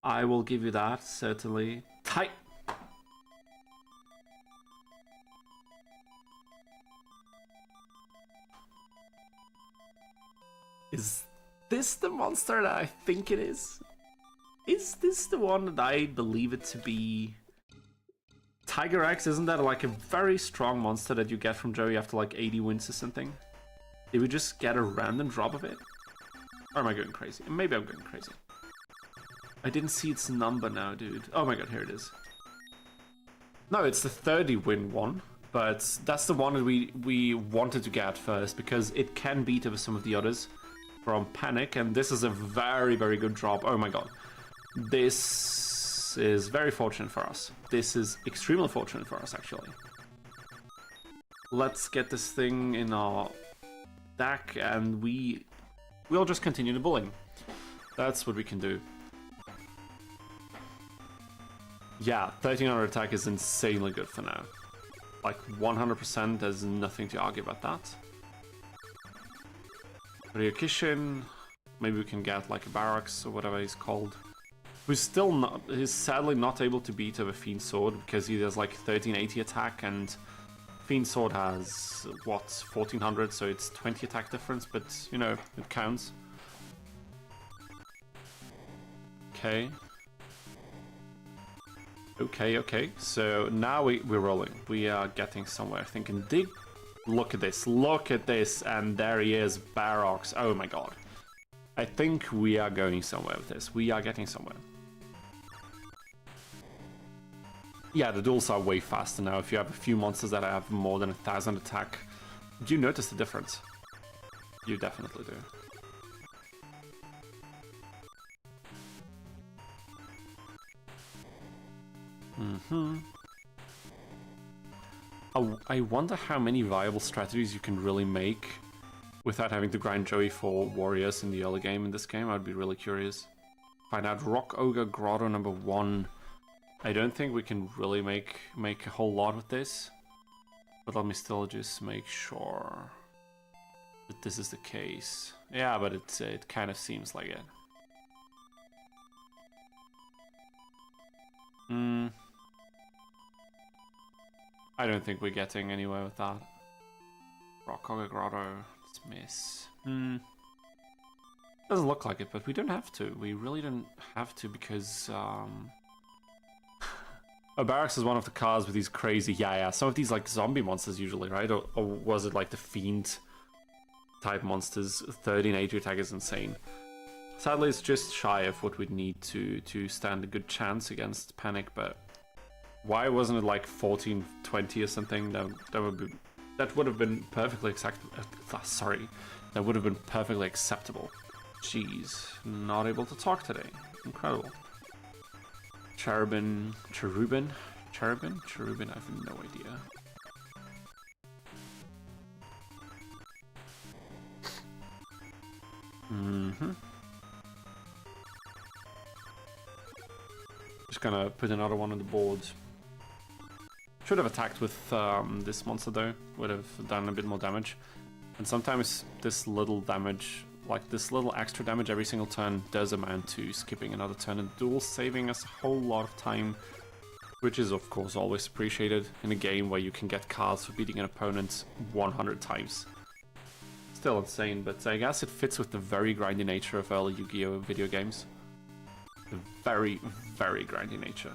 I will give you that, certainly. Tight! Is this the monster that I think it is? Is this the one that I believe it to be? Tiger X, isn't that like a very strong monster that you get from Joey after like 80 wins or something? Did we just get a random drop of it? Or am I going crazy? Maybe I'm going crazy. I didn't see its number now, dude. Oh my god, here it is. No, it's the 30 win one, but that's the one that we wanted to get first because it can beat over some of the others from Panic, and this is a very, very good drop. Oh my god. This is very fortunate for us. This is extremely fortunate for us, actually. Let's get this thing in our deck, and we'll just continue the bullying. That's what we can do. Yeah, 1300 attack is insanely good for now. Like 100%, there's nothing to argue about that. Ryokishin, maybe we can get like a Barracks or whatever he's called. Who's still not, he's sadly not able to beat over Fiend Sword because he has like 1380 attack and Fiend Sword has, what, 1400, so it's 20 attack difference, but you know, it counts. Okay. Okay, so now we're rolling. We are getting somewhere. Thinking, dig. Look at this, and there he is, Barracks. Oh my god. I think we are going somewhere with this. We are getting somewhere. Yeah, the duels are way faster now. If you have a few monsters that have more than 1000 attack, you notice the difference. You definitely do. I wonder how many viable strategies you can really make without having to grind Joey for warriors in the early game in this game. I'd be really curious. Find out Rock Ogre Grotto number 1. I don't think we can really make a whole lot with this. But let me still just make sure that this is the case. Yeah, but it kind of seems like it. I don't think we're getting anywhere with that. Rock Ogre Grotto, dismiss. Doesn't look like it, but we don't have to. We really don't have to because Barracks is one of the cards with these crazy, some of these like zombie monsters usually, right? Or was it like the Fiend type monsters? 1380 attack is insane. Sadly, it's just shy of what we'd need to stand a good chance against Panic, but why wasn't it like 1420 or something? That would have been perfectly acceptable. That would have been perfectly acceptable. Jeez, not able to talk today. Incredible. Cherubin, I have no idea. Just gonna put another one on the board. Should have attacked with this monster though, would have done a bit more damage. And sometimes this little damage, like this little extra damage every single turn, does amount to skipping another turn and duel, saving us a whole lot of time, which is of course always appreciated in a game where you can get cards for beating an opponent 100 times. still insane, but I guess it fits with the very grindy nature of early Yu-Gi-Oh! Video games. The very, very grindy nature.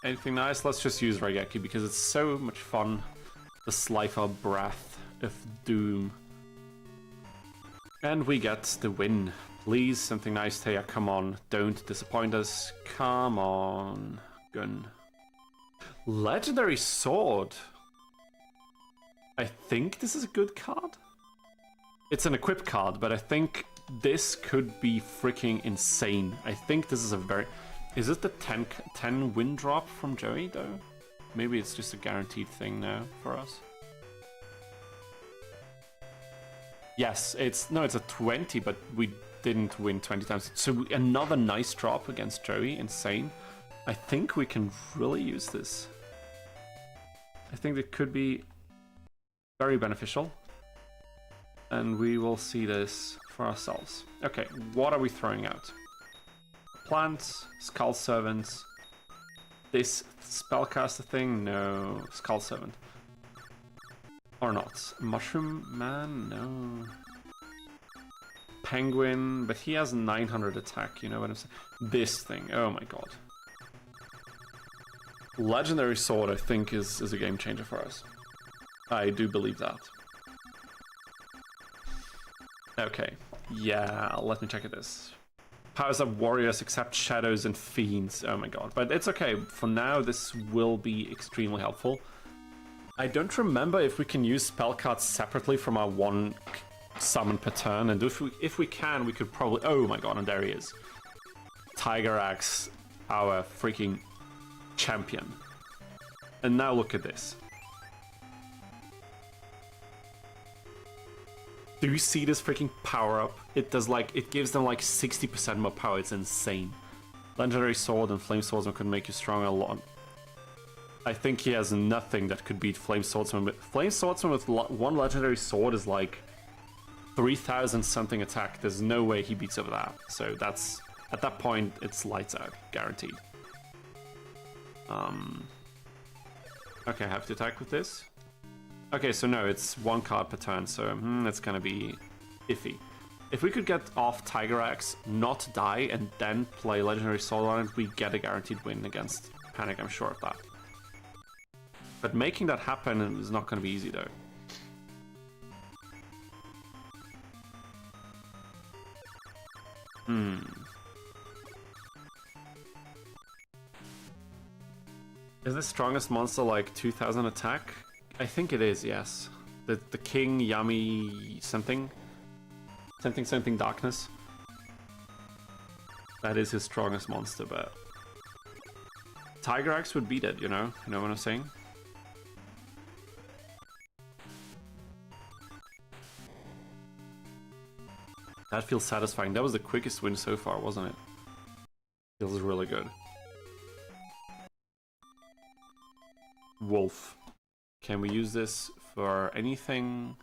Anything nice? Let's just use Raigeki because it's so much fun. The Slifer Breath of Doom. And we get the win. Please, something nice, Taya. Come on. Don't disappoint us. Come on. Gun. Legendary Sword. I think this is a good card. It's an equip card, but I think this could be freaking insane. I think this is a very... Is it the 10 win drop from Joey, though? Maybe it's just a guaranteed thing now for us. Yes, it's a 20, but we didn't win 20 times. So another nice drop against Joey, insane. I think we can really use this. I think it could be very beneficial. And we will see this for ourselves. Okay, what are we throwing out? Plants, Skull Servants. This spellcaster thing? No. Skull Servant. Or not. Mushroom Man? No. Penguin, but he has 900 attack, you know what I'm saying? This thing, oh my god. Legendary Sword, I think, is a game changer for us. I do believe that. Okay, yeah, let me check at this. Powers up warriors except shadows and fiends, oh my god. But it's okay, for now this will be extremely helpful. I don't remember if we can use spell cards separately from our one summon per turn, and if we can, we could probably... Oh my god, and there he is. Tiger Axe, our freaking champion. And now look at this. Do you see this freaking power up? It does like, it gives them like 60% more power, it's insane. Legendary Sword and Flame Swordsman could make you stronger a lot. I think he has nothing that could beat Flame Swordsman. Flame Swordsman with one Legendary Sword is like 3,000 something attack. There's no way he beats over that. So that's, at that point, it's lights out, guaranteed. Okay, I have to attack with this. Okay, so no, it's one card per turn, so it's gonna be iffy. If we could get off Tiger Axe, not die, and then play Legendary Sword on it, we get a guaranteed win against Panic, I'm sure of that. But making that happen is not gonna be easy, though. Is the strongest monster like 2000 attack? I think it is, yes. The King Yummy something Darkness. That is his strongest monster, but Tiger Axe would beat it, you know what I'm saying? That feels satisfying. That was the quickest win so far, wasn't it? Feels really good. Wolf. Can we use this for anything?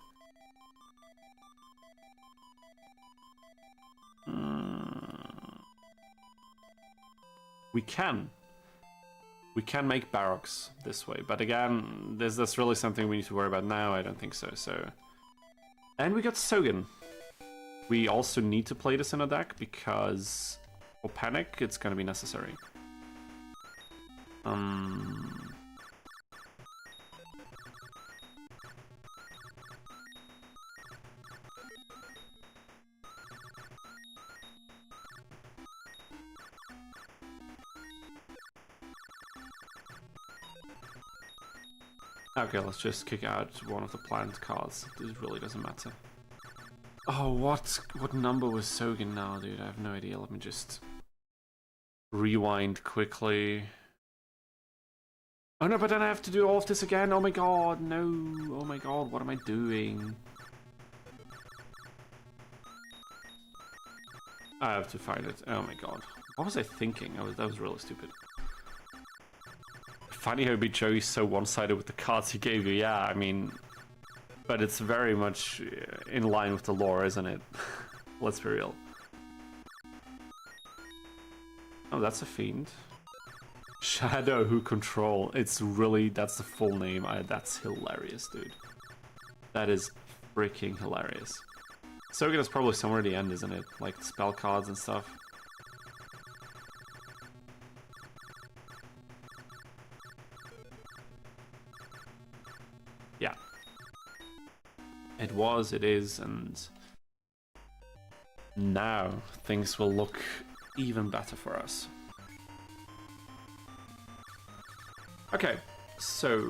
We can. We can make barracks this way, but again, is this really something we need to worry about now? I don't think so. And we got Sogen. We also need to play this in a deck because for Panic, it's going to be necessary. Okay, let's just kick out one of the plant cards. This really doesn't matter. Oh, what number was Sogen now, dude? I have no idea. Let me just rewind quickly. Oh no, but then I have to do all of this again. Oh my god, no. Oh my god, what am I doing? I have to find it. Oh my god. What was I thinking? That was really stupid. Funny how beat Joey's so one-sided with the cards he gave you. Yeah, I mean... But it's very much in line with the lore, isn't it? Let's be real. Oh, that's a fiend. Shadow Who Control. It's really... That's the full name. That's hilarious, dude. That is freaking hilarious. Sogan is probably somewhere at the end, isn't it? Like spell cards and stuff. Yeah. It was, it is, and now things will look even better for us. Okay, so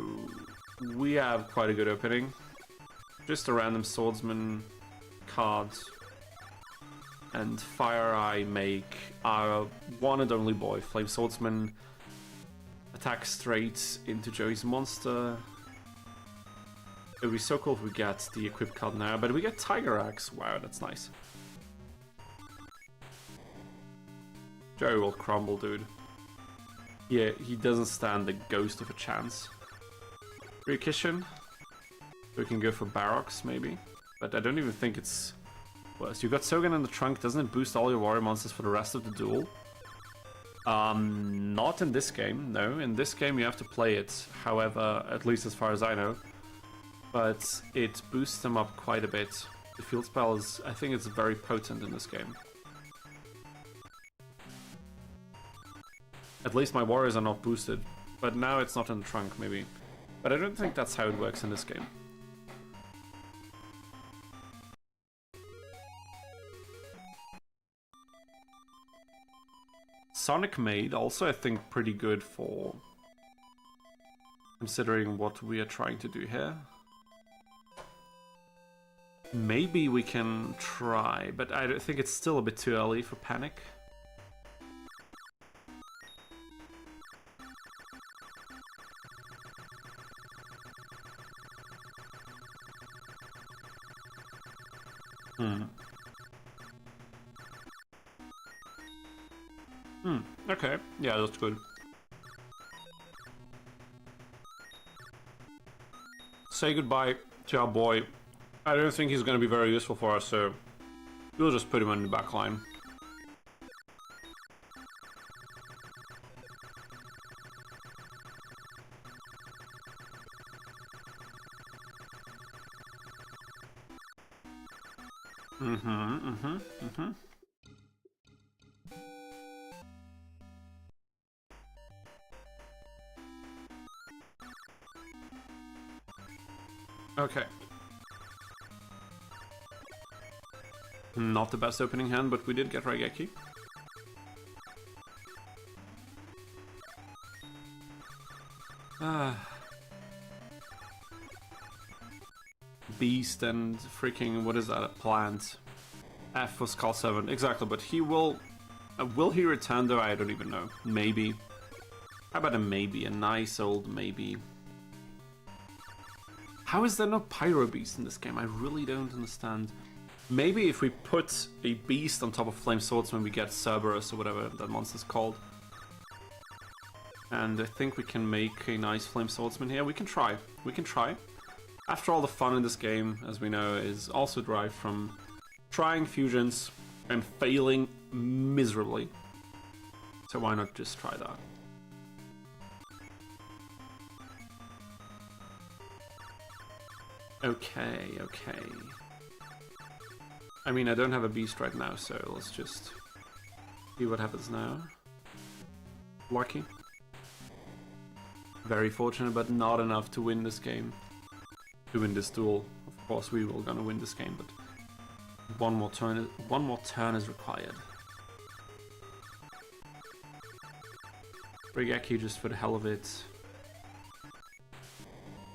we have quite a good opening. Just a random swordsman card, and Fire Eye make our one and only boy, Flame Swordsman, attack straight into Joey's monster. It would be so cool if we get the equip card now, but we get Tiger Axe. Wow, that's nice. Joey will crumble, dude. Yeah, he doesn't stand the ghost of a chance. Ryukishin. We can go for Barox, maybe. But I don't even think it's worse. You got Sogan in the trunk. Doesn't it boost all your warrior monsters for the rest of the duel? Not in this game, no. In this game you have to play it, however, at least as far as I know. But it boosts them up quite a bit. The field spell is, I think it's very potent in this game. At least my warriors are not boosted, but now it's not in the trunk, maybe. But I don't think that's how it works in this game. Sonic Maid, also I think pretty good for considering what we are trying to do here. Maybe we can try, but I think it's still a bit too early for Panic. Okay, yeah, that's good. Say goodbye to our boy. I don't think he's going to be very useful for us, so we'll just put him in the back line. Okay. Not the best opening hand, but we did get Raigeki. Beast and freaking, what is that, a plant? F was Skull 7, exactly, but he will he return though? I don't even know. Maybe. How about a maybe? A nice old maybe. How is there no Pyro Beast in this game? I really don't understand. Maybe if we put a beast on top of Flame Swordsman, we get Cerberus or whatever that monster's called. And I think we can make a nice Flame Swordsman here. We can try. We can try. After all, the fun in this game, as we know, is also derived from trying fusions and failing miserably. So why not just try that? Okay, okay. I mean, I don't have a beast right now, so let's just see what happens now. Lucky. Very fortunate, but not enough to win this game. To win this duel. Of course, we will gonna win this game, but one more turn is required. Raigeki just for the hell of it.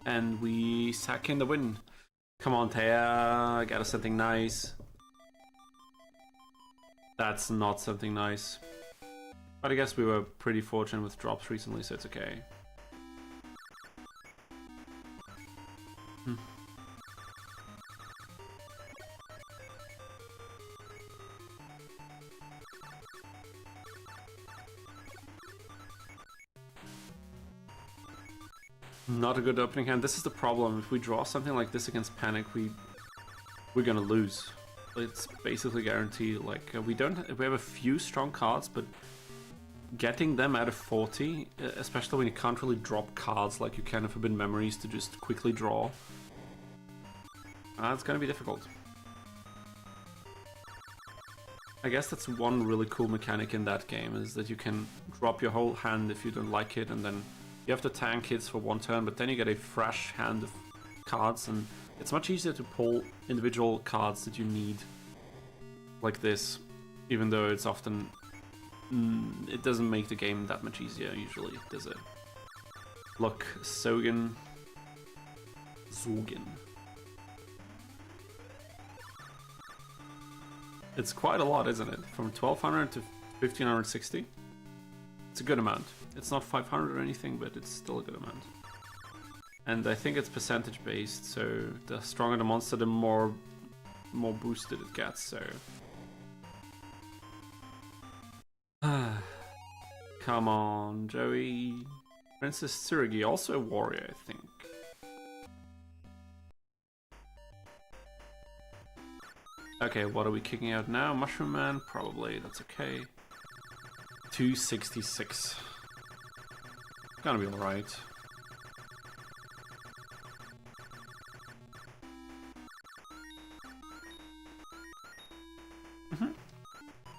And we sack in the win. Come on, Taya, get us something nice. That's not something nice. But I guess we were pretty fortunate with drops recently, so it's okay. Not a good opening hand. This is the problem. If we draw something like this against Panic, we're gonna lose. It's basically guaranteed. Like we have a few strong cards, but getting them out of 40, especially when you can't really drop cards like you can in Forbidden Memories to just quickly draw, It's gonna be difficult. I guess that's one really cool mechanic in that game, is that you can drop your whole hand if you don't like it, and then you have to tank hits for one turn, but then you get a fresh hand of cards, and it's much easier to pull individual cards that you need like this, even though it's often... it doesn't make the game that much easier, usually, does it? Look, Zogen. It's quite a lot, isn't it? From 1200 to 1560. It's a good amount. It's not 500 or anything, but it's still a good amount. And I think it's percentage based, so the stronger the monster, the more boosted it gets, so... Come on, Joey. Princess Tsurugi, also a warrior, I think. Okay, what are we kicking out now? Mushroom Man? Probably, that's okay. 266. Gonna be alright.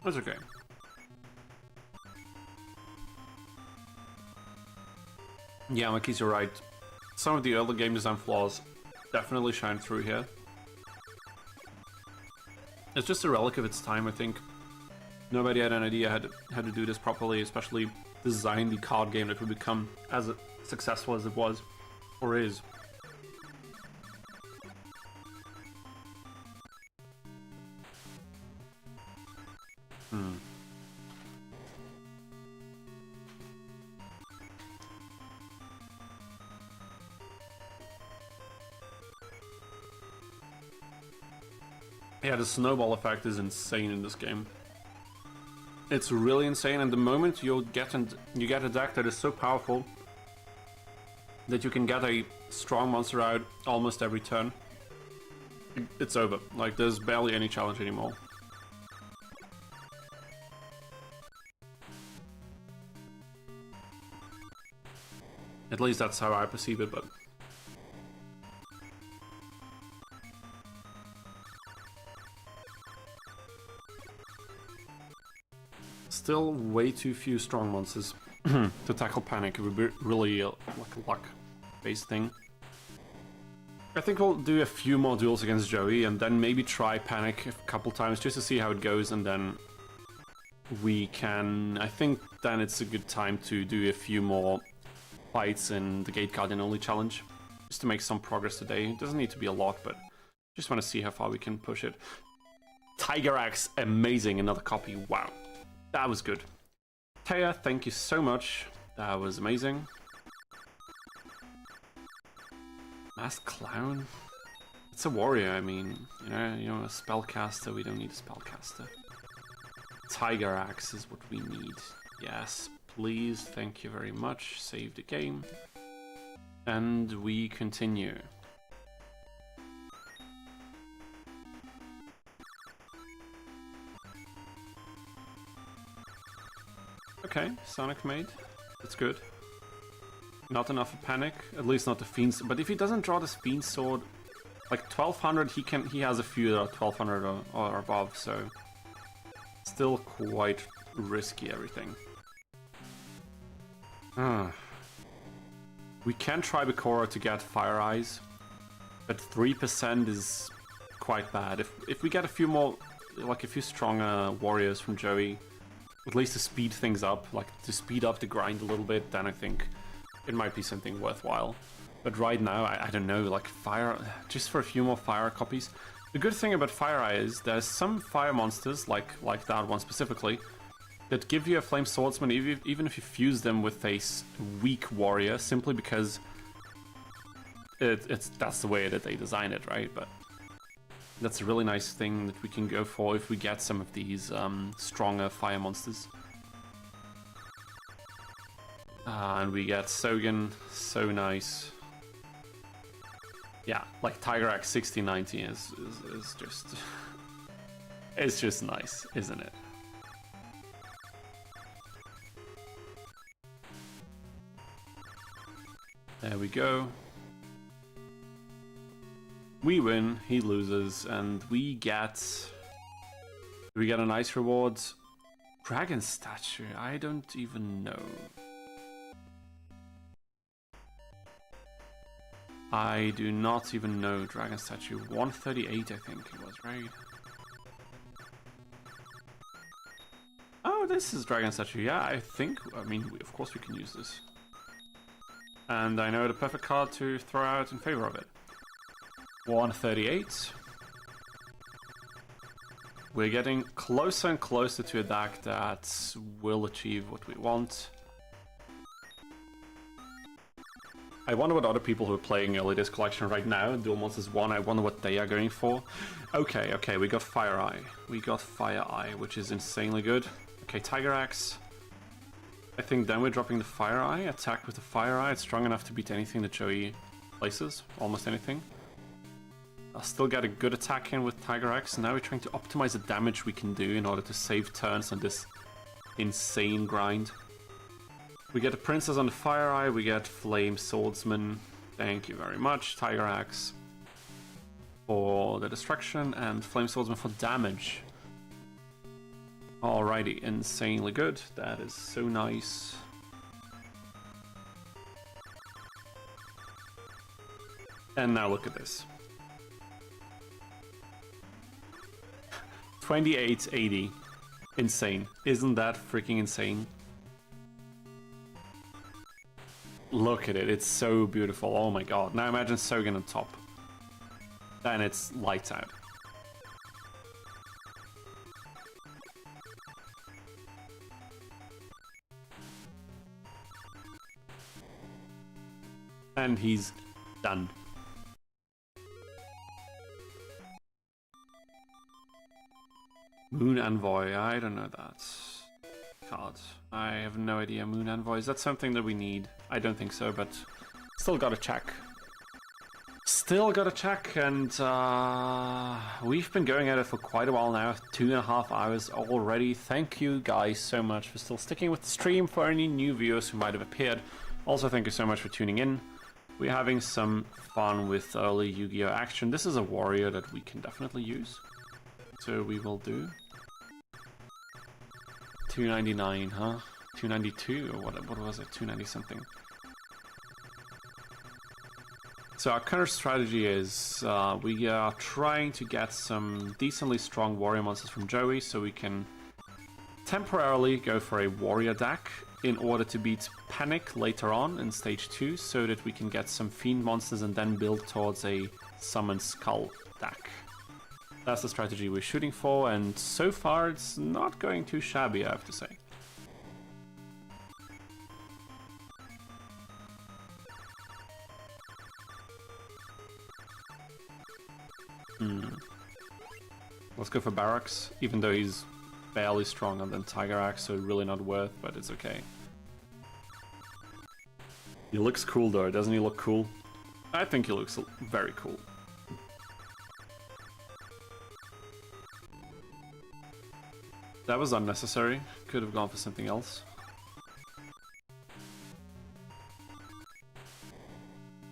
That's okay. Yeah, Makis, you're right. Some of the early game design flaws definitely shine through here. It's just a relic of its time, I think. Nobody had an idea how to do this properly, especially design the card game that would become as successful as it was, or is. Yeah, the snowball effect is insane in this game. It's really insane, and the moment you get a deck that is so powerful that you can get a strong monster out almost every turn, it's over. Like, there's barely any challenge anymore. At least that's how I perceive it, but... Still way too few strong monsters to tackle Panic. It would be really like a luck-based thing. I think we'll do a few more duels against Joey and then maybe try Panic a couple times just to see how it goes, and then we can... I think then it's a good time to do a few more fights in the Gate Guardian only challenge, just to make some progress today. It doesn't need to be a lot, but just want to see how far we can push it. Tiger Axe, amazing, another copy, wow. That was good. Taya, thank you so much. That was amazing. Masked Clown? It's a warrior, I mean, you know, a spellcaster, we don't need a spellcaster. Tiger Axe is what we need. Yes, please, thank you very much. Save the game. And we continue. Okay, Sonic made. That's good. Not enough of Panic, at least not the Fiend. But if he doesn't draw this Fiend Sword, like 1200, he has a few that are 1200 or above, so still quite risky everything. We can try Bakura to get Fire Eyes, but 3% is quite bad. If we get a few more, like a few stronger warriors from Joey, at least to speed things up, like to speed up the grind a little bit, then I think it might be something worthwhile. But right now, I don't know, like fire, just for a few more fire copies. The good thing about Fire Eye is there's some fire monsters, like that one specifically, that give you a Flame Swordsman even if you fuse them with a weak warrior, simply because that's the way that they design it, right? But that's a really nice thing that we can go for if we get some of these stronger fire monsters. And we get Sogen, so nice. Yeah, like Tiger Axe 6090 is just... it's just nice, isn't it? There we go. We win, he loses, and we get a nice reward. Dragon statue, I don't even know. I do not even know dragon statue. 138 I think it was, right? Oh, this is dragon statue. Yeah, I mean, of course we can use this. And I know the perfect card to throw out in favor of it. 138. We're getting closer and closer to a deck that will achieve what we want. I wonder what other people who are playing early this collection right now, Duel Monsters 1, I wonder what they are going for. Okay, we got Fire Eye. We got Fire Eye, which is insanely good. Okay, Tiger Axe. I think then we're dropping the Fire Eye. Attack with the Fire Eye. It's strong enough to beat anything that Joey places. Almost anything. I'll still get a good attack in with Tiger Axe. Now we're trying to optimize the damage we can do in order to save turns on this insane grind. We get a Princess on the Fire Eye. We get Flame Swordsman. Thank you very much. Tiger Axe for the destruction and Flame Swordsman for damage. Alrighty, insanely good. That is so nice. And now look at this. 2880. Insane. Isn't that freaking insane? Look at it. It's so beautiful. Oh my god. Now imagine Sogan on top. Then it's lights out. And he's done. Moon Envoy, I don't know that card. I have no idea. Moon Envoy, is that something that we need? I don't think so, but still gotta check. Still gotta check, and we've been going at it for quite a while now, 2.5 hours already. Thank you guys so much for still sticking with the stream. For any new viewers who might have appeared, also thank you so much for tuning in. We're having some fun with early Yu-Gi-Oh! Action. This is a warrior that we can definitely use, so we will do. 299, huh? 292, or what was it? 290 something. So our counter strategy is we are trying to get some decently strong warrior monsters from Joey, so we can temporarily go for a warrior deck in order to beat Panic later on in stage 2, so that we can get some fiend monsters and then build towards a summon skull deck. That's the strategy we're shooting for, and so far it's not going too shabby, I have to say. Let's go for Barracks, even though he's barely stronger than Tiger Axe, so really not worth, but it's okay. He looks cool though, doesn't he look cool? I think he looks very cool. That was unnecessary. Could have gone for something else.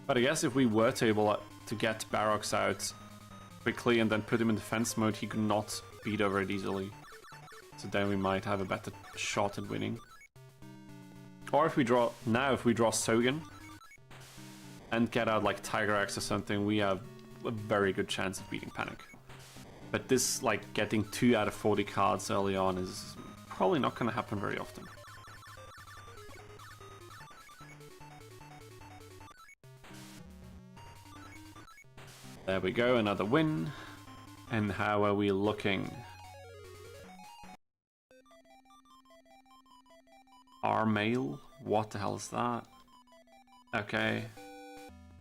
But I guess if we were to able to get Barracks out quickly and then put him in defense mode, he could not beat over it easily. So then we might have a better shot at winning. Or if we draw Sogan and get out like Tiger Axe or something, we have a very good chance of beating Panic. But this, like, getting 2 out of 40 cards early on is probably not going to happen very often. There we go, another win. And how are we looking? Our mail? What the hell is that? Okay.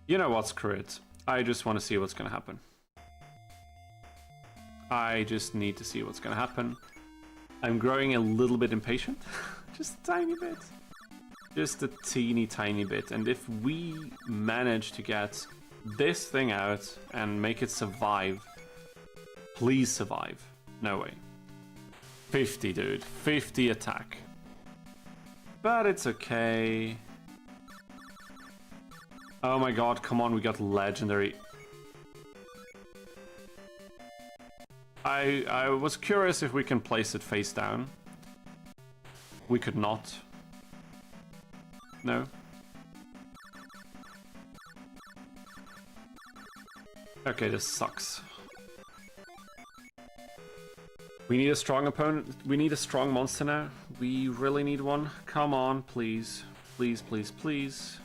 You know what, screw it. I just want to see what's going to happen. I just need to see what's going to happen. I'm growing a little bit impatient. Just a tiny bit. Just a teeny tiny bit. And if we manage to get this thing out and make it survive, please survive. No way. 50, dude. 50 attack. But it's okay. Oh my god, come on, we got legendary. I was curious if we can place it face down. We could not. No. Okay, this sucks. We need a strong opponent. We need a strong monster now. We really need one. Come on, please. Please, please, please.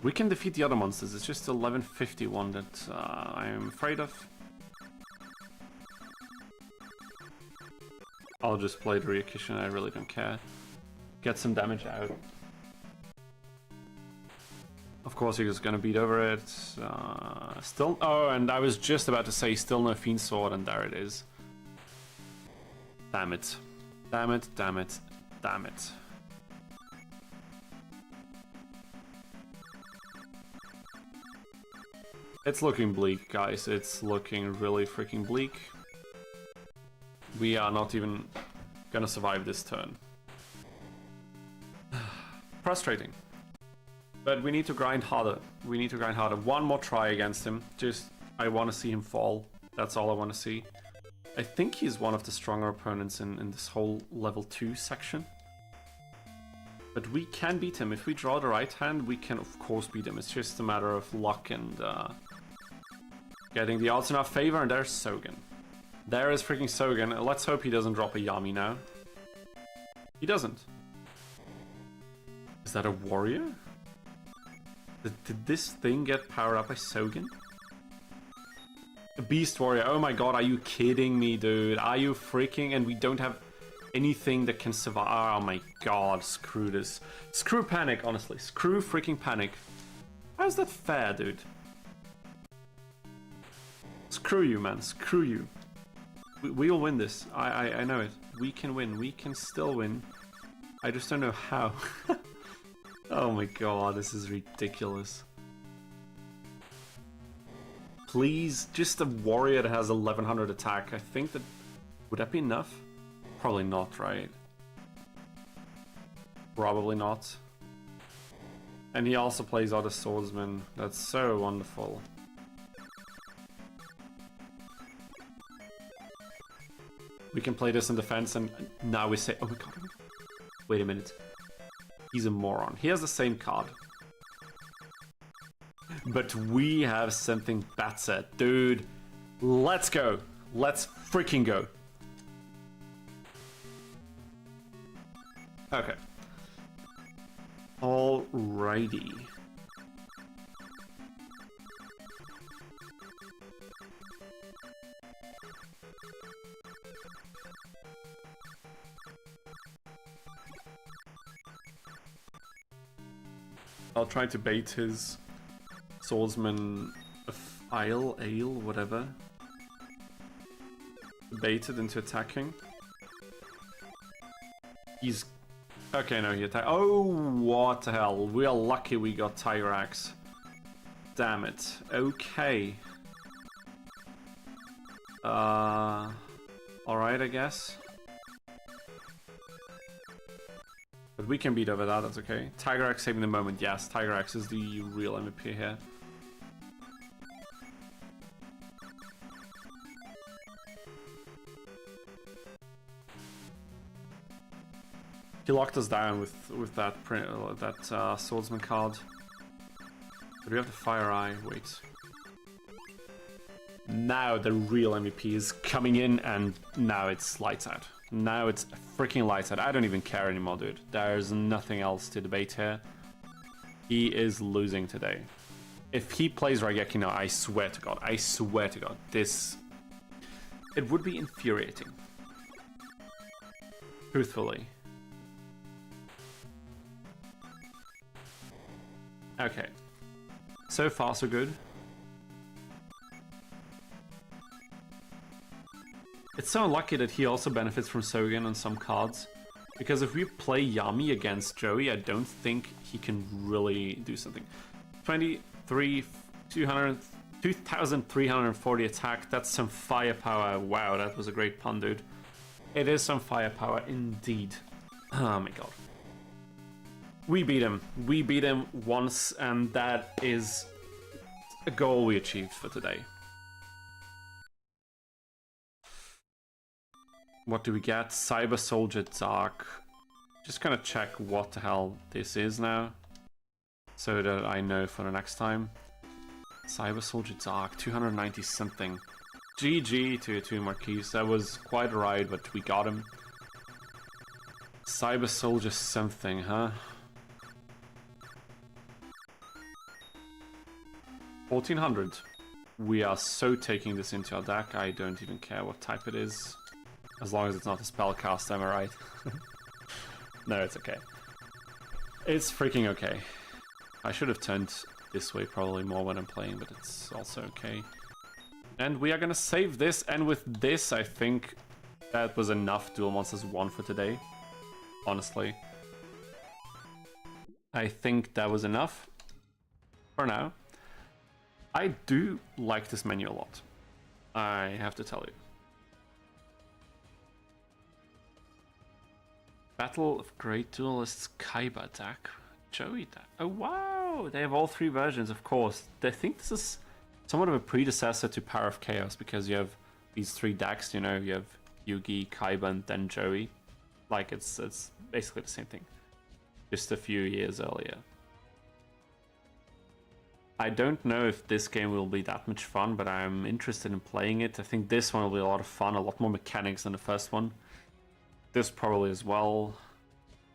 We can defeat the other monsters. It's just 1151 that I am afraid of. I'll just play the Ryukishin. I really don't care. Get some damage out. Of course, he was gonna beat over it. Still, oh, and I was just about to say, still no Fiend Sword, and there it is. Damn it. Damn it, damn it, damn it. It's looking bleak, guys. It's looking really freaking bleak. We are not even gonna survive this turn. Frustrating. But we need to grind harder. We need to grind harder. One more try against him. Just, I want to see him fall. That's all I want to see. I think he's one of the stronger opponents in this whole level 2 section. But we can beat him. If we draw the right hand, we can of course beat him. It's just a matter of luck and getting the odds in our favor. And there's Sogen. There is freaking Sogen. Let's hope he doesn't drop a Yami now. He doesn't. Is that a warrior? Did this thing get powered up by Sogen? A Beast Warrior. Oh my god, are you kidding me, dude? Are you freaking... And we don't have anything that can survive. Oh my god, screw this. Screw Panic, honestly. Screw freaking Panic. How's that fair, dude? Screw you, man. Screw you. We'll win this. I know it. We can win. We can still win. I just don't know how. Oh my god, this is ridiculous. Please, just a warrior that has 1100 attack. I think that... Would that be enough? Probably not, right? Probably not. And he also plays other swordsmen. That's so wonderful. We can play this in defense and now we say... Oh my god. Wait a minute. He's a moron. He has the same card. But we have something better. Dude, let's go. Let's freaking go. Okay. Alrighty. I'll try to bait his swordsman ale, whatever. Bait it into attacking. He's... Okay, no, he attacked. Oh, what the hell. We are lucky we got Tiger Axe. Damn it. Okay. Alright, I guess. But we can beat over that, that's okay. Tiger Axe saving the moment, yes. Tiger Axe is the real MVP here. He locked us down with that swordsman card. But we have the Fire Eye, wait. Now the real MVP is coming in and now it's lights out. Now it's freaking lights out. I don't even care anymore, dude. There's nothing else to debate here. He is losing today. If he plays Raigeki now, I swear to God, this... It would be infuriating. Truthfully. Okay. So far, so good. It's so unlucky that he also benefits from Sogen on some cards. Because if we play Yami against Joey, I don't think he can really do something. 2,340 attack, that's some firepower. Wow, that was a great pun, dude. It is some firepower indeed. Oh my god. We beat him. We beat him once, and that is a goal we achieved for today. What do we get? Cyber Soldier Dark. Just gonna check what the hell this is now, so that I know for the next time. Cyber Soldier Dark, 290 something. GG to two Marquise. That was quite a ride, but we got him. Cyber Soldier something, huh? 1400. We are so taking this into our deck, I don't even care what type it is. As long as it's not a spellcast, am I right? No, it's okay. It's freaking okay. I should have turned this way probably more when I'm playing, but it's also okay. And we are gonna save this, and with this, I think that was enough Duel Monsters 1 for today. Honestly. I think that was enough for now. I do like this menu a lot, I have to tell you. Battle of Great Duelists Kaiba deck. Joey deck. Oh wow! They have all three versions, of course. I think this is somewhat of a predecessor to Power of Chaos, because you have these three decks, you know, you have Yugi, Kaiba, and then Joey. Like, it's basically the same thing, just a few years earlier. I don't know if this game will be that much fun, but I'm interested in playing it. I think this one will be a lot of fun, a lot more mechanics than the first one. This probably as well.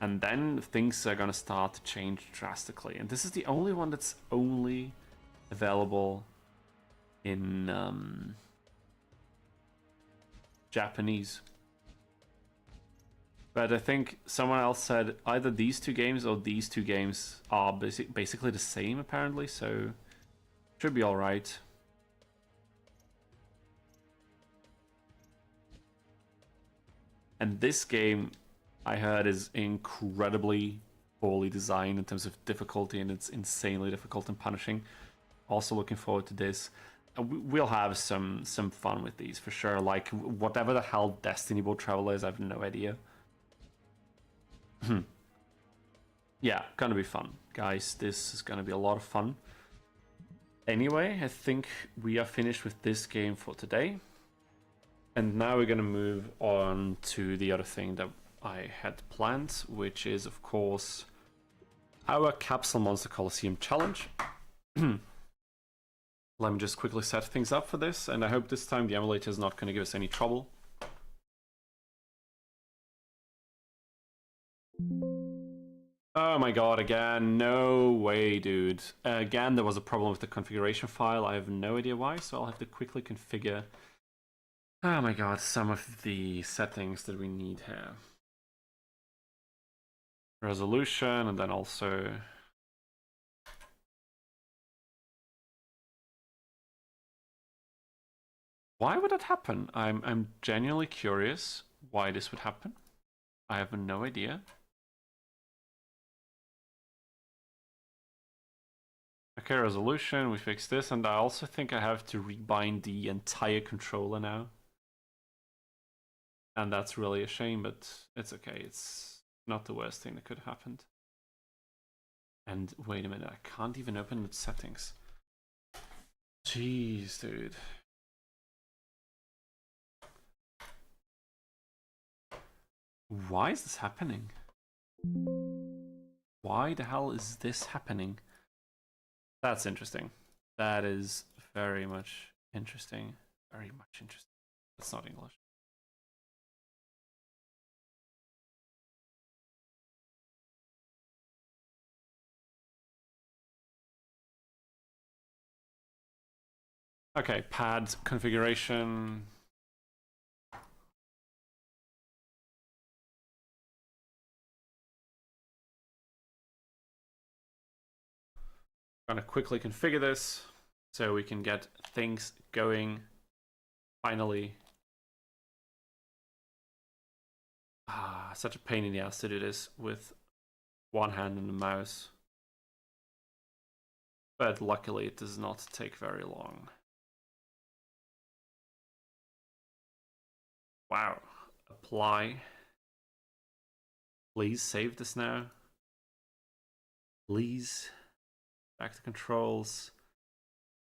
And then things are gonna start to change drastically. And this is the only one that's only available in Japanese. But I think someone else said either these two games or these two games are basically the same, apparently, so should be alright. And this game, I heard, is incredibly poorly designed in terms of difficulty, and it's insanely difficult and punishing. Also looking forward to this. We'll have some fun with these for sure. Like, whatever the hell Destiny Boat Travel is, I have no idea. Yeah, gonna be fun. Guys, this is gonna be a lot of fun. Anyway, I think we are finished with this game for today. And now we're gonna move on to the other thing that I had planned, which is, of course, our Capsule Monster Coliseum challenge. Let me just quickly set things up for this, and I hope this time the emulator is not going to give us any trouble. Oh my god, again, no way, dude. Again, there was a problem with the configuration file. I have no idea why, so I'll have to quickly configure, oh my god, some of the settings that we need here. Resolution, and then also why would that happen? I'm genuinely curious why this would happen. I have no idea. Okay, resolution, we fixed this, and I also think I have to rebind the entire controller now. And that's really a shame, but it's okay. It's not the worst thing that could have happened. And wait a minute, I can't even open the settings. Jeez, dude. Why is this happening? Why the hell is this happening? That's interesting. That is very much interesting. Very much interesting. That's not English. Okay, pad configuration. I'm gonna quickly configure this so we can get things going finally. Such a pain in the ass to do this with one hand and the mouse. But luckily it does not take very long. Wow. Apply. Please save this now. Please. Back to controls.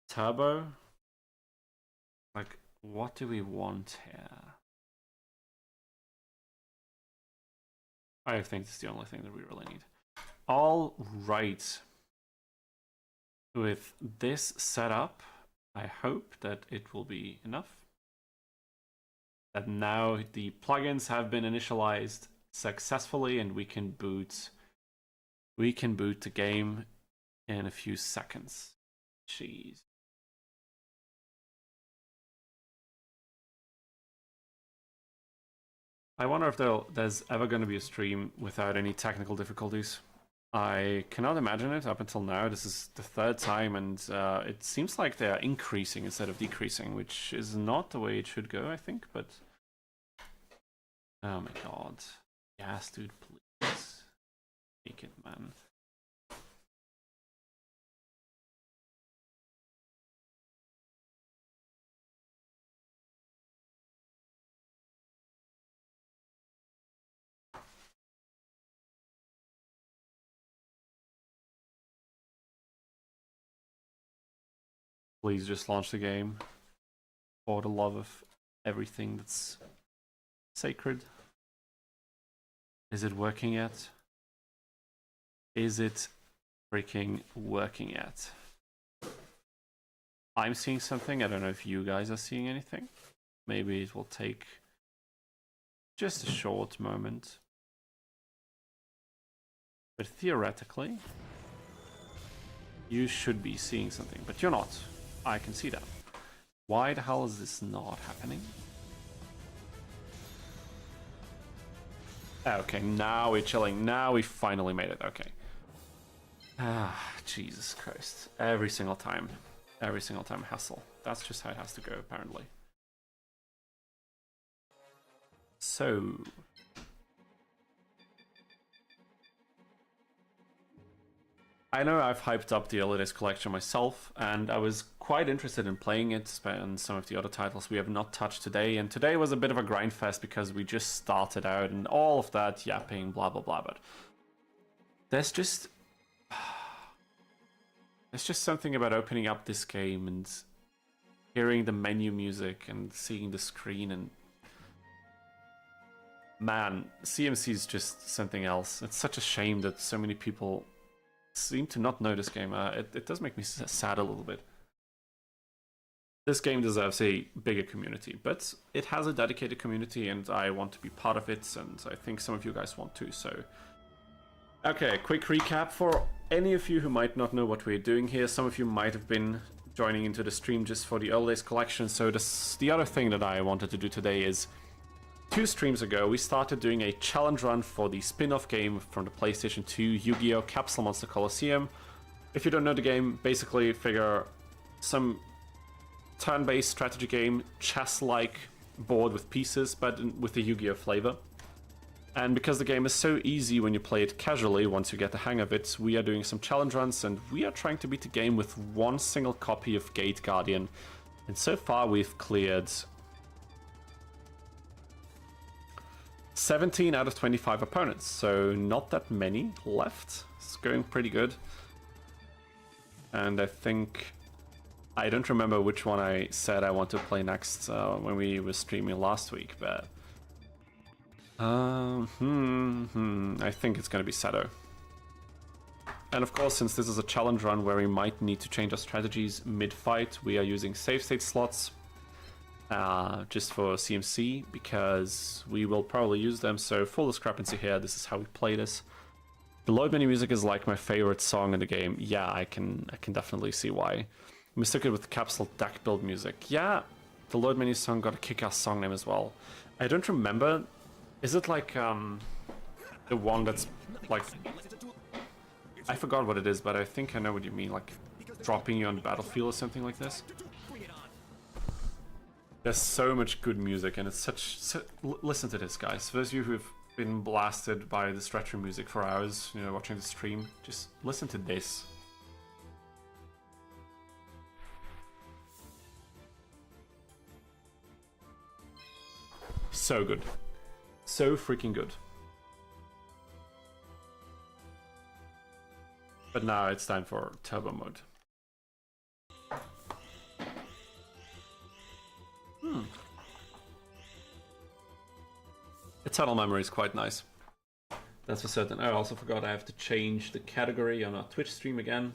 Turbo. Like, what do we want here? I think it's the only thing that we really need. All right. With this setup, I hope that it will be enough. That now the plugins have been initialized successfully and we can boot the game in a few seconds. Jeez. I wonder if there's ever going to be a stream without any technical difficulties. I cannot imagine it up until now. This is the third time, and it seems like they are increasing instead of decreasing, which is not the way it should go, I think, but... Oh my god. Yes, dude, please. Make it, man. Please just launch the game. For the love of everything that's sacred. Is it working yet? Is it freaking working yet? I'm seeing something. I don't know if you guys are seeing anything. Maybe it will take just a short moment. But theoretically, you should be seeing something, but you're not. I can see that. Why the hell is this not happening? Okay, now we're chilling. Now we finally made it. Okay. Ah, Jesus Christ. Every single time. Every single time hassle. That's just how it has to go, apparently. So... I know I've hyped up the Early Days collection myself, and I was quite interested in playing it and some of the other titles we have not touched today, and today was a bit of a grind fest because we just started out and all of that yapping, blah blah blah, but there's just something about opening up this game and hearing the menu music and seeing the screen, and man, CMC is just something else. It's such a shame that so many people seem to not know this game. It does make me sad a little bit. This game deserves a bigger community, but it has a dedicated community and I want to be part of it, and I think some of you guys want to, so... Okay, quick recap for any of you who might not know what we're doing here. Some of you might have been joining into the stream just for the Early Days collection, so the other thing that I wanted to do today is 2 streams ago, we started doing a challenge run for the spin-off game from the PlayStation 2 Yu-Gi-Oh! Capsule Monster Coliseum. If you don't know the game, basically figure some turn-based strategy game, chess-like board with pieces, but with the Yu-Gi-Oh! Flavor. And because the game is so easy when you play it casually, once you get the hang of it, we are doing some challenge runs, and we are trying to beat the game with 1 single copy of Gate Guardian. And so far we've cleared 17 out of 25 opponents, so not that many left. It's going pretty good. And I think... I don't remember which one I said I want to play next when we were streaming last week, but... I think it's going to be Seto. And of course, since this is a challenge run where we might need to change our strategies mid-fight, we are using save state slots. Just for CMC, because we will probably use them, so full discrepancy here, this is how we play this. The load menu music is like my favorite song in the game. Yeah, I can definitely see why. We stuck it with Capsule deck build music. Yeah, the load menu song got a kick-ass song name as well. I don't remember, is it like the one that's like, I forgot what it is, but I think I know what you mean, like dropping you on the battlefield or something like this. There's so much good music, and it's listen to this, guys. For those of you who have been blasted by this retro music for hours, you know, watching the stream, just listen to this. So good. So freaking good. But now it's time for turbo mode. Eternal Memory is quite nice. That's for certain. I also forgot I have to change the category on our Twitch stream again.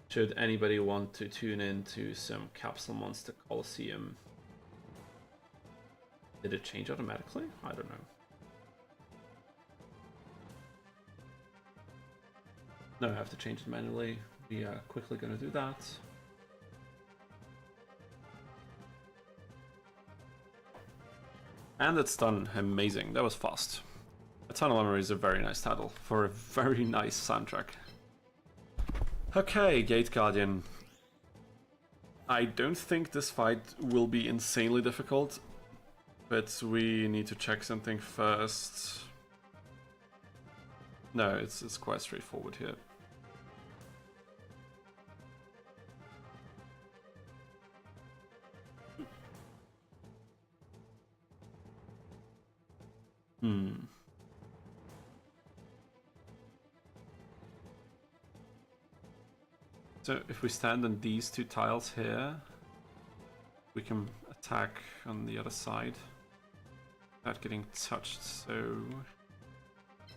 Should anybody want to tune in to some Capsule Monster Coliseum. Did it change automatically? I don't know. No, I have to change it manually. We are quickly going to do that. And it's done. Amazing. That was fast. Eternal Memory is a very nice title for a very nice soundtrack. Okay, Gate Guardian. I don't think this fight will be insanely difficult, but we need to check something first. No, it's quite straightforward here. So if we stand on these two tiles here, we can attack on the other side without getting touched, so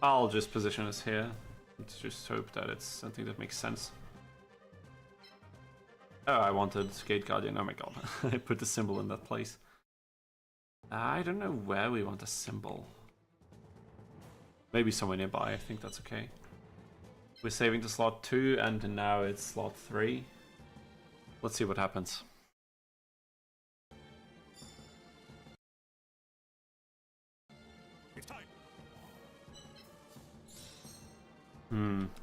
I'll just position us here and just hope that it's something that makes sense. Oh, I wanted Gate Guardian, oh my god, I put the symbol in that place. I don't know where we want a symbol. Maybe somewhere nearby, I think that's okay. We're saving to slot 2 and now it's slot 3. Let's see what happens.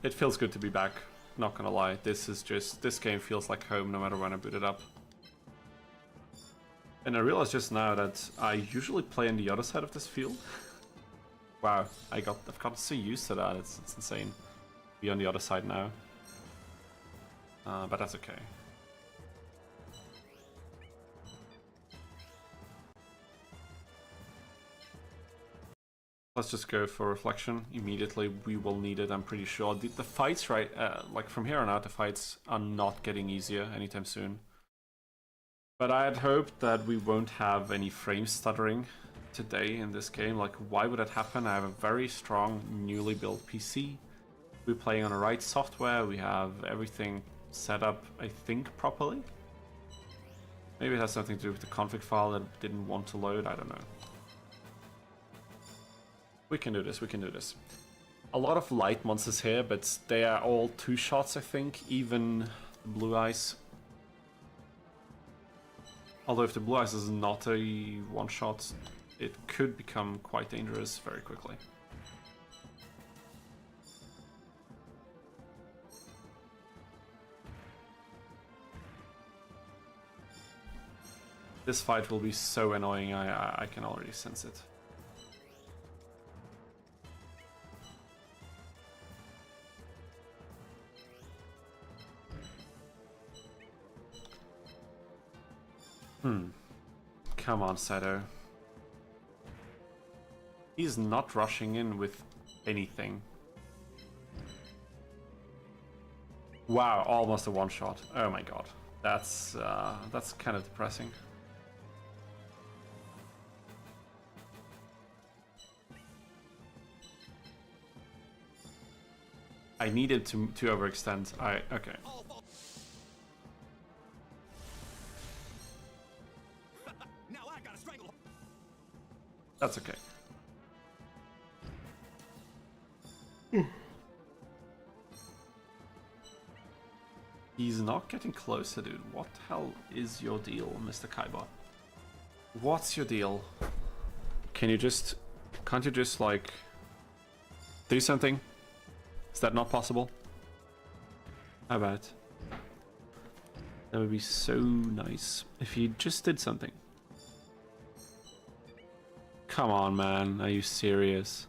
It feels good to be back, not gonna lie. This game feels like home no matter when I boot it up. And I realized just now that I usually play on the other side of this field. Wow, I've gotten so used to that, it's insane. Be on the other side now. But that's okay. Let's just go for reflection immediately. We will need it, I'm pretty sure. The fights, right, like from here on out, the fights are not getting easier anytime soon. But I had hoped that we won't have any frame stuttering today in this game. Like, why would that happen? I have a very strong, newly built PC. We're playing on the right software. We have everything set up, I think, properly. Maybe it has something to do with the config file that didn't want to load. I don't know. We can do this, we can do this. A lot of light monsters here, but they are all 2-shots, I think, even Blue Eyes. Although if the Blue Eyes is not a 1-shot, it could become quite dangerous very quickly. This fight will be so annoying, I can already sense it. Come on, Sato. He's not rushing in with anything. Wow, almost a 1-shot. Oh my god. That's kind of depressing. I needed to overextend. Okay. That's okay. He's not getting closer, dude. What the hell is your deal, Mr. Kaibot? What's your deal? Can't you just, like, do something? Is that not possible? How about it? That would be so nice if you just did something. Come on, man. Are you serious?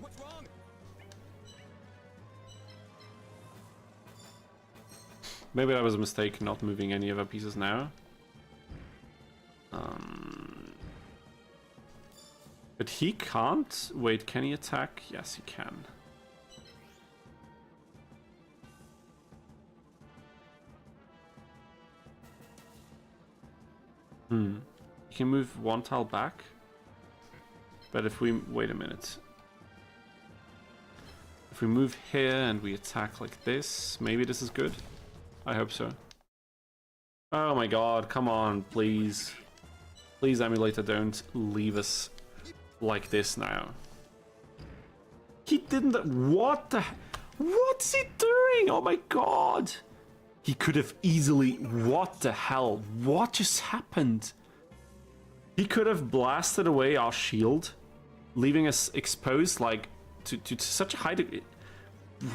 What's wrong? Maybe that was a mistake not moving any of our pieces now. But he can't? Wait, can he attack? Yes, he can. You can move one tile back. But if we... Wait a minute. If we move here and we attack like this, maybe this is good? I hope so. Oh my god, come on, please. Please, emulator, don't leave us like this now. He didn't... What the... What's he doing? Oh my god! He could have easily... What the hell? What just happened? He could have blasted away our shield, leaving us exposed, like, to such a high degree.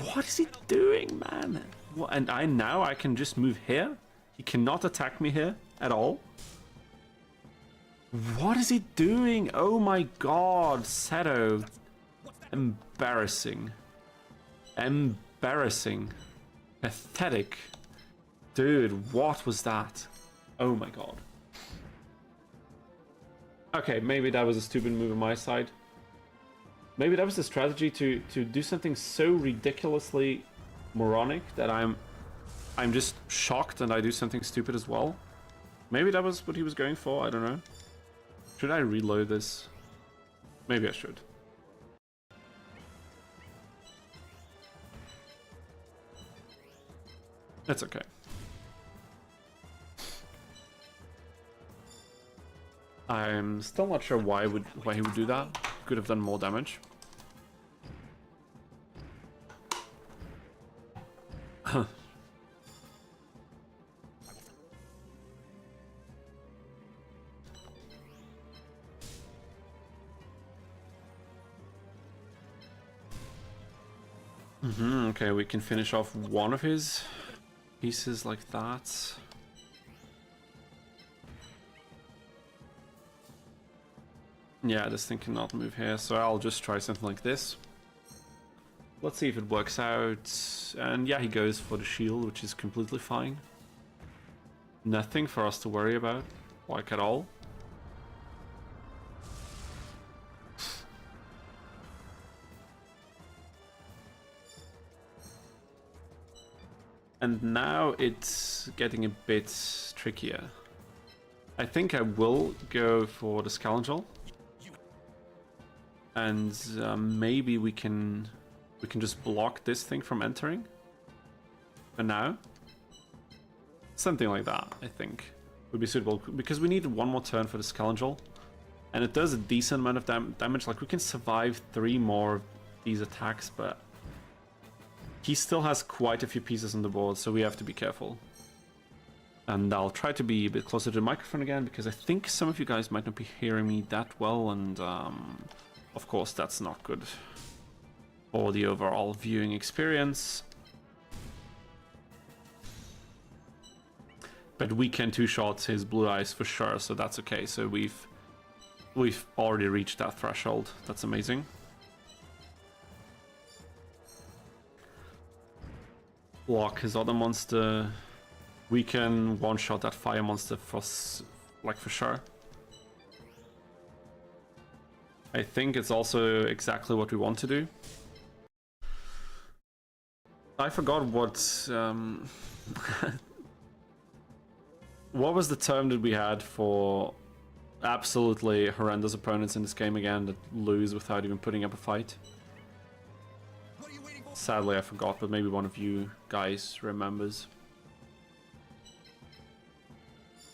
What is he doing, man? And now I can just move here? He cannot attack me here at all? What is he doing? Oh my god, Seto. Embarrassing. Embarrassing. Pathetic. Dude, what was that? Oh my god. Okay, maybe that was a stupid move on my side. Maybe that was the strategy to do something so ridiculously moronic that I'm just shocked and I do something stupid as well. Maybe that was what he was going for, I don't know. Should I reload this? Maybe I should. That's okay. I'm still not sure why he would do that. Could have done more damage. Okay, we can finish off one of his pieces like that. Yeah, this thing cannot move here, so I'll just try something like this. Let's see if it works out. And yeah, he goes for the shield, which is completely fine. Nothing for us to worry about, like at all. And now it's getting a bit trickier. I think I will go for the Scoundrel. And maybe we can just block this thing from entering. For now. Something like that, I think, would be suitable. Because we need one more turn for the Scoundrel. And it does a decent amount of damage. Like, we can survive 3 more of these attacks, but he still has quite a few pieces on the board, so we have to be careful. And I'll try to be a bit closer to the microphone again, because I think some of you guys might not be hearing me that well, and of course that's not good for the overall viewing experience. But we can two-shot his blue eyes for sure, so that's okay. So we've already reached that threshold. That's amazing. Block his other monster. We can one-shot that fire monster for sure. I think it's also exactly what we want to do. I forgot what what was the term that we had for absolutely horrendous opponents in this game again that lose without even putting up a fight? What are you waiting for? Sadly, I forgot, but maybe one of you guys remembers.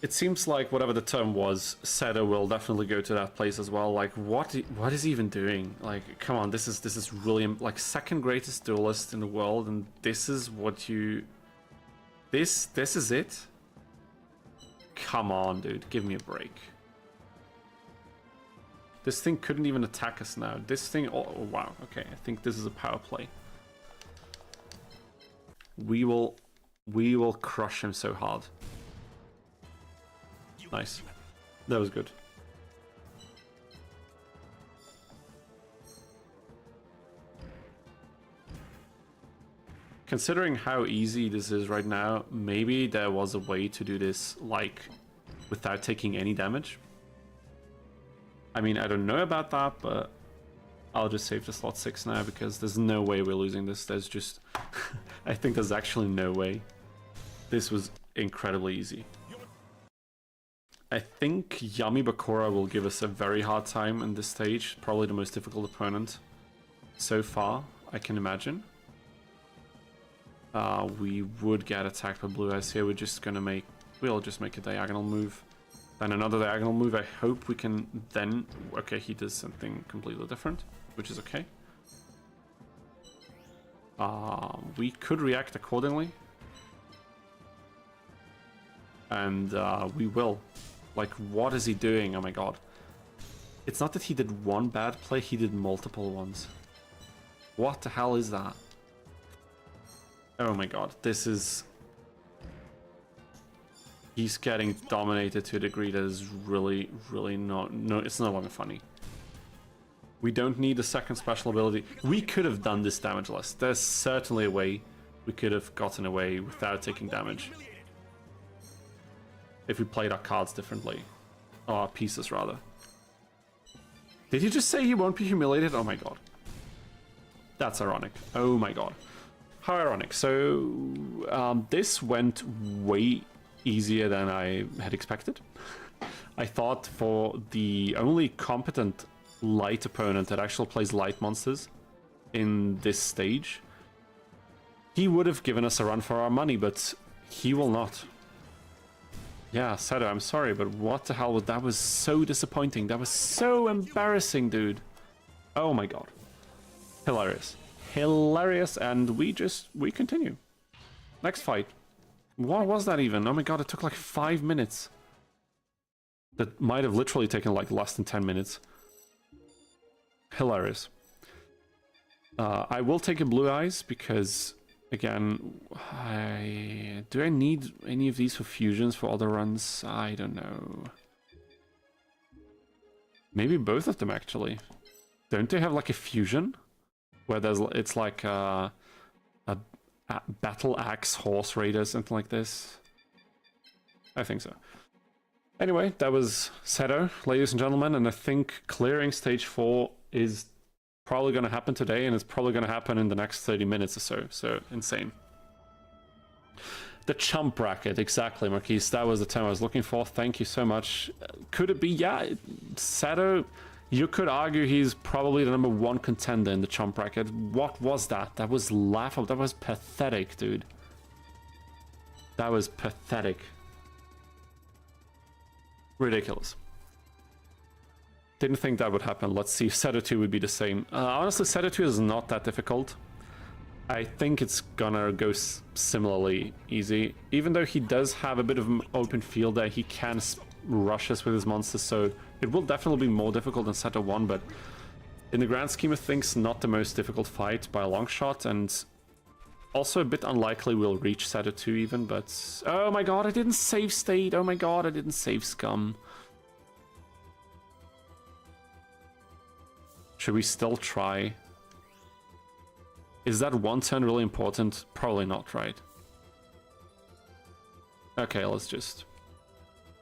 It seems like whatever the term was, Seto will definitely go to that place as well. Like, what is he even doing? Like, come on, this is really, like, second greatest duelist in the world, and this is what you... This is it? Come on, dude, give me a break. This thing couldn't even attack us now. This thing... Oh, wow, okay, I think this is a power play. We will crush him so hard. Nice. That was good. Considering how easy this is right now, maybe there was a way to do this, like, without taking any damage. I mean, I don't know about that, but I'll just save the slot 6 now, because there's no way we're losing this. There's just... I think there's actually no way. This was incredibly easy. I think Yami Bakura will give us a very hard time in this stage. Probably the most difficult opponent so far, I can imagine. We would get attacked by Blue Eyes here. We'll just make a diagonal move. Then another diagonal move. I hope we can then... Okay, he does something completely different, which is okay. We could react accordingly. And we will. Like, what is he doing? Oh my god. It's not that he did one bad play, he did multiple ones. What the hell is that? Oh my god, this is... He's getting dominated to a degree that is really, really not... No, it's no longer funny. We don't need a second special ability. We could have done this damage less. There's certainly a way we could have gotten away without taking damage. If we played our cards differently. Or our pieces, rather. Did you just say you won't be humiliated? Oh my god. That's ironic. Oh my god. How ironic. So, this went way easier than I had expected. I thought for the only competent light opponent that actually plays light monsters in this stage, he would have given us a run for our money, but he will not. Yeah, Seto, I'm sorry, but what the hell was that? Was so disappointing. That was so embarrassing, dude. Oh my god. Hilarious. Hilarious, and we continue. Next fight. What was that even? Oh my god, it took like 5 minutes. That might have literally taken like less than 10 minutes. Hilarious. I will take a Blue Eyes because, again, do I need any of these for fusions for other runs? I don't know. Maybe both of them, actually. Don't they have like a fusion? Where it's like a Battle Axe Horse Raider, something like this. I think so. Anyway, that was Seto, ladies and gentlemen, and I think clearing stage 4 is probably going to happen today, and it's probably going to happen in the next 30 minutes or so. So, insane. The chump bracket, exactly, Marquise. That was the term I was looking for. Thank you so much. Could it be? Yeah, Seto, you could argue he's probably the #1 contender in the chump bracket. What was that? That was laughable. That was pathetic, dude. That was pathetic. Ridiculous. Didn't think that would happen. Let's see if Seto 2 would be the same. Honestly, Seto 2 is not that difficult. I think it's gonna go similarly easy. Even though he does have a bit of an open field there, he can rush us with his monsters, so it will definitely be more difficult than Seto 1, but in the grand scheme of things, not the most difficult fight by a long shot, and also a bit unlikely we'll reach Seto 2 even, but... Oh my god, I didn't save state! Oh my god, I didn't save scum. Should we still try? Is that one turn really important? Probably not, right? Okay, we'll just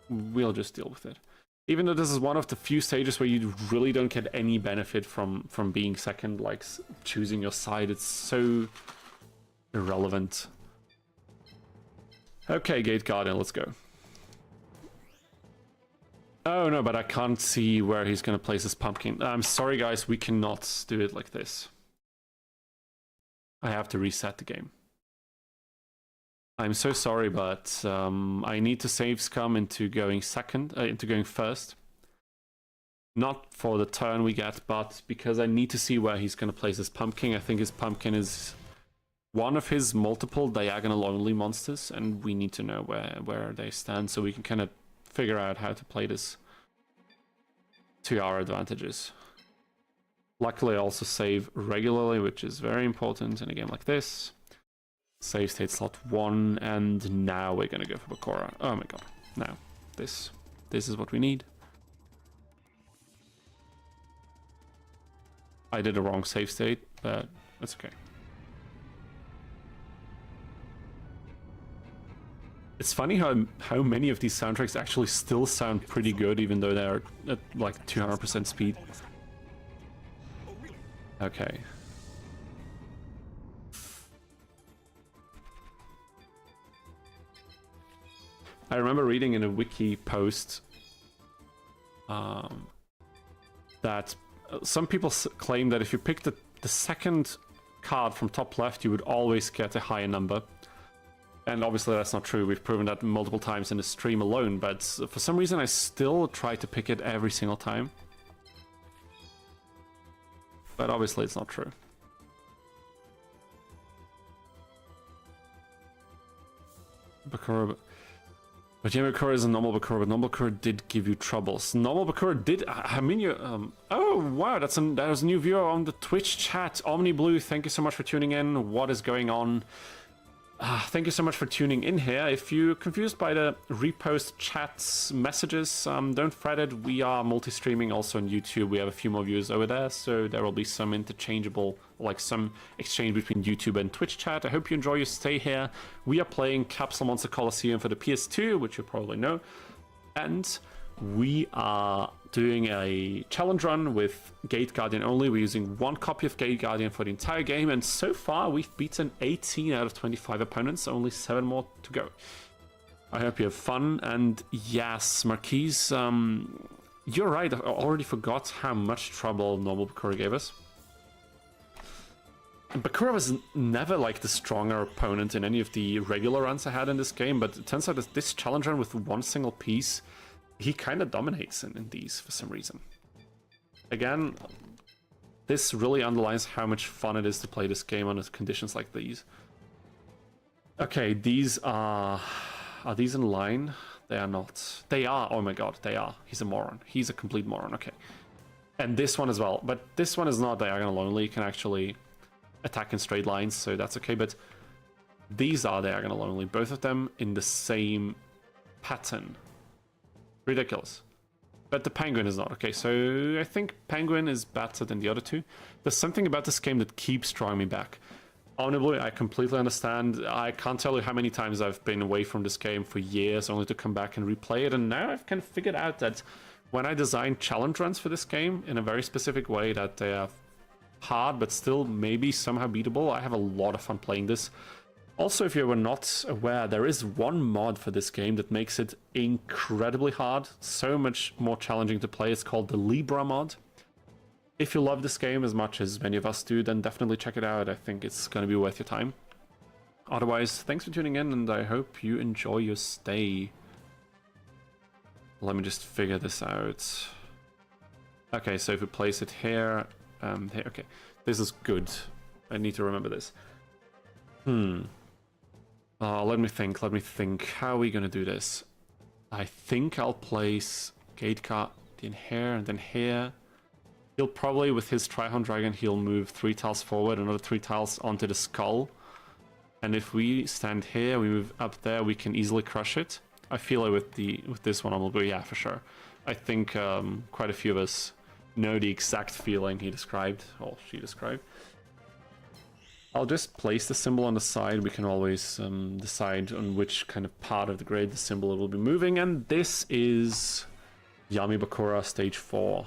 deal with it. Even though this is one of the few stages where you really don't get any benefit from being second, like choosing your side, it's so irrelevant. Okay, Gate Guardian, let's go. Oh no, but I can't see where he's gonna place his pumpkin. I'm sorry guys, we cannot do it like this. I have to reset the game. I'm so sorry, but I need to save scum into going first. Not for the turn we get, but because I need to see where he's gonna place his pumpkin. I think his pumpkin is one of his multiple diagonal only monsters, and we need to know where they stand so we can kind of figure out how to play this to our advantages. Luckily, I also save regularly, which is very important in a game like this. Save state slot 1, and now we're gonna go for Bakura. Oh my god. Now, this is what we need. I did a wrong save state, but that's okay. It's funny how many of these soundtracks actually still sound pretty good, even though they're at like 200% speed. Okay. I remember reading in a wiki post that some people claim that if you pick the second card from top left, you would always get a higher number. And obviously that's not true. We've proven that multiple times in the stream alone, but for some reason I still try to pick it every single time. But obviously it's not true. Bakura, but yeah, Bakura is a normal Bakura, but normal Bakura did give you troubles. Normal Bakura did, I mean, you, oh wow, that was a new viewer on the Twitch chat. OmniBlue, thank you so much for tuning in. What is going on? Thank you so much for tuning in here. If you're confused by the repost chats messages, don't fret it. We are multi-streaming also on YouTube. We have a few more viewers over there, so there will be some interchangeable, like some exchange between YouTube and Twitch chat. I hope you enjoy your stay here. We are playing Capsule Monster Coliseum for the PS2, which you probably know, and we are doing a challenge run with Gate Guardian only. We're using 1 copy of Gate Guardian for the entire game, and so far we've beaten 18 out of 25 opponents, only 7 more to go. I hope you have fun, and yes, Marquise, you're right, I already forgot how much trouble normal Bakura gave us. Bakura was never like the stronger opponent in any of the regular runs I had in this game, but it turns out that this challenge run with 1 single piece, he kind of dominates in these for some reason. Again, this really underlines how much fun it is to play this game under conditions like these. Okay, these are these in line? They are not. They are, oh my god, they are. He's a moron. He's a complete moron, okay. And this one as well, but this one is not diagonal only. You can actually attack in straight lines, so that's okay, but these are diagonal only. Both of them in the same pattern. Ridiculous. But the Penguin is not. Okay, so I think Penguin is better than the other two. There's something about this game that keeps drawing me back. Honestly, I completely understand. I can't tell you how many times I've been away from this game for years only to come back and replay it, and now I've kind of figured out that when I design challenge runs for this game in a very specific way, that they are hard but still maybe somehow beatable, I have a lot of fun playing this. Also, if you were not aware, there is one mod for this game that makes it incredibly hard, so much more challenging to play. It's called the Libra mod. If you love this game as much as many of us do, then definitely check it out. I think it's going to be worth your time. Otherwise, thanks for tuning in, and I hope you enjoy your stay. Let me just figure this out. Okay, so if we place it here, here, okay. This is good. I need to remember this. Let me think. How are we gonna do this? I think I'll place Gate Guardian here and then here. He'll probably, with his Trihorn Dragon, he'll move 3 tiles forward, another 3 tiles onto the skull. And if we stand here, we move up there, we can easily crush it. I feel like with this one, I'll go, yeah, for sure. I think quite a few of us know the exact feeling he described, or she described. I'll just place the symbol on the side. We can always decide on which kind of part of the grid the symbol will be moving. And this is Yami Bakura stage 4.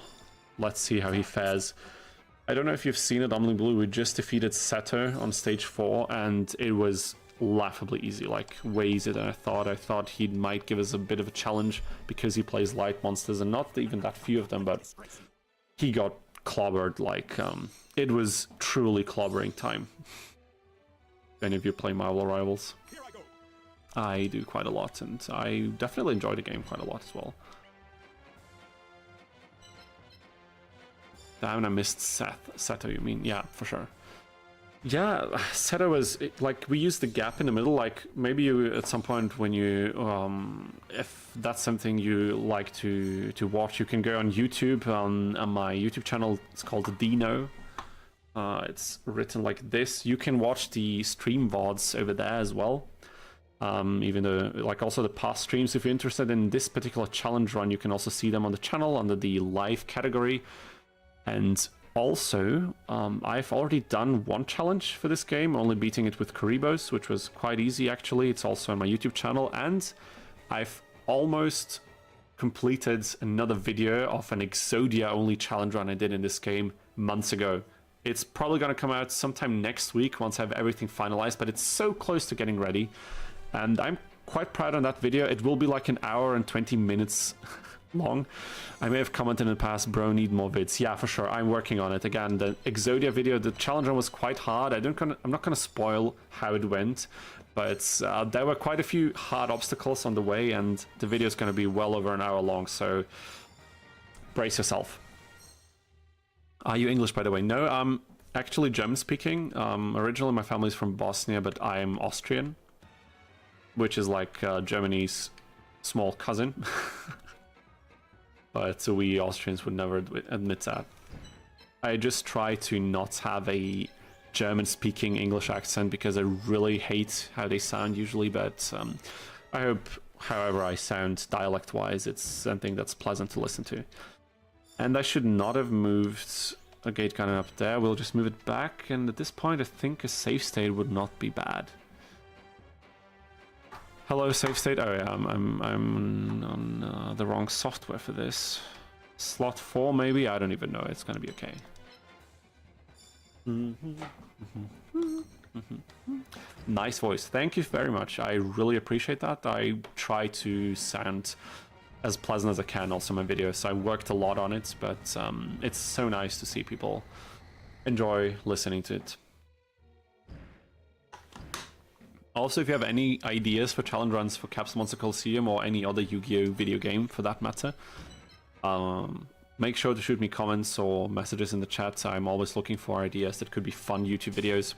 Let's see how he fares. I don't know if you've seen it, OmniBlue. We just defeated Seto on stage 4, and it was laughably easy, like way easier than I thought. I thought he might give us a bit of a challenge because he plays light monsters and not even that few of them, but he got clobbered like... it was truly clobbering time. If any of you play Marvel Rivals? I do quite a lot, and I definitely enjoy the game quite a lot as well. Damn, I missed Seto, you mean? Yeah, for sure. Yeah, Seto was, like, we used the gap in the middle, like, maybe you, at some point when you, if that's something you like to watch, you can go on YouTube, on my YouTube channel, it's called Dino. It's written like this. You can watch the stream VODs over there as well. Even though, like, also the past streams, if you're interested in this particular challenge run, you can also see them on the channel under the live category. And also, I've already done one challenge for this game, only beating it with Karibos, which was quite easy actually. It's also on my YouTube channel, and I've almost completed another video of an Exodia only challenge run I did in this game months ago. It's probably going to come out sometime next week once I have everything finalized, but it's so close to getting ready. And I'm quite proud on that video. It will be like an hour and 20 minutes long. I may have commented in the past, bro, need more vids. Yeah, for sure. I'm working on it. Again, the Exodia video, the challenge run was quite hard. I'm not gonna spoil how it went, but there were quite a few hard obstacles on the way, and the video is gonna be well over an hour long, so brace yourself. Are you English, by the way? No, I'm actually German speaking. Originally my family's from Bosnia, but I'm Austrian, which is like Germany's small cousin. But we Austrians would never admit that. I just try to not have a German-speaking English accent because I really hate how they sound usually, but I hope, however I sound dialect-wise, it's something that's pleasant to listen to. And I should not have moved a gate cannon up there. We'll just move it back, and at this point I think a save state would not be bad. Hello, save state. Oh yeah, I'm on the wrong software for this. Slot 4 maybe? I don't even know. It's gonna be okay. Nice voice. Thank you very much. I really appreciate that. I try to sound as pleasant as I can also in my videos. I worked a lot on it, but it's so nice to see people enjoy listening to it. Also, if you have any ideas for challenge runs for Capsule Monster Coliseum or any other Yu-Gi-Oh video game for that matter, make sure to shoot me comments or messages in the chat. I'm always looking for ideas that could be fun YouTube videos.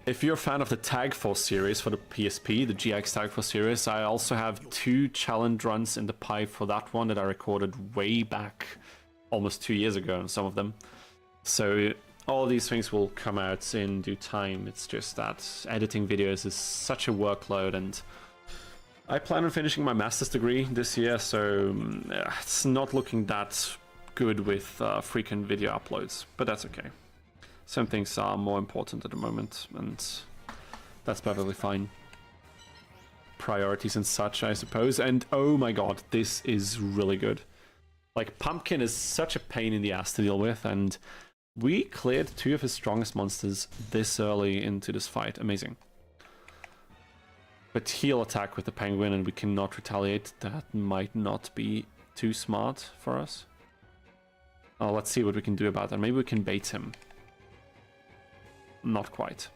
If you're a fan of the Tag Force series for the PSP, the GX Tag Force series, I also have 2 challenge runs in the pipe for that one that I recorded way back, almost 2 years ago on some of them. So all these things will come out in due time. It's just that editing videos is such a workload, and I plan on finishing my master's degree this year, so it's not looking that good with frequent video uploads, but that's okay. Some things are more important at the moment, and that's perfectly fine. Priorities and such, I suppose. And oh my god, this is really good. Like, Pumpkin is such a pain in the ass to deal with, and we cleared 2 of his strongest monsters this early into this fight. Amazing. But he'll attack with the penguin and we cannot retaliate. That might not be too smart for us. Oh, let's see what we can do about that. Maybe we can bait him. Not quite.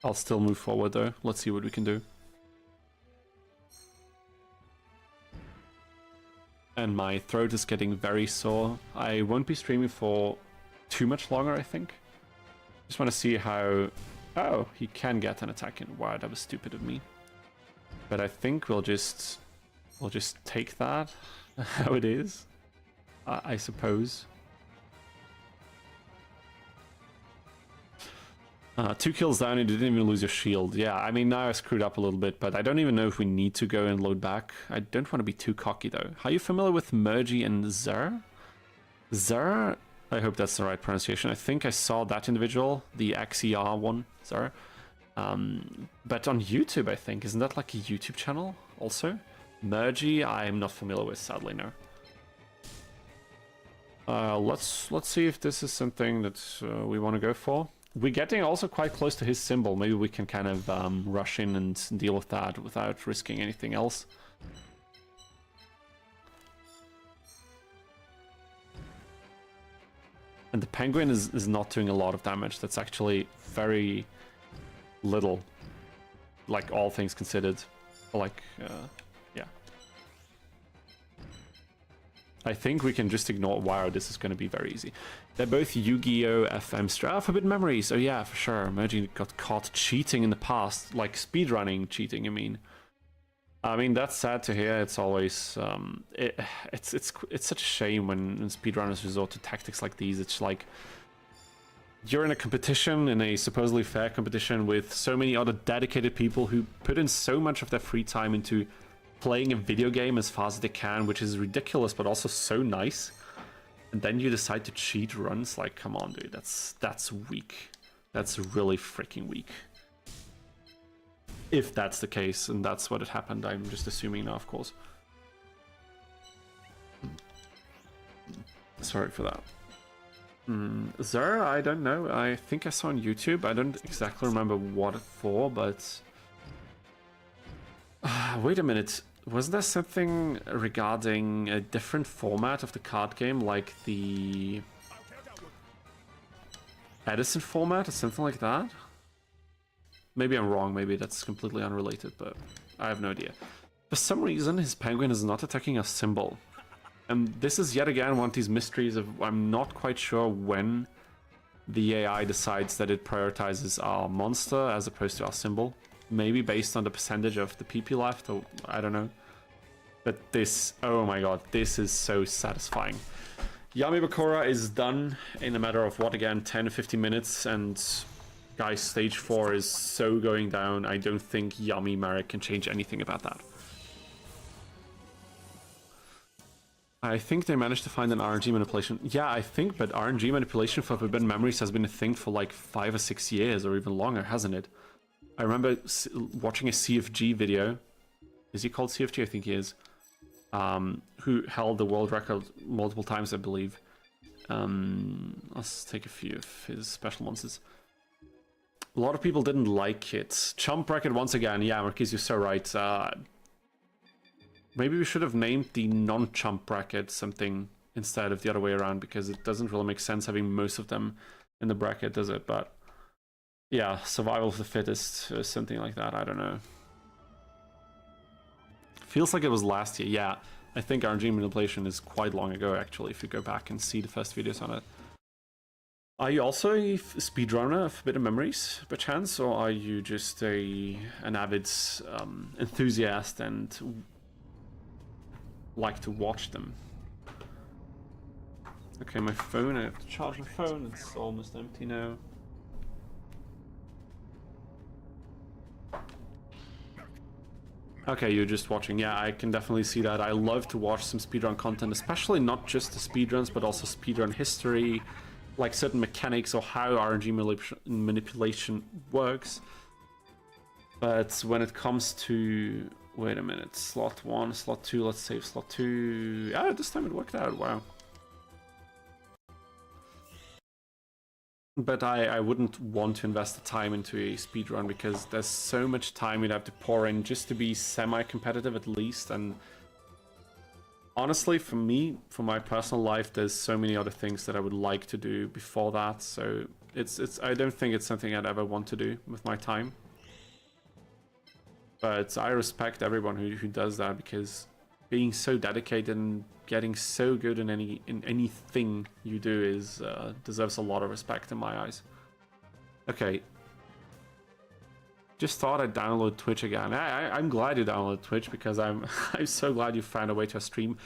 I'll still move forward though. Let's see what we can do. And my throat is getting very sore. I won't be streaming for too much longer, I think. Just want to see how... Oh, he can get an attack in. Wow, that was stupid of me. But I think we'll just take that how it is, I suppose. 2 kills down and you didn't even lose your shield. Yeah, I mean, now I screwed up a little bit, but I don't even know if we need to go and load back. I don't want to be too cocky, though. Are you familiar with Mergy and Zer? Zer? I hope that's the right pronunciation. I think I saw that individual, the XER one, Zer. But on YouTube, I think. Isn't that like a YouTube channel also? Mergy, I'm not familiar with, sadly, no. Let's see if this is something that we want to go for. We're getting also quite close to his symbol. Maybe we can kind of rush in and deal with that without risking anything else. And the penguin is not doing a lot of damage. That's actually very little, like all things considered. Like, yeah. I think we can just ignore... Wow, this is going to be very easy. They're both Yu-Gi-Oh! FM Forbidden Memories. Oh yeah, for sure. Mergy got caught cheating in the past. Like speedrunning cheating, I mean. I mean, that's sad to hear. It's always... it's such a shame when speedrunners resort to tactics like these. It's like... You're in a competition, in a supposedly fair competition with so many other dedicated people who put in so much of their free time into playing a video game as fast as they can, which is ridiculous, but also so nice. And then you decide to cheat runs. Like, come on, dude, that's weak. That's really freaking weak. If that's the case, and that's what had happened, I'm just assuming now, of course. Sorry for that. Zer, I don't know. I think I saw on YouTube. I don't exactly remember what for, but... wait a minute. Was there something regarding a different format of the card game, like the Edison format or something like that? Maybe I'm wrong, maybe that's completely unrelated, but I have no idea. For some reason, his penguin is not attacking a symbol. And this is yet again one of these mysteries of I'm not quite sure when the AI decides that it prioritizes our monster as opposed to our symbol. Maybe based on the percentage of the PP left, or I don't know. But this, oh my god, this is so satisfying. Yami Bakura is done in a matter of, what again, 10 or 15 minutes, and guys, stage 4 is so going down, I don't think Yami Marek can change anything about that. I think they managed to find an RNG manipulation. Yeah, I think, but RNG manipulation for Forbidden Memories has been a thing for like 5 or 6 years, or even longer, hasn't it? I remember watching a CFG video. Is he called CFG? I think he is. Who held the world record multiple times, I believe. Let's take a few of his special monsters. A lot of people didn't like it. Chump bracket once again. Yeah, Marquise, you're so right. Maybe we should have named the non-chump bracket something instead of the other way around, because it doesn't really make sense having most of them in the bracket, does it? But yeah, survival of the fittest or something like that. I don't know. Feels like it was last year. Yeah, I think RNG manipulation is quite long ago, actually, if you go back and see the first videos on it. Are you also a speedrunner of Forbidden Memories, by chance? Or are you just an avid enthusiast and like to watch them? Okay, my phone, I have to charge my phone. It's almost empty now. Okay, you're just watching. Yeah, I can definitely see that. I love to watch some speedrun content, especially not just the speedruns, but also speedrun history, like certain mechanics or how RNG manipulation works. But when it comes to... Wait a minute. Slot 1, slot 2, let's save slot 2. Ah, this time it worked out. Wow. But I wouldn't want to invest the time into a speedrun, because there's so much time you'd have to pour in just to be semi-competitive at least. And honestly, for me, for my personal life, there's so many other things that I would like to do before that. So I don't think it's something I'd ever want to do with my time. But I respect everyone who does that, because being so dedicated and getting so good in anything you do is deserves a lot of respect in my eyes. Okay. Just thought I'd download Twitch again. I'm glad you downloaded Twitch, because I'm so glad you found a way to stream.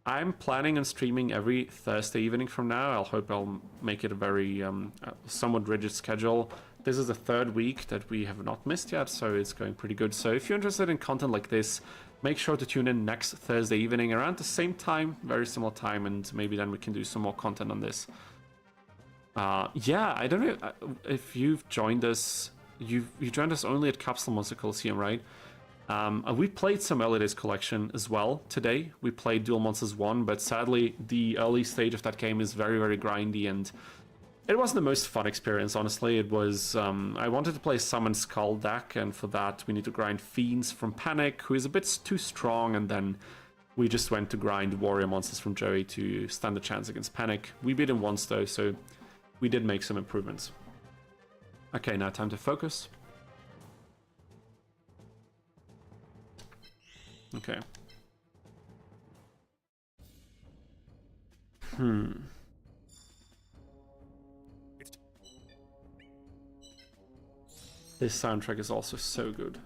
I'm planning on streaming every Thursday evening from now. I hope I'll make it a very somewhat rigid schedule. This is the 3rd week that we have not missed yet, so it's going pretty good. So if you're interested in content like this, make sure to tune in next Thursday evening around the same time, very similar time, and maybe then we can do some more content on this. Yeah, I don't know if you've joined us. You joined us only at Capsule Monster Coliseum, right? We played some early days collection as well today. We played Duel Monsters 1, but sadly the early stage of that game is very, very grindy, and it wasn't the most fun experience, honestly. It was, I wanted to play Summon Skull deck, and for that we need to grind Fiends from Panic, who is a bit too strong, and then we just went to grind Warrior Monsters from Joey to stand a chance against Panic. We beat him once though, so we did make some improvements. Okay, now time to focus. Okay. This soundtrack is also so good.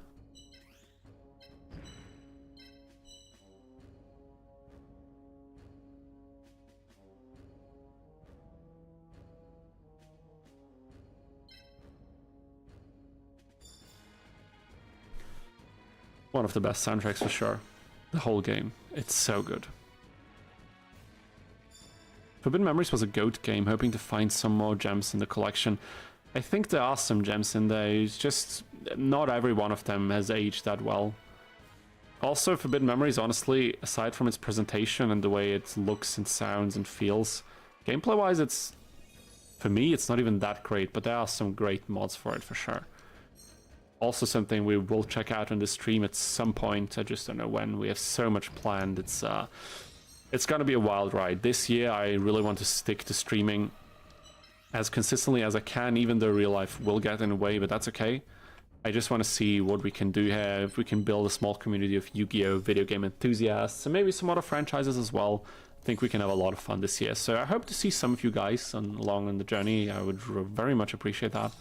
One of the best soundtracks for sure. The whole game. It's so good. Forbidden Memories was a GOAT game, hoping to find some more gems in the collection. I think there are some gems in there, it's just not every one of them has aged that well. Also, Forbidden Memories, honestly, aside from its presentation and the way it looks and sounds and feels, gameplay-wise, it's For me, it's not even that great, but there are some great mods for it for sure. Also something we will check out on the stream at some point. I just don't know when. We have so much planned. It's gonna be a wild ride. This year, I really want to stick to streaming as consistently as I can, even though real life will get in the way, but that's okay. I just want to see what we can do here, if we can build a small community of Yu-Gi-Oh! Video game enthusiasts, and maybe some other franchises as well. I think we can have a lot of fun this year. So I hope to see some of you guys along on the journey. I would very much appreciate that.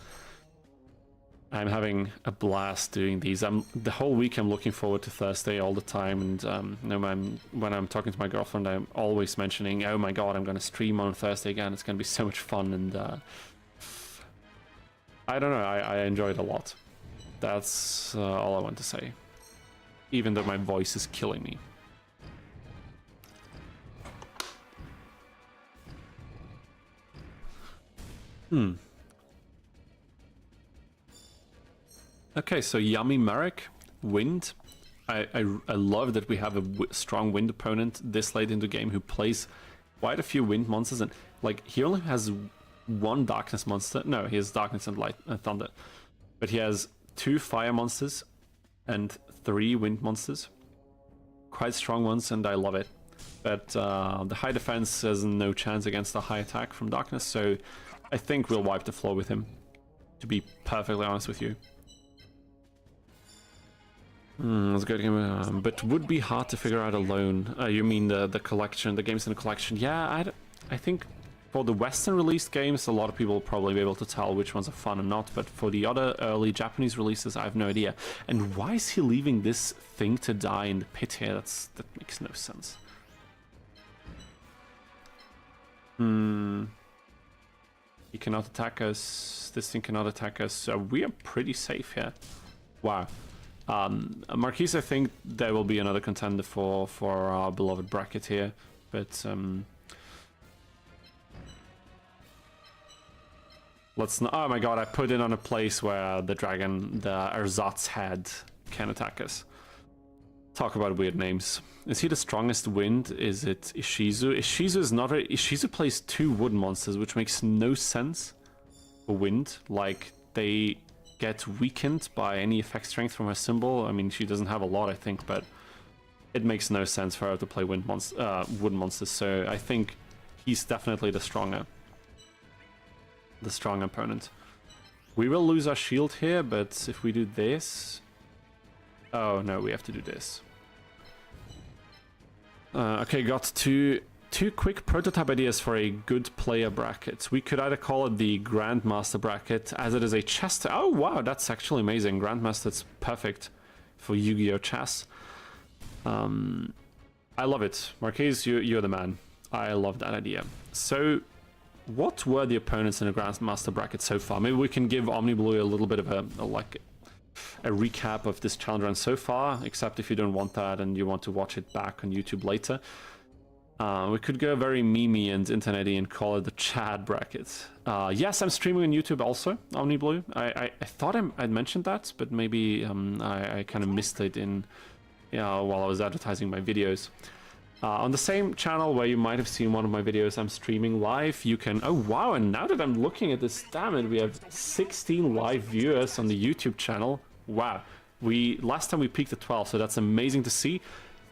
I'm having a blast doing these. The whole week I'm looking forward to Thursday all the time, and when I'm talking to my girlfriend, I'm always mentioning, oh my god, I'm going to stream on Thursday again. It's going to be so much fun, and I don't know, I enjoy it a lot. That's all I want to say, even though my voice is killing me. Okay, so Yummy Marek, Wind. I love that we have a strong Wind opponent this late in the game who plays quite a few Wind monsters, and like he only has one Darkness monster. No, he has Darkness and Light and Thunder, but he has 2 Fire monsters and 3 Wind monsters. Quite strong ones, and I love it. But the high defense has no chance against the high attack from Darkness, so I think we'll wipe the floor with him, to be perfectly honest with you. That's a good game, but would be hard to figure out alone. You mean the collection, the games in the collection? Yeah, I think for the Western released games, a lot of people will probably be able to tell which ones are fun and not, but for the other early Japanese releases, I have no idea. And why is he leaving this thing to die in the pit here? That makes no sense. He cannot attack us. This thing cannot attack us, so we are pretty safe here. Wow. Marquise, I think there will be another contender for our beloved bracket here, but let's not. Oh my god, I put it on a place where the dragon, the Ersatz head, can attack us. Talk about weird names. Is he the strongest Wind? Is it Ishizu? Ishizu is not. Ishizu plays 2 wood monsters, which makes no sense for Wind. Like, they get weakened by any effect strength from her symbol. I mean, she doesn't have a lot, I think, but it makes no sense for her to play wood monsters. So I think he's definitely the strong opponent. We will lose our shield here, but if we do this, oh no, we have to do this. Okay, got two quick prototype ideas for a good player bracket. We could either call it the Grandmaster bracket, as it is a chess. Oh wow, that's actually amazing. Grandmaster's perfect for Yu-Gi-Oh! Chess. I love it. Marquise, you're the man. I love that idea. So, what were the opponents in the Grandmaster bracket so far? Maybe we can give OmniBlue a little bit of a recap of this challenge run so far, except if you don't want that and you want to watch it back on YouTube later. We could go very memey and internety and call it the Chad bracket. Yes, I'm streaming on YouTube also, OmniBlue. I thought I'd mentioned that, but maybe I kind of missed it while I was advertising my videos. On the same channel where you might have seen one of my videos, I'm streaming live. You can... Oh wow, and now that I'm looking at this, damn it, we have 16 live viewers on the YouTube channel. Wow. Last time we peaked at 12, so that's amazing to see.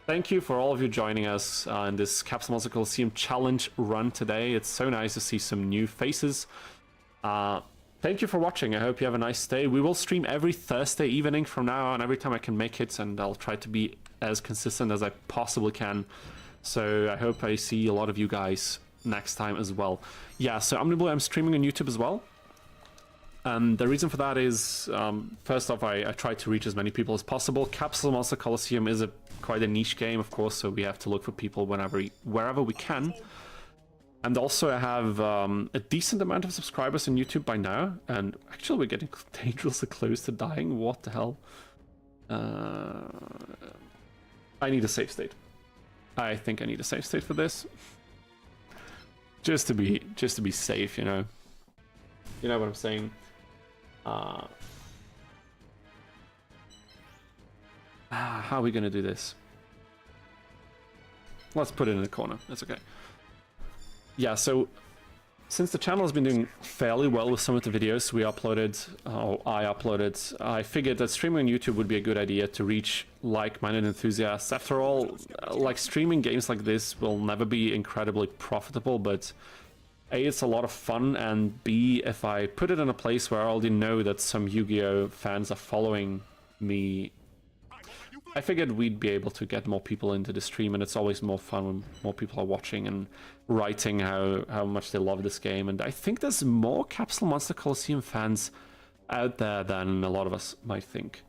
Thank you for all of you joining us in this Capsule Monster Coliseum challenge run today. It's so nice to see some new faces. Thank you for watching. I hope you have a nice day. We will stream every Thursday evening from now on, every time I can make it, and I'll try to be as consistent as I possibly can. So I hope I see a lot of you guys next time as well. Yeah, so I'm streaming on YouTube as well. The reason for that is, first off, I try to reach as many people as possible. Capsule Monster Coliseum is quite a niche game, of course, so we have to look for people wherever we can. And also I have a decent amount of subscribers on YouTube by now, and actually we're getting dangerously close to dying. What the hell? I need a save state. I think I need a save state for this. Just to be safe, you know. You know what I'm saying? How are we gonna do this? Let's put it in the corner. That's okay. Yeah, so Since the channel has been doing fairly well with some of the videos we uploaded, or I uploaded, I figured that streaming on YouTube would be a good idea to reach like-minded enthusiasts. After all, like streaming games like this will never be incredibly profitable, but A, it's a lot of fun, and B, if I put it in a place where I already know that some Yu-Gi-Oh fans are following me, I figured we'd be able to get more people into the stream, and it's always more fun when more people are watching and writing how much they love this game. And I think there's more Capsule Monster Coliseum fans out there than a lot of us might think.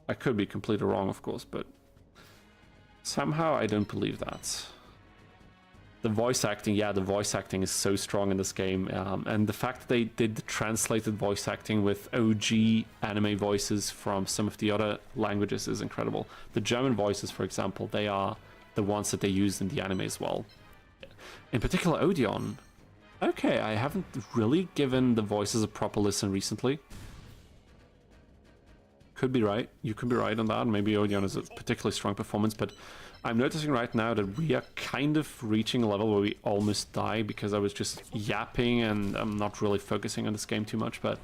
I could be completely wrong, of course, but somehow I don't believe that. The voice acting, yeah, the voice acting is so strong in this game, and the fact that they did the translated voice acting with OG anime voices from some of the other languages is incredible. The German voices, for example, they are the ones that they used in the anime as well. In particular, Odeon. Okay, I haven't really given the voices a proper listen recently. Could be right. You could be right on that. Maybe Odeon is a particularly strong performance, but I'm noticing right now that we are kind of reaching a level where we almost die because I was just yapping and I'm not really focusing on this game too much. But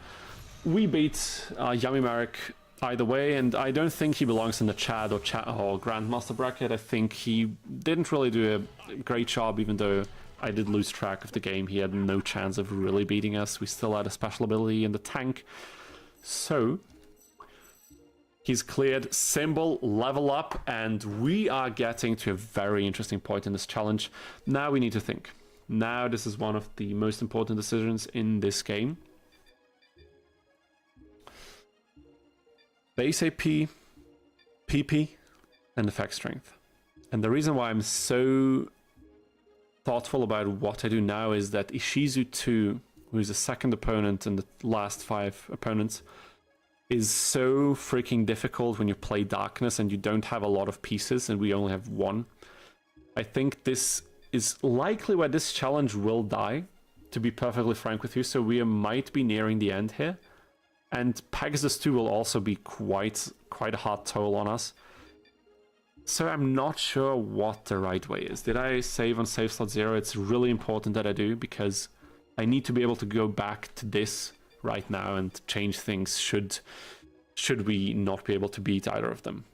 we beat Yummy Marek either way, and I don't think he belongs in the Chad or Grandmaster bracket. I think he didn't really do a great job, even though I did lose track of the game. He had no chance of really beating us. We still had a special ability in the tank. So he's cleared Symbol, level up, and we are getting to a very interesting point in this challenge. Now we need to think. Now this is one of the most important decisions in this game. Base AP, PP, and effect strength. And the reason why I'm so thoughtful about what I do now is that Ishizu 2, who is the second opponent in the last 5 opponents, is so freaking difficult when you play Darkness and you don't have a lot of pieces and we only have 1. I think this is likely where this challenge will die, to be perfectly frank with you, so we might be nearing the end here. And Pegasus 2 will also be quite a hard toll on us. So I'm not sure what the right way is. Did I save on save slot 0? It's really important that I do, because I need to be able to go back to this right now and change things should we not be able to beat either of them.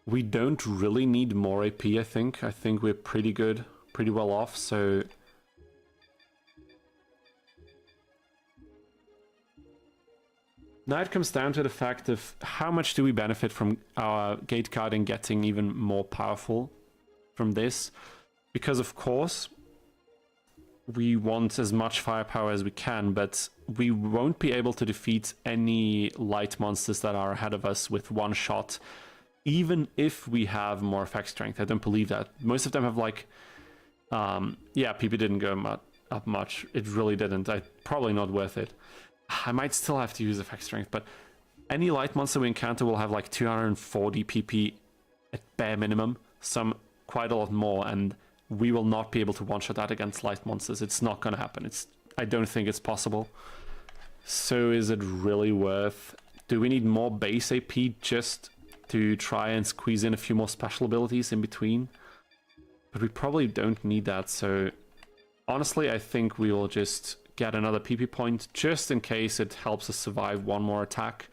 We don't really need more AP, I think. I think we're pretty good, pretty well off, so now it comes down to the fact of how much do we benefit from our gate carding getting even more powerful from this, because of course we want as much firepower as we can, but we won't be able to defeat any light monsters that are ahead of us with one shot, even if we have more effect strength. I don't believe that. Most of them have like yeah, PP didn't go up much. It really didn't. Probably not worth it. I might still have to use effect strength, but any light monster we encounter will have like 240 PP at bare minimum, some quite a lot more, and we will not be able to one-shot that against light monsters. It's not going to happen. I don't think it's possible. So is it really worth? Do we need more base AP just to try and squeeze in a few more special abilities in between? But we probably don't need that, so honestly I think we will just get another PP point just in case it helps us survive one more attack.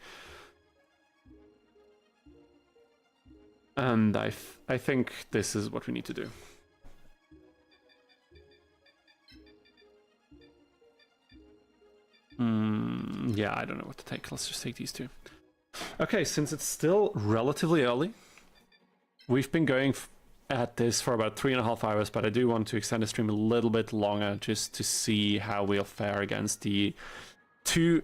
And I think this is what we need to do. Yeah, I don't know what to take. Let's just take these two. Okay, since it's still relatively early, we've been going at this for about 3.5 hours, but I do want to extend the stream a little bit longer just to see how we'll fare against the 2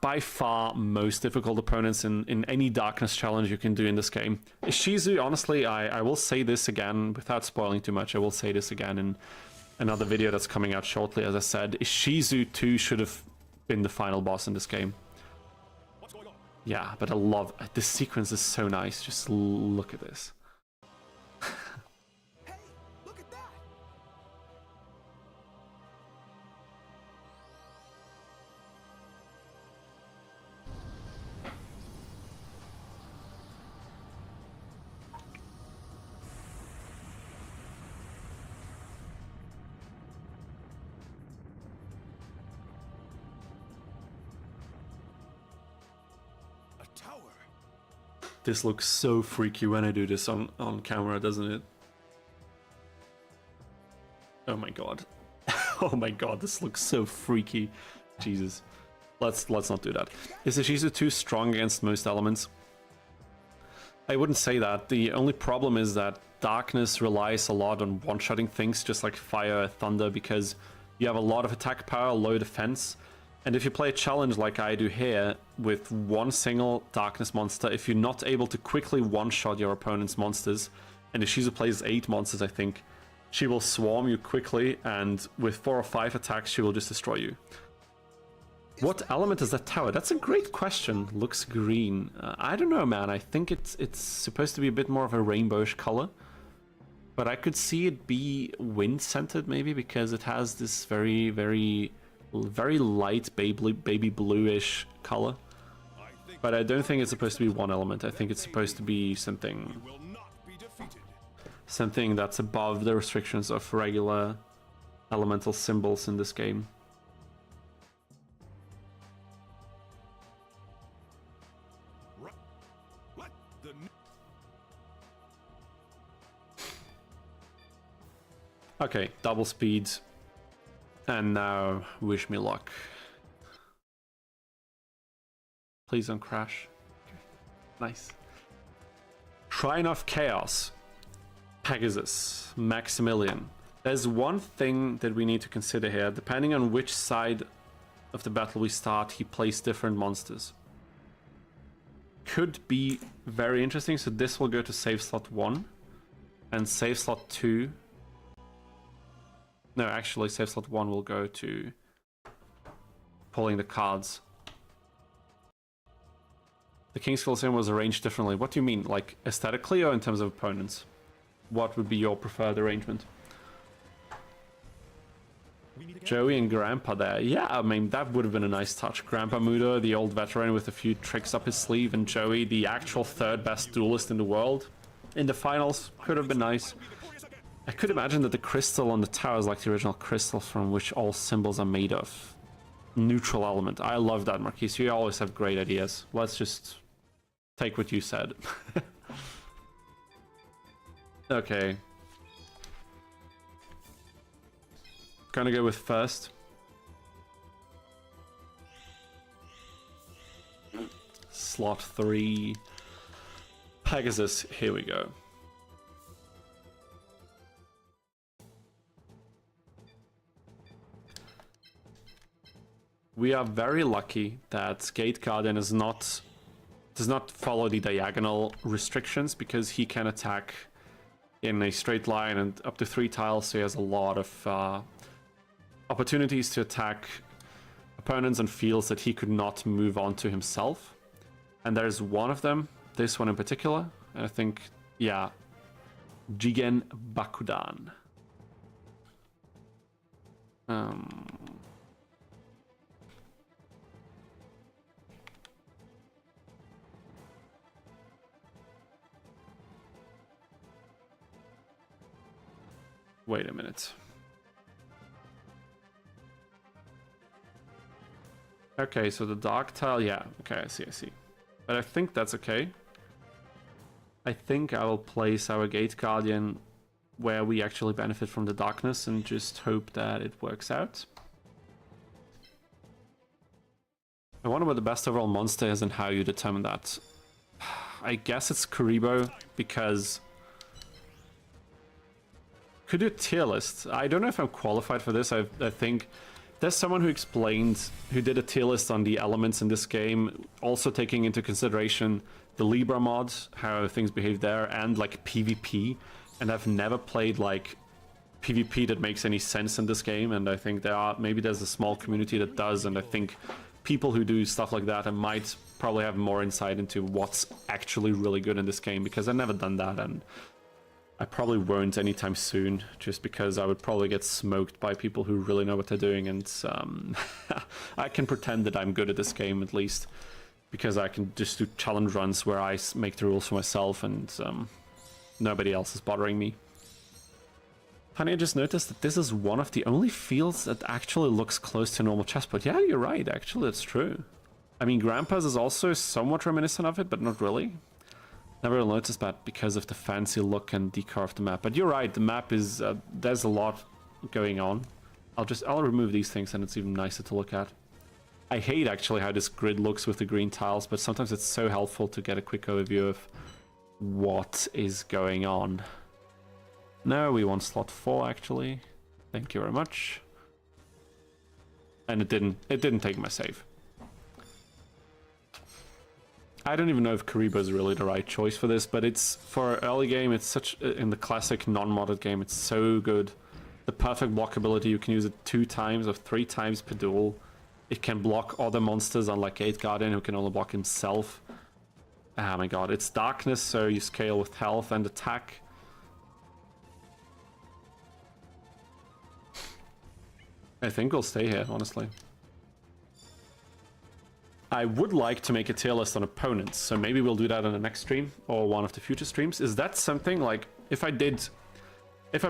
by far most difficult opponents in any Darkness challenge you can do in this game. Ishizu, honestly, I will say this again, without spoiling too much, I will say this again in another video that's coming out shortly, as I said. Ishizu 2 should have been the final boss in this game. What's going on? Yeah, but I love... This sequence is so nice, just look at this. Hey, look at that! tower. This looks so freaky when I do this on camera, doesn't it? Oh my god. Oh my god, this looks so freaky. Jesus. Let's not do that. Is Ishizu too strong against most elements? I wouldn't say that. The only problem is that Darkness relies a lot on one-shotting things, just like Fire, Thunder, because you have a lot of attack power, low defense. And if you play a challenge like I do here, with one single Darkness monster, if you're not able to quickly one-shot your opponent's monsters, and Ishizu plays 8 monsters, I think, she will swarm you quickly, and with 4 or 5 attacks, she will just destroy you. What element is that tower? That's a great question. Looks green. I don't know, man. I think it's supposed to be a bit more of a rainbowish color. But I could see it be wind-scented, maybe, because it has this very, very, very light baby bluish color. But I don't think it's supposed to be one element. I think it's supposed to be something that's above the restrictions of regular elemental symbols in this game. Okay, double speed. And now, wish me luck. Please don't crash. Okay. Nice. Shrine of Chaos. Pegasus. Maximilian. There's one thing that we need to consider here. Depending on which side of the battle we start, he plays different monsters. Could be very interesting. So this will go to save slot 1. And save slot 2... No, actually, save slot 1 will go to pulling the cards. The King's Coliseum was arranged differently. What do you mean? Like, aesthetically or in terms of opponents? What would be your preferred arrangement? Joey and Grandpa there. Yeah, I mean, that would have been a nice touch. Grandpa Mudo, the old veteran with a few tricks up his sleeve, and Joey, the actual third best duelist in the world. In the finals, could have been nice. I could imagine that the crystal on the tower is like the original crystal from which all symbols are made of. Neutral element. I love that, Marquise. You always have great ideas. Let's just take what you said. Okay. Gonna go with first. Slot 3. Pegasus. Here we go. We are very lucky that Gate Guardian does not follow the diagonal restrictions, because he can attack in a straight line and up to 3 tiles, so he has a lot of opportunities to attack opponents on fields that he could not move on to himself. And there's one of them, this one in particular, and I think, yeah, Jigen Bakudan. Wait a minute. Okay, so the dark tile, yeah. Okay, I see. But I think that's okay. I think I will place our Gate Guardian where we actually benefit from the darkness and just hope that it works out. I wonder what the best overall monster is and how you determine that. I guess it's Kuribo, because... Could do a tier list. I don't know if I'm qualified for this. I think there's someone who did a tier list on the elements in this game, also taking into consideration the Libra mod, how things behave there, and like PvP. And I've never played like PvP that makes any sense in this game, and I think maybe there's a small community that does, and I think people who do stuff like that might probably have more insight into what's actually really good in this game, because I've never done that, and I probably won't anytime soon, just because I would probably get smoked by people who really know what they're doing, and I can pretend that I'm good at this game, at least, because I can just do challenge runs where I make the rules for myself, and nobody else is bothering me. Honey, I just noticed that this is one of the only fields that actually looks close to a normal chessboard. Yeah, you're right, actually, it's true. I mean, Grandpa's is also somewhat reminiscent of it, but not really. Never really noticed that because of the fancy look and decor of the map. But you're right, the map is, there's a lot going on. I'll remove these things and it's even nicer to look at. I hate actually how this grid looks with the green tiles, but sometimes it's so helpful to get a quick overview of what is going on. No, we want slot 4 actually. Thank you very much. And it didn't take my save. I don't even know if Karibo is really the right choice for this, but it's for an early game, it's such in the classic non-modded game, it's so good. The perfect blockability, you can use it 2 times or 3 times per duel. It can block other monsters, unlike Gate Guardian, who can only block himself. Oh my god, it's darkness, so you scale with health and attack. I think we'll stay here, honestly. I would like to make a tier list on opponents, so maybe we'll do that on the next stream or one of the future streams. Is that something like, if I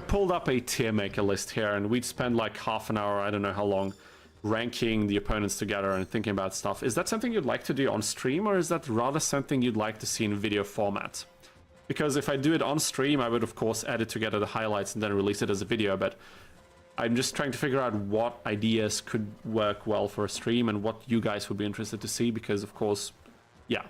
pulled up a tier maker list here and we'd spend like half an hour, I don't know how long, ranking the opponents together and thinking about stuff, is that something you'd like to do on stream, or is that rather something you'd like to see in video format? Because if I do it on stream, I would of course edit together the highlights and then release it as a video, but I'm just trying to figure out what ideas could work well for a stream and what you guys would be interested to see, because of course, yeah.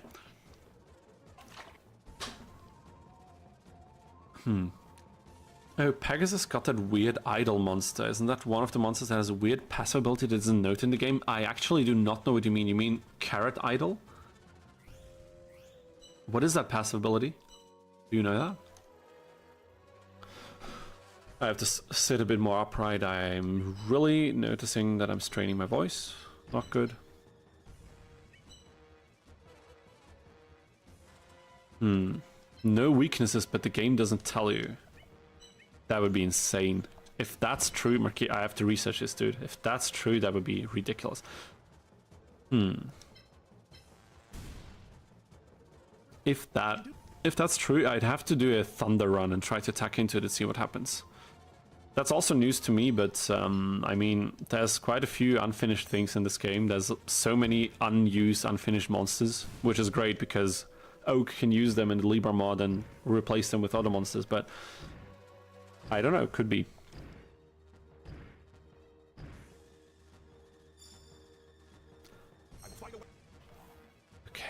Oh, Pegasus got that weird idol monster. Isn't that one of the monsters that has a weird passive ability that isn't noted in the game? I actually do not know what you mean. You mean Carrot Idol? What is that passive ability? Do you know that? I have to sit a bit more upright. I'm really noticing that I'm straining my voice. Not good. No weaknesses, but the game doesn't tell you. That would be insane. If that's true, Marquis, I have to research this, dude. If that's true, that would be ridiculous. If that's true, I'd have to do a thunder run and try to attack into it and see what happens. That's also news to me, but I mean, there's quite a few unfinished things in this game. There's so many unused, unfinished monsters, which is great because Oak can use them in the Libra mod and replace them with other monsters, but I don't know, could be. Okay.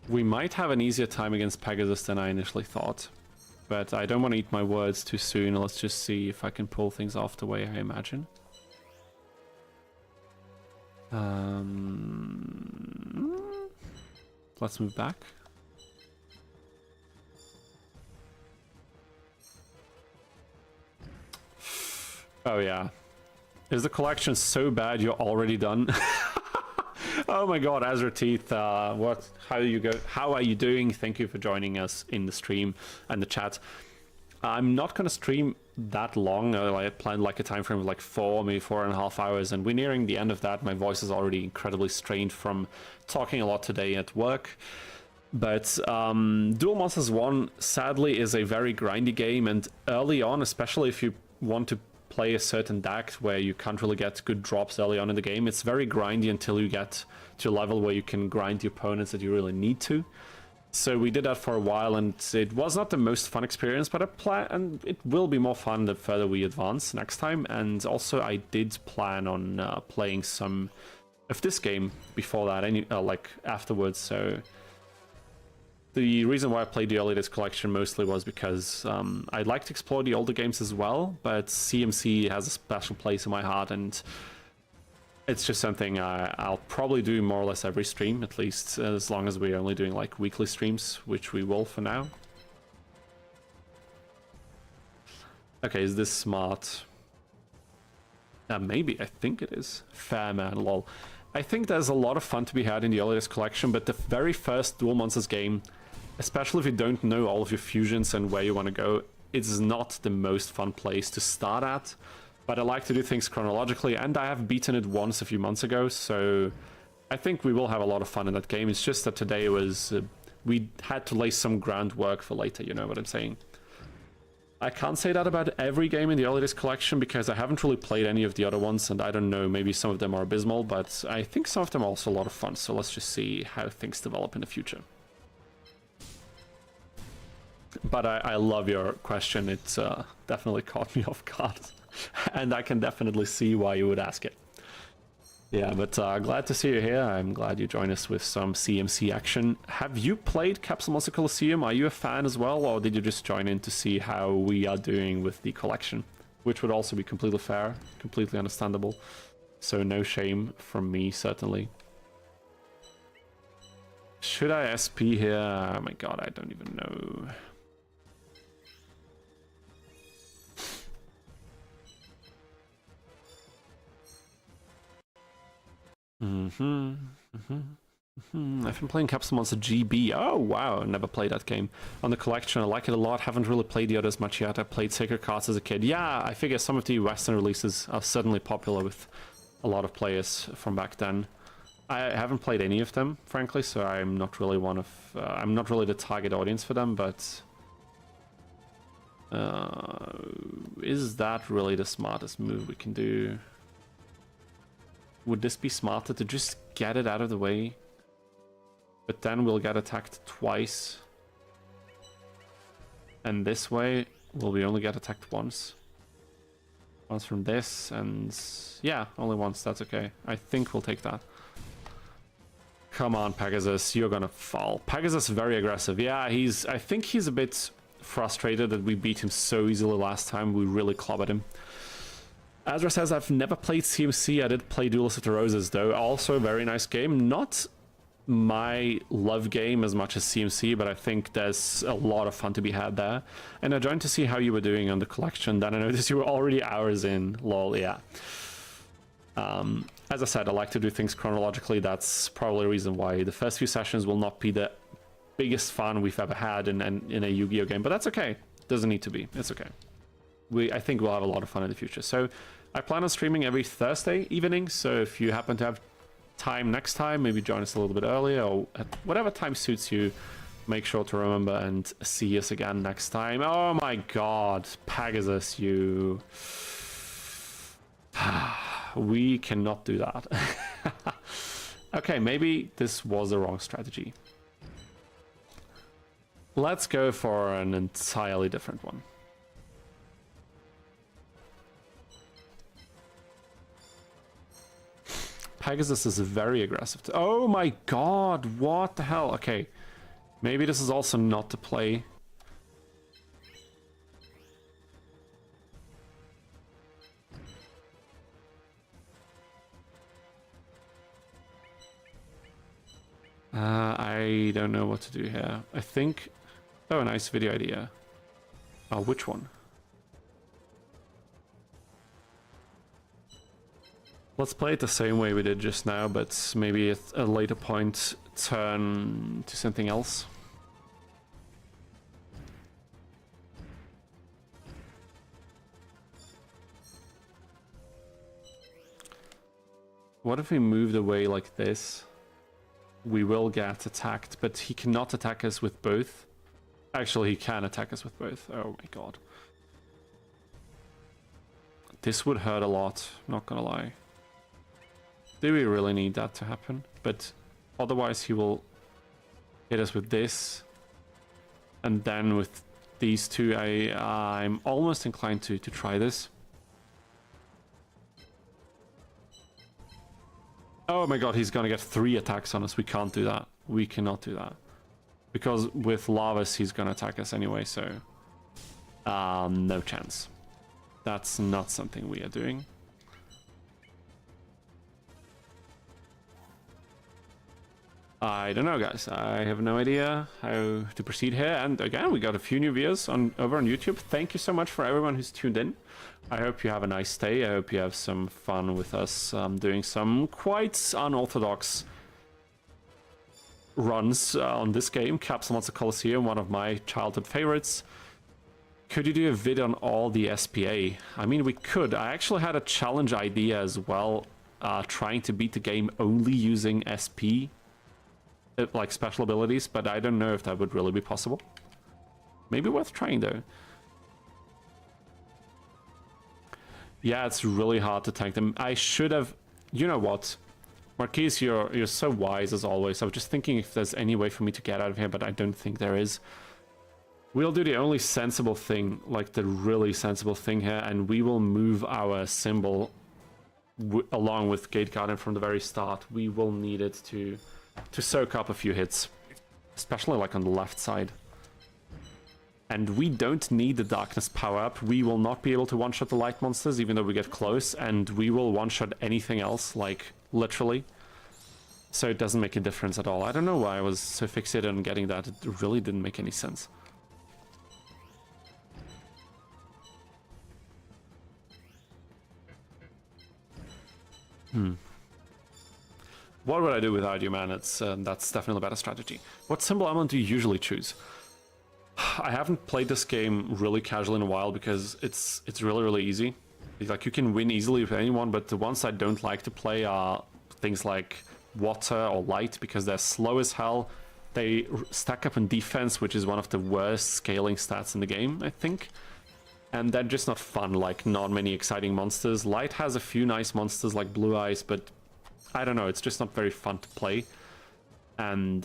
We might have an easier time against Pegasus than I initially thought, but I don't want to eat my words too soon. Let's just see if I can pull things off the way I imagine. Let's move back. Oh yeah. Is the collection so bad you're already done? Oh my god, Azure Teeth, how are you doing? Thank you for joining us in the stream and the chat. I'm not gonna stream that long. I planned like a time frame of like 4, maybe 4.5 hours, and we're nearing the end of that. My voice is already incredibly strained from talking a lot today at work. But Duel Monsters 1 sadly is a very grindy game, and early on, especially if you want to play a certain deck where you can't really get good drops early on in the game, it's very grindy until you get to a level where you can grind the opponents that you really need to. So we did that for a while, and it was not the most fun experience, but and it will be more fun the further we advance next time. And also I did plan on playing some of this game before that, like afterwards. So the reason why I played the early days collection mostly was because I'd like to explore the older games as well, but CMC has a special place in my heart, and it's just something I'll probably do more or less every stream, at least as long as we're only doing like weekly streams, which we will for now. Okay, is this smart? Maybe, I think it is. Fair man, lol. I think there's a lot of fun to be had in the early days collection, but the very first Duel Monsters game especially if you don't know all of your fusions and where you want to go, it's not the most fun place to start at. But I like to do things chronologically, and I have beaten it once a few months ago, so I think we will have a lot of fun in that game. It's just that today was... we had to lay some groundwork for later, you know what I'm saying? I can't say that about every game in the early days collection, because I haven't really played any of the other ones, and I don't know, maybe some of them are abysmal, but I think some of them are also a lot of fun, so let's just see how things develop in the future. But I love your question. It definitely caught me off guard. And I can definitely see why you would ask it. Yeah, but glad to see you here. I'm glad you joined us with some CMC action. Have you played Capsule Monster Coliseum? Are you a fan as well, or did you just join in to see how we are doing with the collection? Which would also be completely fair, completely understandable. So no shame from me, certainly. Should I SP here? Oh my god, I don't even know. I've been playing Capsule Monster GB. Oh wow, never played that game. On the collection, I like it a lot. Haven't really played the others much yet. I played Sacred Cards as a kid. Yeah, I figure some of the Western releases are certainly popular with a lot of players from back then. I haven't played any of them, frankly, so I'm not really one of... I'm not really the target audience for them, but... is that really the smartest move we can do? Would this be smarter to just get it out of the way? But then we'll get attacked twice. And this way, will we only get attacked once? Once from this, and... yeah, only once, that's okay. I think we'll take that. Come on, Pegasus, you're gonna fall. Pegasus is very aggressive. Yeah, I think he's a bit frustrated that we beat him so easily last time. We really clobbered him. Azra says, I've never played CMC. I did play Duel of the Roses, though. Also a very nice game. Not my love game as much as CMC, but I think there's a lot of fun to be had there. And I joined to see how you were doing on the collection. Then I noticed you were already hours in. Lol, yeah. As I said, I like to do things chronologically. That's probably the reason why the first few sessions will not be the biggest fun we've ever had in a Yu-Gi-Oh game, but that's okay. Doesn't need to be. It's okay. I think we'll have a lot of fun in the future. So I plan on streaming every Thursday evening, so if you happen to have time next time, maybe join us a little bit earlier, or at whatever time suits you. Make sure to remember and see us again next time. Oh my god, Pegasus, you... we cannot do that. Okay, maybe this was the wrong strategy. Let's go for an entirely different one. Pegasus is very aggressive. Oh my god, what the hell? Okay, maybe this is also not to play. I don't know what to do here. I think... oh, a nice video idea. Oh, which one? Let's play it the same way we did just now, but maybe at a later point turn to something else. What if we moved away like this? We will get attacked, but he cannot attack us with both. Actually, he can attack us with both. Oh my god. This would hurt a lot, not gonna lie. Do we really need that to happen? But otherwise he will hit us with this. And then with these two, I'm almost inclined to try this. Oh my god, he's gonna get 3 attacks on us. We can't do that. We cannot do that. Because with Lavas, he's gonna attack us anyway, so... no chance. That's not something we are doing. I don't know, guys. I have no idea how to proceed here. And again, we got a few new viewers over on YouTube. Thank you so much for everyone who's tuned in. I hope you have a nice day. I hope you have some fun with us doing some quite unorthodox runs on this game, Capsule Monster Coliseum, one of my childhood favorites. Could you do a vid on all the SPA? I mean, we could. I actually had a challenge idea as well, trying to beat the game only using SP, like special abilities, but I don't know if that would really be possible. Maybe worth trying though. Yeah, it's really hard to tank them. I should have... You know what? Marquise, you're so wise as always. I was just thinking if there's any way for me to get out of here, but I don't think there is. We'll do the only sensible thing, like the really sensible thing here, and we will move our symbol along with Gate Guardian from the very start. We will need it to soak up a few hits, especially like on the left side. And we don't need the darkness power up. We will not be able to one-shot the light monsters, even though we get close, and we will one-shot anything else, like, literally. So it doesn't make a difference at all. I don't know why I was so fixated on getting that. It really didn't make any sense. What would I do without you, man? That's definitely a better strategy. What symbol element do you usually choose? I haven't played this game really casually in a while because it's really easy. Like, you can win easily with anyone, but the ones I don't like to play are things like water or light because they're slow as hell. They stack up in defense, which is one of the worst scaling stats in the game, I think. And they're just not fun, like not many exciting monsters. Light has a few nice monsters like Blue Eyes, but I don't know, it's just not very fun to play. And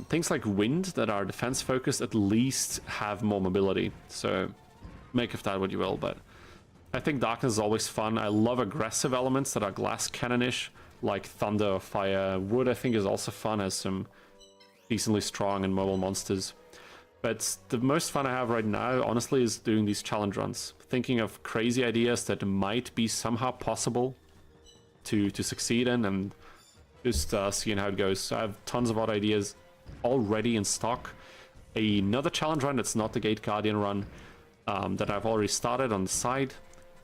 things like wind that are defense focused at least have more mobility, so make of that what you will. But I think darkness is always fun. I love aggressive elements that are glass cannon-ish, like thunder or fire. Wood I think is also fun, has some decently strong and mobile monsters. But the most fun I have right now, honestly, is doing these challenge runs, thinking of crazy ideas that might be somehow possible to succeed in, and just seeing how it goes. So I have tons of odd ideas already in stock. Another challenge run that's not the Gate Guardian run that I've already started on the side.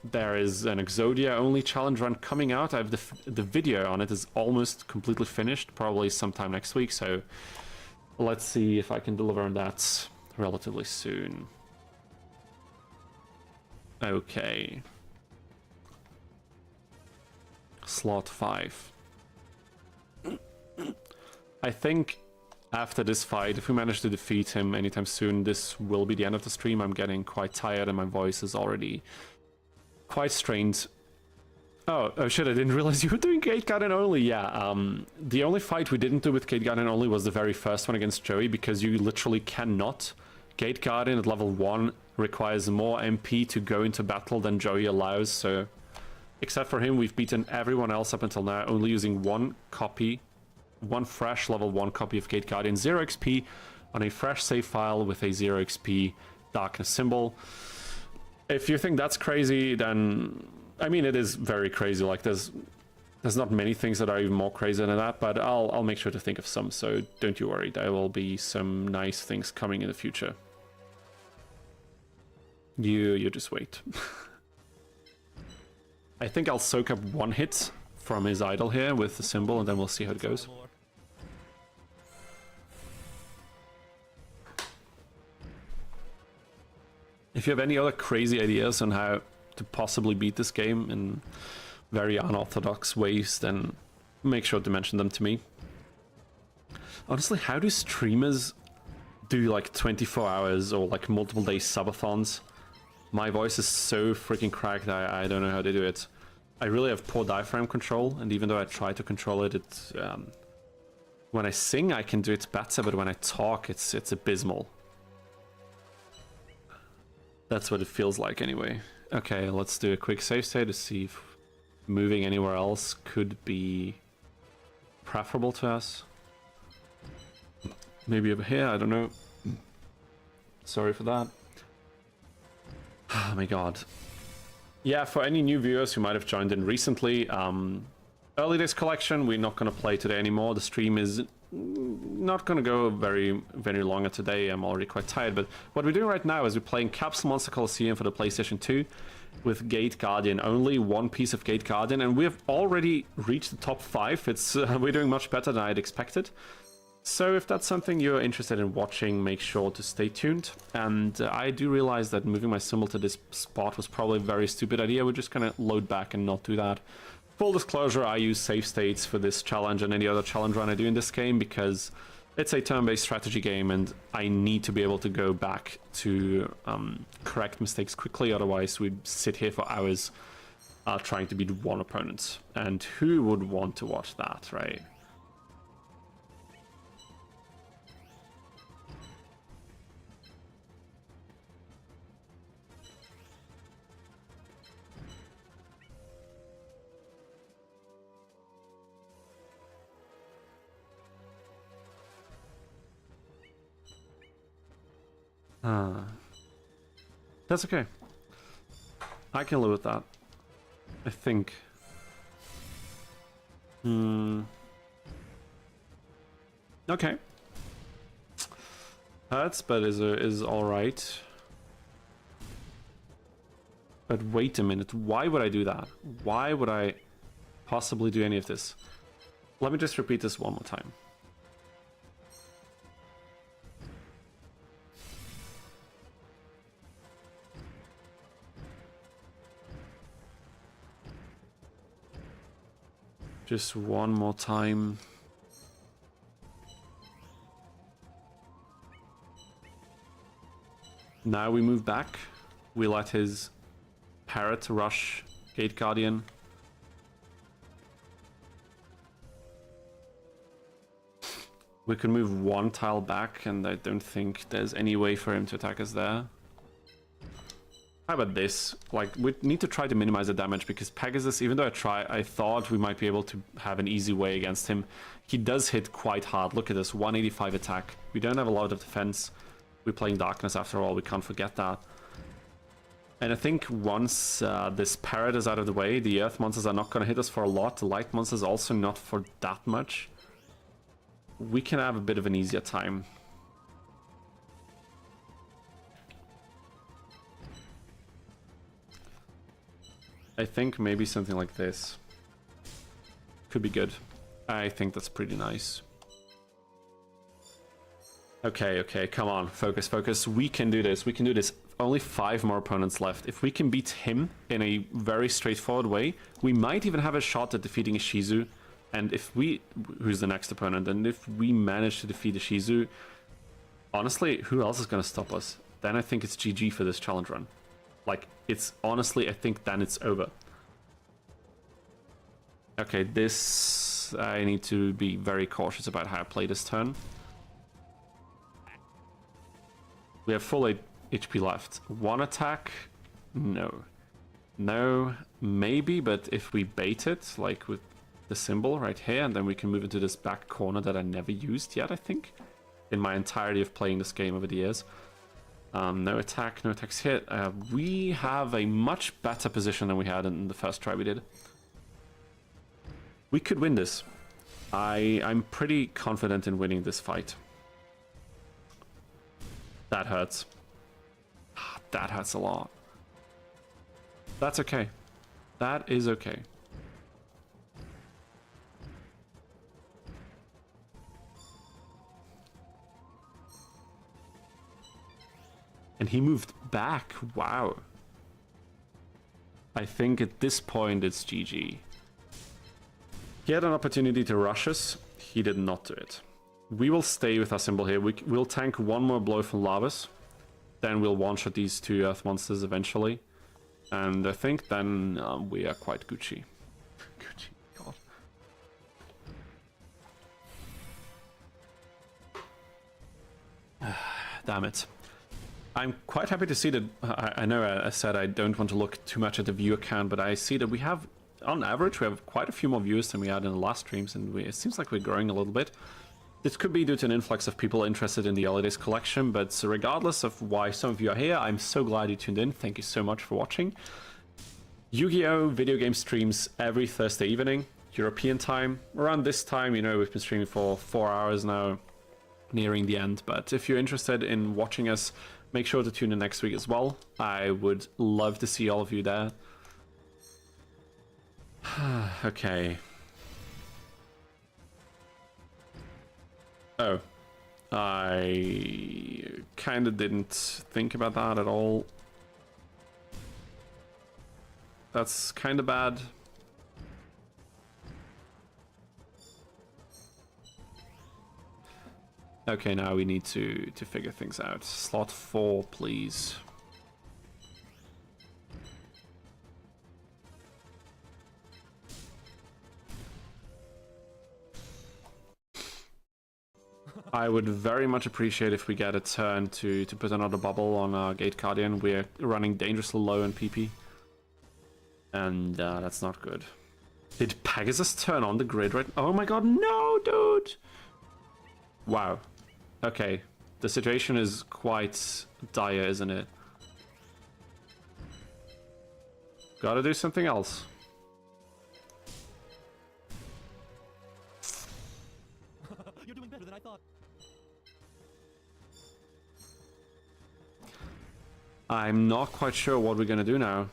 There is an Exodia only challenge run coming out. I have the video on it is almost completely finished, probably sometime next week. So let's see if I can deliver on that relatively soon. Okay. Slot 5. I think after this fight, if we manage to defeat him anytime soon, this will be the end of the stream. I'm getting quite tired and my voice is already quite strained. Oh shit, I didn't realize you were doing Gate Guardian only. Yeah, the only fight we didn't do with Gate Guardian only was the very first one against Joey, because you literally cannot. Gate Guardian at level 1 requires more MP to go into battle than Joey allows, so except for him, we've beaten everyone else up until now, only using one fresh level 1 copy of Gate Guardian, 0 XP on a fresh save file with a 0 XP darkness symbol. If you think that's crazy, then I mean, it is very crazy. Like, there's not many things that are even more crazy than that, but I'll make sure to think of some, so don't you worry. There will be some nice things coming in the future. You just wait. I think I'll soak up one hit from his idol here with the symbol, and then we'll see how it goes. If you have any other crazy ideas on how to possibly beat this game in very unorthodox ways, then make sure to mention them to me. Honestly, how do streamers do like 24 hours or like multiple day subathons? My voice is so freaking cracked, I don't know how to do it. I really have poor diaphragm control, and even though I try to control it, when I sing I can do it better, but when I talk it's abysmal. That's what it feels like anyway. Okay, let's do a quick save state to see if moving anywhere else could be preferable to us. Maybe over here, I don't know. Sorry for that. Oh my god. Yeah, for any new viewers who might have joined in recently, early days collection, we're not going to play today anymore. The stream is not going to go very longer today. I'm already quite tired, but what we're doing right now is we're playing Capsule Monster Coliseum for the PlayStation 2 with Gate Guardian, only one piece of Gate Guardian, and we have already reached the top 5. It's we're doing much better than I'd expected. So if that's something you're interested in watching, make sure to stay tuned. And I do realize that moving my symbol to this spot was probably a very stupid idea. We're just gonna load back and not do that. Full disclosure, I use save states for this challenge and any other challenge run I do in this game because it's a turn-based strategy game and I need to be able to go back to correct mistakes quickly, otherwise we'd sit here for hours trying to beat one opponent. And who would want to watch that, right? That's okay. I can live with that. I think. Okay. Hurts, but is alright. But wait a minute, why would I do that? Why would I possibly do any of this? Let me just repeat this one more time. Just one more time. Now we move back. We let his parrot rush Gate Guardian. We can move one tile back, and I don't think there's any way for him to attack us there. How about this? Like, we need to try to minimize the damage because Pegasus, even though I thought we might be able to have an easy way against him, he does hit quite hard. Look at this, 185 attack. We don't have a lot of defense. We're playing Darkness after all, we can't forget that. And I think once this parrot is out of the way, the Earth monsters are not going to hit us for a lot. The Light monsters also not for that much. We can have a bit of an easier time. I think maybe something like this could be good. I think that's pretty nice. Okay, okay, come on, focus, focus. We can do this, we can do this. Only 5 more opponents left. If we can beat him in a very straightforward way, we might even have a shot at defeating Ishizu. And if we... who's the next opponent? And if we manage to defeat Ishizu, honestly, who else is going to stop us? Then I think it's GG for this challenge run. Like, it's honestly, I think then it's over. Okay, this... I need to be very cautious about how I play this turn. We have full HP left. One attack? No. No, maybe, but if we bait it, like with the symbol right here, and then we can move into this back corner that I never used yet, I think, in my entirety of playing this game over the years. No attack, no attacks hit. We have a much better position than we had in the first try we did. We could win this. I'm pretty confident in winning this fight. That hurts. That hurts a lot. That's okay. That is okay. And he moved back. Wow. I think at this point it's GG. He had an opportunity to rush us. He did not do it. We will stay with our symbol here. We'll tank one more blow from Lavas. Then we'll one-shot these 2 Earth monsters eventually. And I think then we are quite Gucci. Gucci, God. Damn it. I'm quite happy to see that, I know I said I don't want to look too much at the viewer count, but I see that we have, on average, we have quite a few more viewers than we had in the last streams, and it seems like we're growing a little bit. This could be due to an influx of people interested in the Holidays collection, but regardless of why some of you are here, I'm so glad you tuned in. Thank you so much for watching. Yu-Gi-Oh! Video game streams every Thursday evening, European time. Around this time, you know, we've been streaming for 4 hours now, nearing the end. But if you're interested in watching us, make sure to tune in next week as well. I would love to see all of you there. Okay. Oh. I kind of didn't think about that at all. That's kind of bad. Okay, now we need to figure things out. Slot 4, please. I would very much appreciate if we get a turn to put another bubble on our Gate Guardian. We're running dangerously low in PP. And that's not good. Did Pegasus turn on the grid right? Oh my god, no, dude! Wow. Okay. The situation is quite dire, isn't it? Gotta do something else. You're doing better than I thought. I'm not quite sure what we're gonna do now.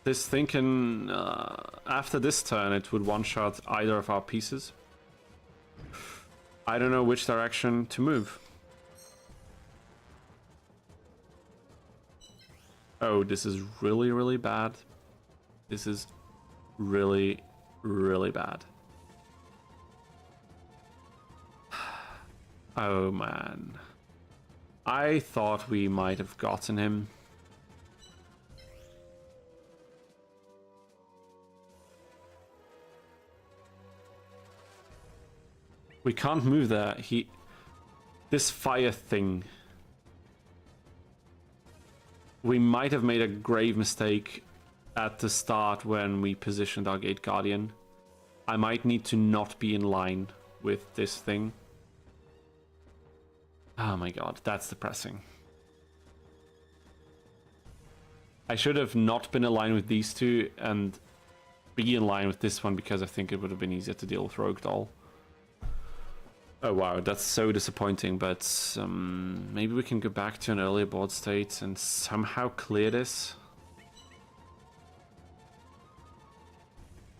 This thing can... after this turn, it would one-shot either of our pieces. I don't know which direction to move. Oh, this is really, really bad. This is really, really bad. Oh, man. I thought we might have gotten him. We can't move there. This fire thing. We might have made a grave mistake at the start when we positioned our Gate Guardian. I might need to not be in line with this thing. Oh my god, that's depressing. I should have not been aligned with these two and be in line with this one because I think it would have been easier to deal with Rogue Doll. Oh wow, that's so disappointing, but maybe we can go back to an earlier board state and somehow clear this.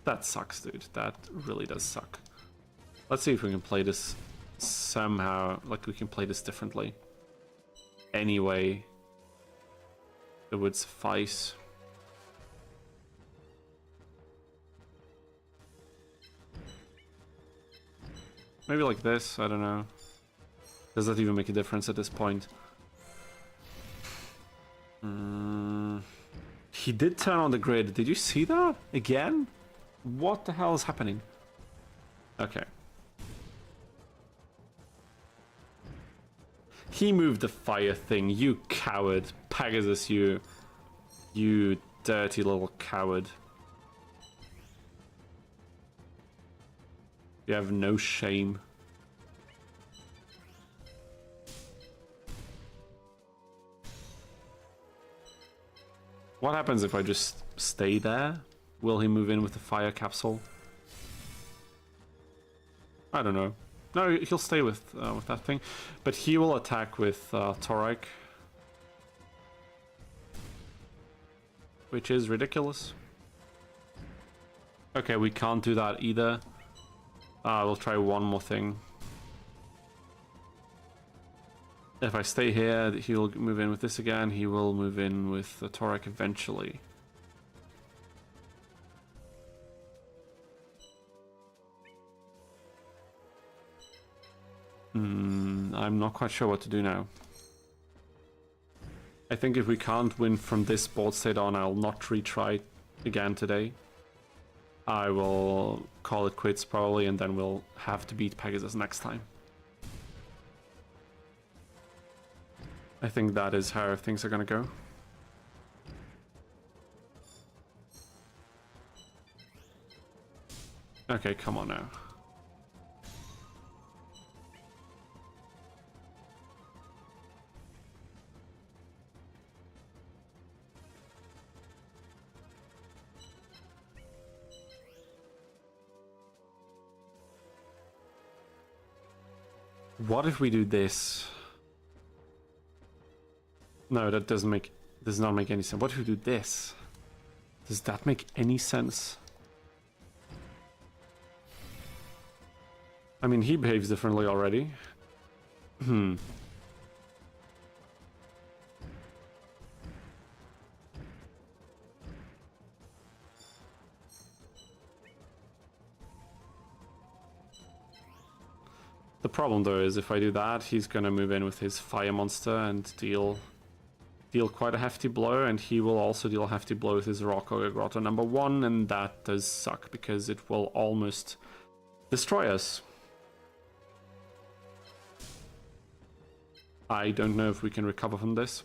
That sucks, dude. That really does suck. Let's see if we can play this somehow, like we can play this differently. Anyway, it would suffice. Maybe like this, I don't know. Does that even make a difference at this point? He did turn on the grid. Did you see that? Again? What the hell is happening? Okay. He moved the fire thing, you coward. Pegasus, you dirty little coward. You have no shame. What happens if I just stay there? Will he move in with the fire capsule? I don't know. No, he'll stay with that thing, but he will attack with Torek, which is ridiculous. Okay, we can't do that either. We'll try one more thing. If I stay here, he'll move in with this again. He will move in with the Torek eventually. I'm not quite sure what to do now. I think if we can't win from this board state on, I'll not retry again today. I will call it quits probably, and then we'll have to beat Pegasus next time. I think that is how things are gonna go. Okay, come on now. What if we do this? No, that does not make any sense. What if we do this? Does that make any sense? I mean, he behaves differently already. The problem though is if I do that, he's gonna move in with his fire monster and deal quite a hefty blow, and he will also deal a hefty blow with his Rock Ogre Grotto number 1, and that does suck because it will almost destroy us. I don't know if we can recover from this.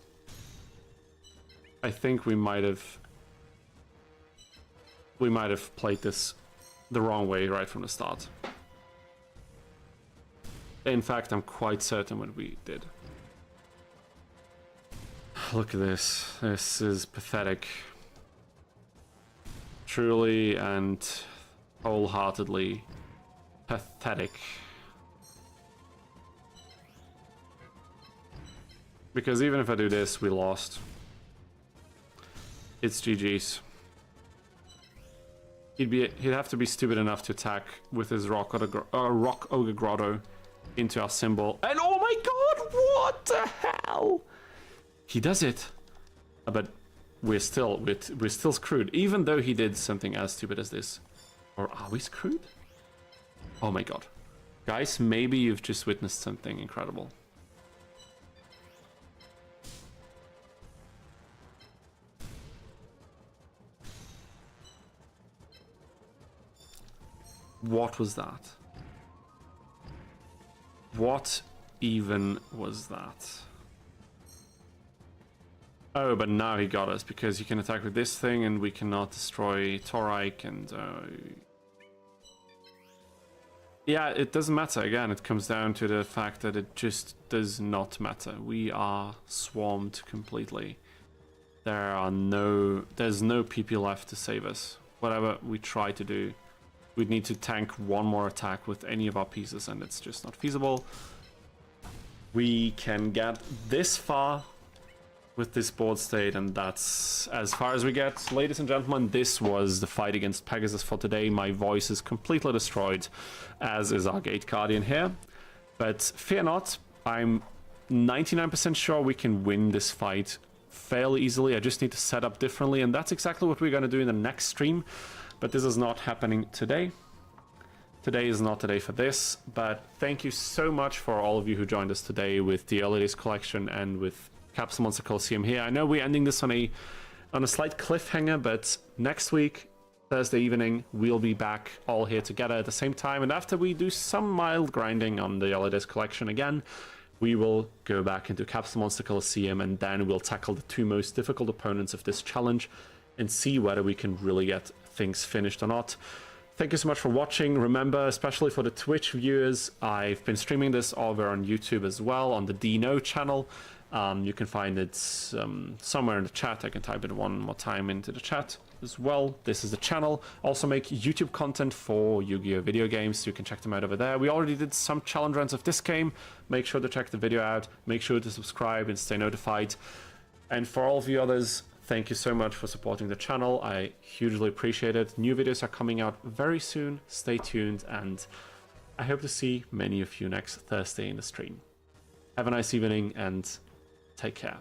I think we might have played this the wrong way right from the start. In fact, I'm quite certain what we did. Look at this. This is pathetic. Truly and wholeheartedly pathetic. Because even if I do this, we lost. It's GG's. He'd have to be stupid enough to attack with his Rock Ogre Grotto into our symbol. And oh my god, what the hell? He does it. But we're still screwed, even though he did something as stupid as this. Or are we screwed? Oh my god. Guys, maybe you've just witnessed something incredible. What was that? What even was that? Oh, but now he got us, because you can attack with this thing and we cannot destroy Torike and... Yeah, it doesn't matter. Again, it comes down to the fact that it just does not matter. We are swarmed completely. There's no PP left to save us. Whatever we try to do, we'd need to tank one more attack with any of our pieces, and it's just not feasible. We can get this far with this board state, and that's as far as we get. Ladies and gentlemen, this was the fight against Pegasus for today. My voice is completely destroyed, as is our Gate Guardian here. But fear not, I'm 99% sure we can win this fight fairly easily. I just need to set up differently, and that's exactly what we're going to do in the next stream. But this is not happening today. Today is not the day for this, but thank you so much for all of you who joined us today with the Early Days collection and with Capsule Monster Coliseum here. I know we're ending this on a slight cliffhanger, but next week, Thursday evening, we'll be back all here together at the same time, and after we do some mild grinding on the Early Days collection again, we will go back into Capsule Monster Coliseum, and then we'll tackle the two most difficult opponents of this challenge and see whether we can really get things finished or not. Thank you so much for watching. Remember, especially for the Twitch viewers, I've been streaming this over on YouTube as well, on the Dino channel. You can find it somewhere in the chat. I can type it one more time into the chat as well. This is the channel. Also make YouTube content for Yu-Gi-Oh! Video games, so you can check them out over there. We already did some challenge runs of this game. Make sure to check the video out. Make sure to subscribe and stay notified. And for all of you others, thank you so much for supporting the channel. I hugely appreciate it. New videos are coming out very soon. Stay tuned, and I hope to see many of you next Thursday in the stream. Have a nice evening and take care.